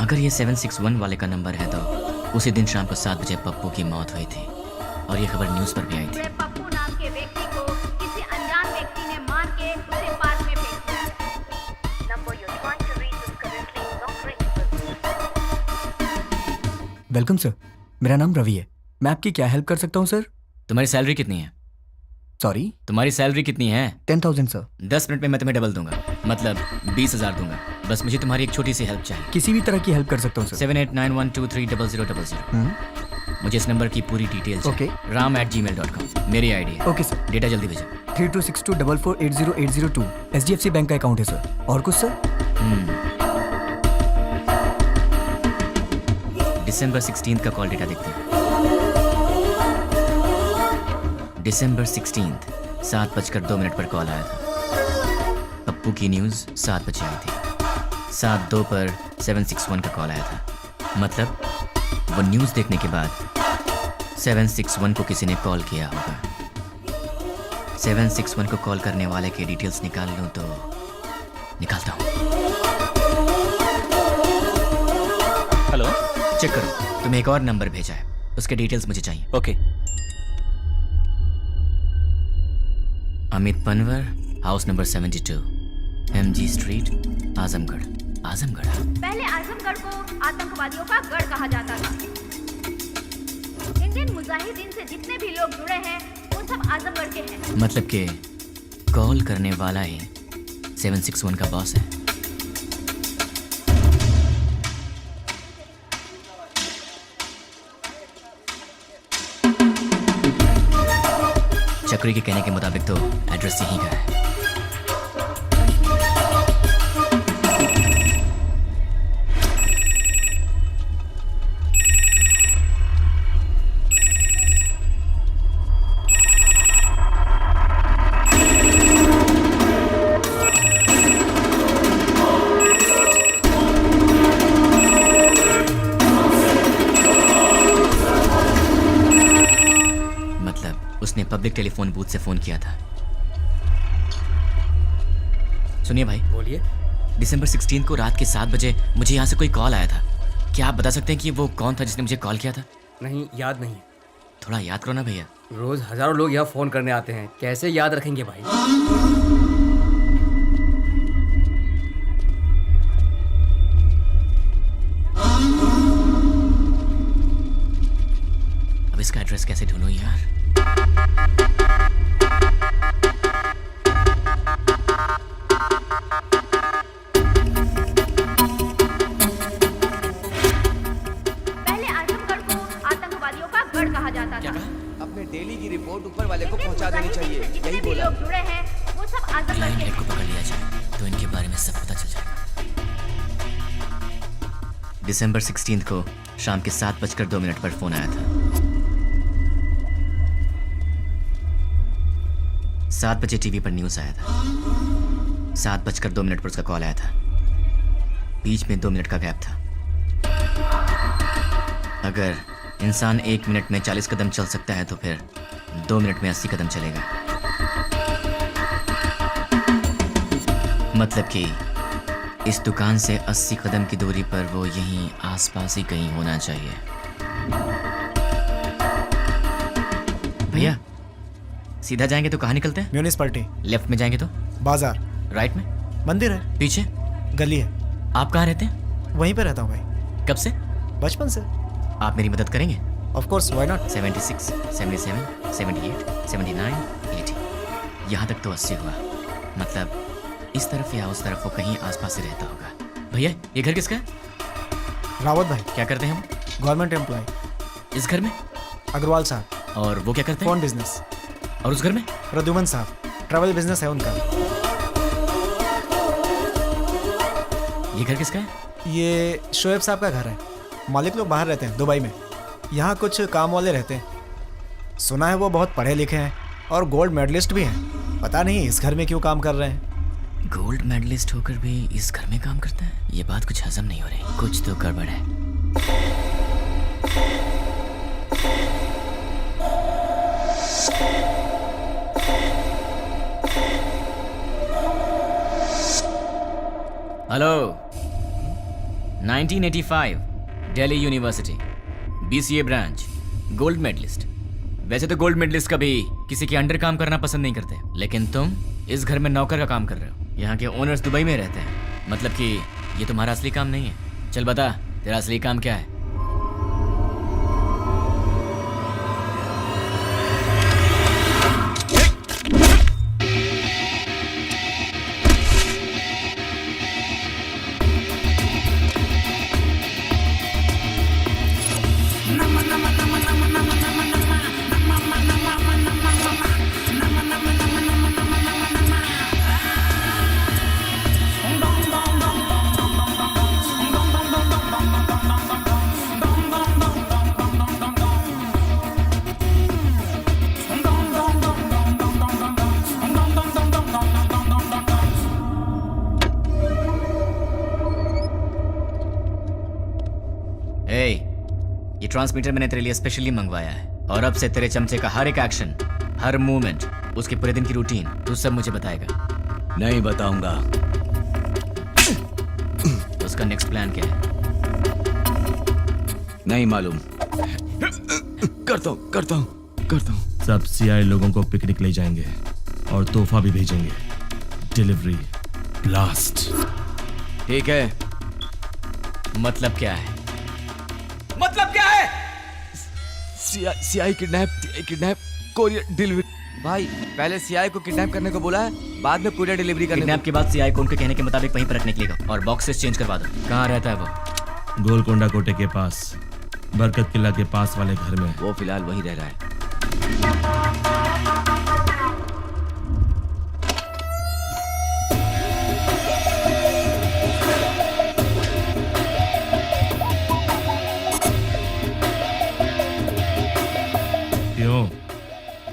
अगर ये 761 वाले का नंबर है तो उसी दिन शाम को 7 बजे पप्पू की मौत हुई थी और ये खबर न्यूज़ पर भी आई थी। पप्पू नाम के व्यक्ति को किसी अनजान व्यक्ति ने मार के उसे पार्क में फेंक दिया। Number you trying to reach is currently not reachable. Welcome sir, मेरा नाम रवि है। मैं आपकी क्या हेल्प कर सकता हूँ सर? तुम्हारी सैलरी कितनी है? सॉरी? तुम्हारी सैलरी कितनी है? 10,000 सर। 10 मिनट में मैं तुम्हें डबल दूंगा, मतलब 20,000 दूंगा। बस मुझे तुम्हारी एक छोटी सी हेल्प चाहिए। किसी भी तरह की हेल्प कर सकता हूँ सर। 7891230000। मुझे इस नंबर की पूरी डिटेल ओके। ram@gmail.com मेरी आईडी है। Okay sir. डेटा जल्दी भेजो। 326244808002 HDFC बैंक का अकाउंट है सर। और कुछ सर? दिसंबर 16 का कॉल डेटा देखते हैं। दिसंबर 16 7:02 पर कॉल आया था। पप्पू की न्यूज़ 7 बजे आई थी। 7:02 पर 761 का कॉल आया था। मतलब वो न्यूज़ देखने के बाद 761 को किसी ने कॉल किया होगा। 761 को कॉल करने वाले के डिटेल्स निकाल लूँ तो निकालता हूँ। हेलो, चेक करो, तुम्हें एक और नंबर भेजा है। उसके डिटेल्स मुझे चाहिए। Okay. Amit Panwar, house number 72, MG street, Azamgarh. Azamgarh? पहले आजमगढ़ को आतंकवादियों का गढ़ कहा जाता था। इंडियन मुजाहिदीन से जितने भी लोग जुड़े हैं वो सब आजमगढ़ के हैं। मतलब कि कॉल करने वाला ही 761 का बॉस है। चक्री के कहने के मुताबिक तो एड्रेस यहीं का है। उसने पब्लिक टेलीफोन बूथ से फोन किया था। सुनिए भाई। बोलिए। दिसंबर 16 को रात के 7 बजे मुझे यहाँ से कोई कॉल आया था। क्या आप बता सकते हैं कि वो कौन था जिसने मुझे कॉल किया था? नहीं, याद नहीं। थोड़ा याद करो ना भैया। रोज हजारों लोग यहाँ फोन करने आते हैं, कैसे याद रखेंगे भाई? अब इसका एड्रेस कैसे ढूंढूं यार? पहले आजमगढ़ को आतंकवादियों का गढ़ कहा जाता था। अपने डेली की रिपोर्ट ऊपर वाले को पहुंचा देनी चाहिए, जितने यही भी बोला। लोग जुड़े हैं वो सब आजमगढ़ क्लाइंट के हेड को पकड़ लिया जाए तो इनके बारे में सब पता चल जाएगा। दिसंबर 16 को शाम के 7:02 पर फोन आया था। 7 बजे टीवी पर न्यूज आया था। 7:02 पर उसका कॉल आया था। बीच में 2 मिनट का गैप था। अगर इंसान 1 मिनट में 40 कदम चल सकता है तो फिर 2 मिनट में 80 कदम चलेगा। मतलब कि इस दुकान से 80 कदम की दूरी पर वो यहीं आसपास ही कहीं होना चाहिए। भैया सीधा जाएंगे तो कहाँ निकलते हैं? म्यूनिसिपैलिटी। लेफ्ट में जाएंगे तो? बाजार। राइट में? मंदिर है। पीछे? गली है। आप कहाँ रहते हैं? वहीं पे रहता हूँ भाई। कब से? बचपन से। आप मेरी मदद करेंगे? Of course, why not. 76, 77, 78, 79, 80, यहाँ तक तो 80 हुआ। मतलब इस तरफ या उस तरफ वो कहीं आसपास ही रहता होगा। भैया ये घर किसका है? रावत भाई। क्या करते हैं हम? Government employ. इस घर में? अग्रवाल साहब। और वो क्या करते हैं? Phone business. और उस घर में? प्रद्युमन साहब, ट्रैवल बिजनेस है उनका। ये घर किसका है? ये शोएब साहब का घर है। मालिक लोग बाहर रहते हैं, दुबई में। यहाँ कुछ काम वाले रहते हैं। सुना है वो बहुत पढ़े लिखे हैं और गोल्ड मेडलिस्ट भी हैं। पता नहीं इस घर में क्यों काम कर रहे हैं। गोल्ड मेडलिस्ट होकर भी इस घर में काम करता है? ये बात कुछ हजम नहीं हो रही। कुछ तो गड़बड़ है। Hello. 1985 Delhi university, BCA branch, gold medalist. वैसे तो गोल्ड मेडलिस्ट कभी किसी के अंडर काम करना पसंद नहीं करते, लेकिन तुम इस घर में नौकर का काम कर रहे हो। यहाँ के ओनर्स दुबई में रहते हैं। मतलब कि ये तुम्हारा असली काम नहीं है। चल बता, तेरा असली काम क्या है? ये ट्रांसमीटर मैंने तेरे लिए स्पेशली मंगवाया है और अब से तेरे चमचे का हर एक एक्शन, हर मूवमेंट, उसके पूरे दिन की रूटीन तू सब मुझे बताएगा। नहीं बताऊंगा। उसका नेक्स्ट प्लान क्या है? नहीं मालूम। करता हूँ। सब सीआई लोगों को पिकनिक ले जाएंगे और तोहफा भी भेजेंगे। Delivery blast. ठीक है। मतलब क्या है? मतलब क्या है? CI kidnap courier delivery. भाई पहले सीआई को किडनैप करने को बोला है, बाद में कोरियर डिलीवरी करने किडनैप के बाद सीआई को उनके कहने के मुताबिक वहीं पर रखने के लिए और बॉक्सेस चेंज करवा दो। कहाँ रहता है वो? गोलकोंडा कोटे के पास, बरकत किला के पास वाले घर में। वो फिलहाल वहीं रह रहा है। क्यों?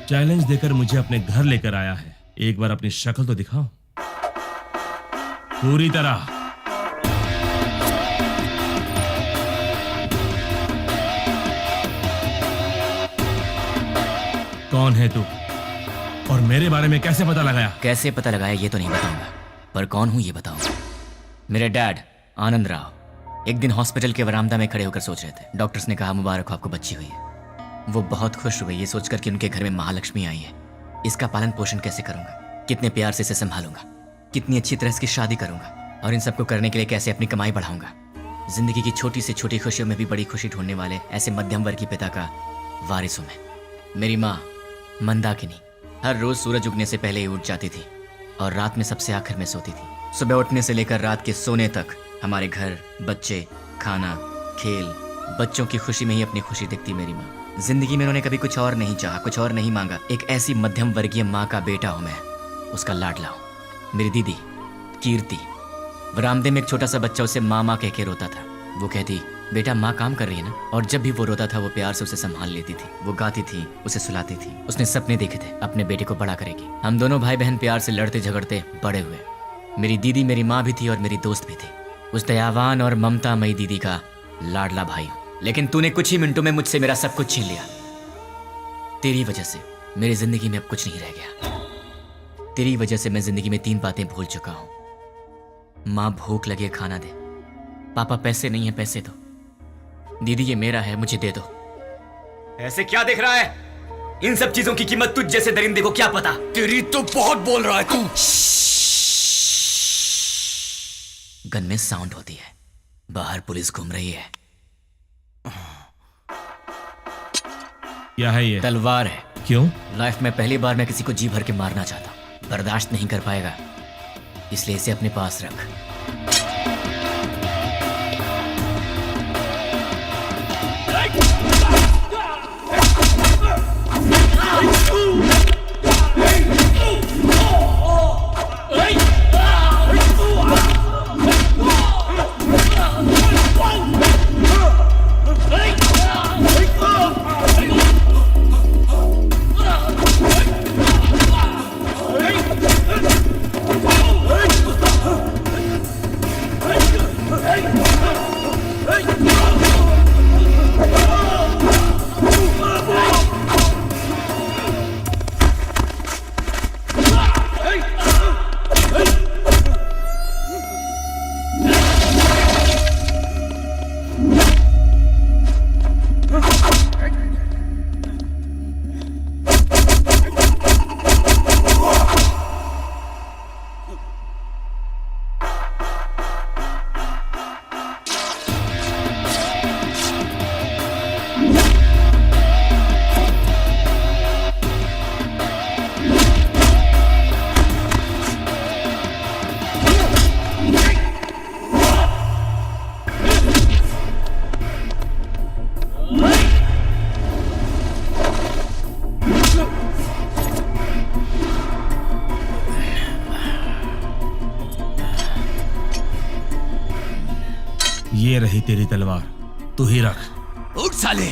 चैलेंज देकर मुझे अपने घर लेकर आया है, एक बार अपनी शक्ल तो दिखाओ पूरी तरह। कौन है तू और मेरे बारे में कैसे पता लगाया? कैसे पता लगाया ये तो नहीं बताऊंगा, पर कौन हूं ये बताऊंगा। मेरे डैड आनंद राव एक दिन हॉस्पिटल के वरामदा में खड़े होकर सोच रहे थे। डॉक्टर्स ने कहा मुबारक हो आपको बच्ची हुई है। वो बहुत खुश हुए ये सोचकर कि उनके घर में महालक्ष्मी आई है। इसका पालन पोषण कैसे करूंगा, कितने प्यार से इसे संभालूंगा, कितनी अच्छी तरह इसकी शादी करूंगा और इन सबको करने के लिए कैसे अपनी कमाई बढ़ाऊंगा। जिंदगी की छोटी से छोटी खुशियों में भी बड़ी खुशी ढूंढने वाले ऐसे मध्यम वर्ग के पिता का वारिस हूं मैं। मेरी माँ मंदाकिनी हर रोज सूरज उगने से पहले ही उठ जाती थी और रात में सबसे आखिर में सोती थी। सुबह उठने से लेकर रात के सोने तक हमारे घर, बच्चे, खाना, खेल, बच्चों की खुशी में ही अपनी खुशी दिखती मेरी माँ। जिंदगी में उन्होंने कभी कुछ और नहीं चाहा, कुछ और नहीं मांगा। एक ऐसी मध्यम वर्गीय माँ का बेटा हूं मैं, उसका लाडला हूं। मेरी दीदी कीर्ति, बरामदे में एक छोटा सा बच्चा उसे माँ माँ कह के रोता था। वो कहती बेटा माँ काम कर रही है ना, और जब भी वो रोता था वो प्यार से उसे संभाल लेती थी। वो गाती थी, उसे सुलाती थी। उसने सपने देखे थे अपने बेटे को बड़ा करेगी। हम दोनों भाई बहन प्यार से लड़ते झगड़ते बड़े हुए। मेरी दीदी मेरी माँ भी थी और मेरी दोस्त भी थी। उस दयावान और ममता मई दीदी का लाडला भाई हूं। लेकिन तूने कुछ ही मिनटों में मुझसे मेरा सब कुछ छीन लिया। तेरी वजह से मेरी जिंदगी में अब कुछ नहीं रह गया। तेरी वजह से मैं जिंदगी में 3 बातें भूल चुका हूं। माँ भूख लगे खाना दे, पापा पैसे नहीं है पैसे दो, दीदी ये मेरा है मुझे दे दो। ऐसे क्या देख रहा है? इन सब चीजों की कीमत तुझ जैसे दरिंदे को क्या पता? तेरी तो बहुत बोल रहा है तू। गन में साउंड होती है, बाहर पुलिस घूम रही है। क्या है ये? तलवार है। क्यों? लाइफ में पहली बार मैं किसी को जी भर के मारना चाहता हूं। बर्दाश्त नहीं कर पाएगा, इसलिए इसे अपने पास रख। ये रही तेरी तलवार, तू ही रख। उठ साले।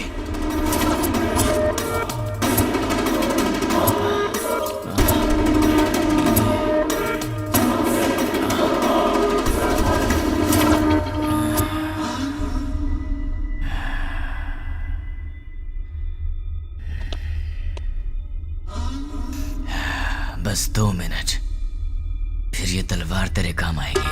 बस 2 मिनट, फिर ये तलवार तेरे काम आएगी।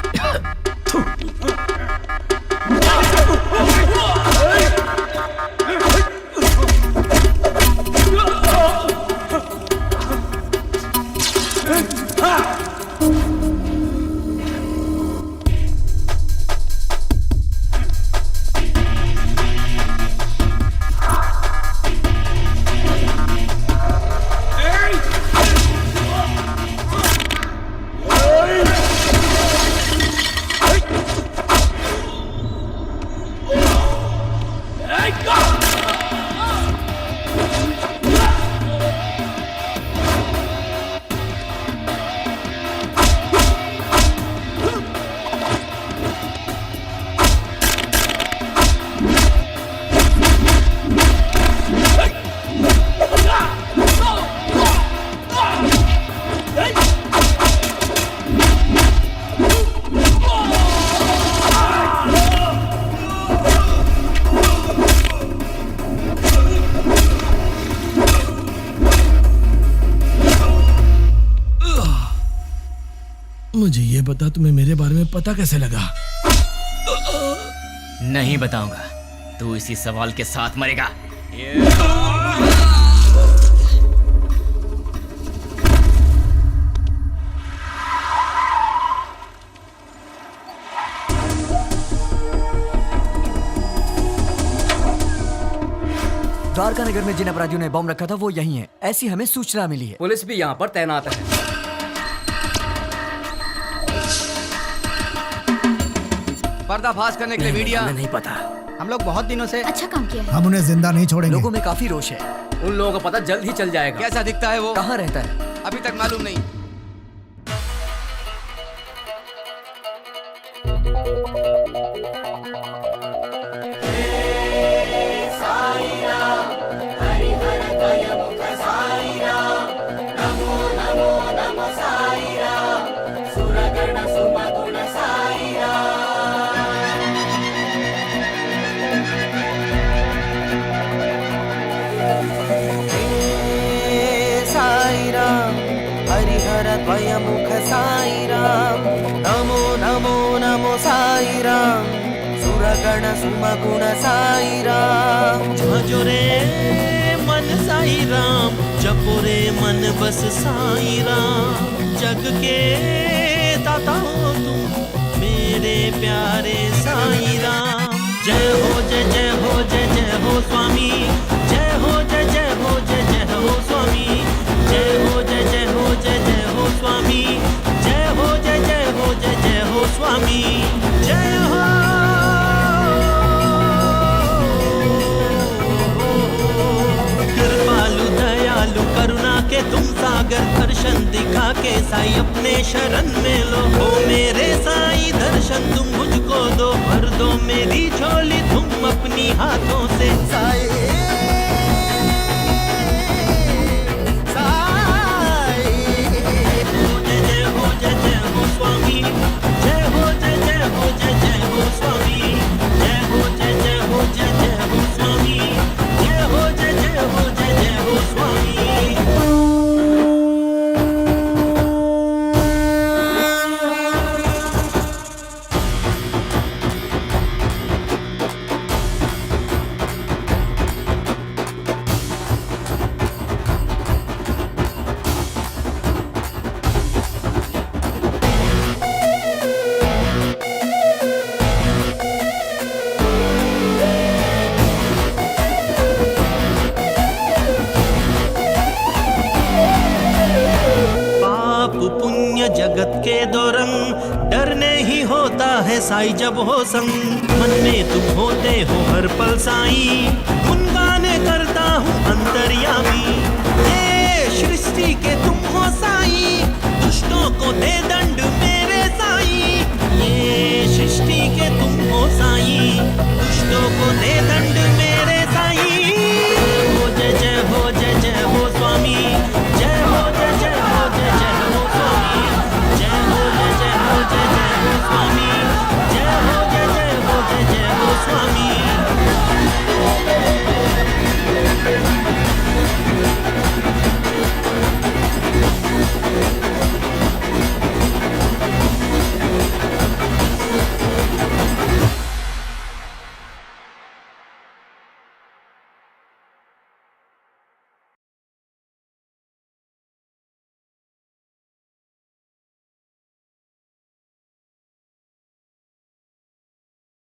मुझे ये बता, तुम्हें मेरे बारे में पता कैसे लगा? नहीं बताऊंगा, तू इसी सवाल के साथ मरेगा। द्वारका नगर में जिन अपराधियों ने बम रखा था वो यही है, ऐसी हमें सूचना मिली है। पुलिस भी यहाँ पर तैनात है। पर्दाफाश करने के लिए मीडिया। हमें नहीं पता। हम लोग बहुत दिनों से अच्छा काम किया है। हम उन्हें जिंदा नहीं छोड़ेंगे। लोगों में काफी रोष है। उन लोगों का पता जल्द ही चल जाएगा। कैसा दिखता है वो? कहाँ रहता है? अभी तक मालूम नहीं। हरिहरद्वयमुख साईराम नमो नमो नमो साईराम सुरगण सुमगुण साईराम भजो रे मन साईराम जपो रे मन बस साईराम जग के दाता हो तुम मेरे प्यारे साईराम जय हो जय जय हो जय जय हो स्वामी जय हो जय जय हो जय जय हो स्वामी जय हो जय जय हो जय जय हो स्वामी जय हो जय जय हो जय जय हो स्वामी जय हो। कृपालु दयालु करुणा के तुम सागर दर्शन दिखा के साई अपने शरण में लो हो मेरे साई दर्शन तुम मुझको दो भर दो मेरी झोली तुम अपनी हाथों से साई स्वामी जय हो जय जय हो जय जय हो स्वामी जय हो जय जय हो जय जय हो स्वामी जय हो जय जय हो जय जय हो स्वामी। जगत के दो रंग डरने ही होता है साई जब हो संग मन में तुम होते हो हर पल साई गुनगाने करता हूँ अंतर्यामी ये सृष्टि के तुम हो साई दुष्टों को दे दंड मेरे साई ये सृष्टि के तुम हो साई दुष्टों को दे दंड मेरे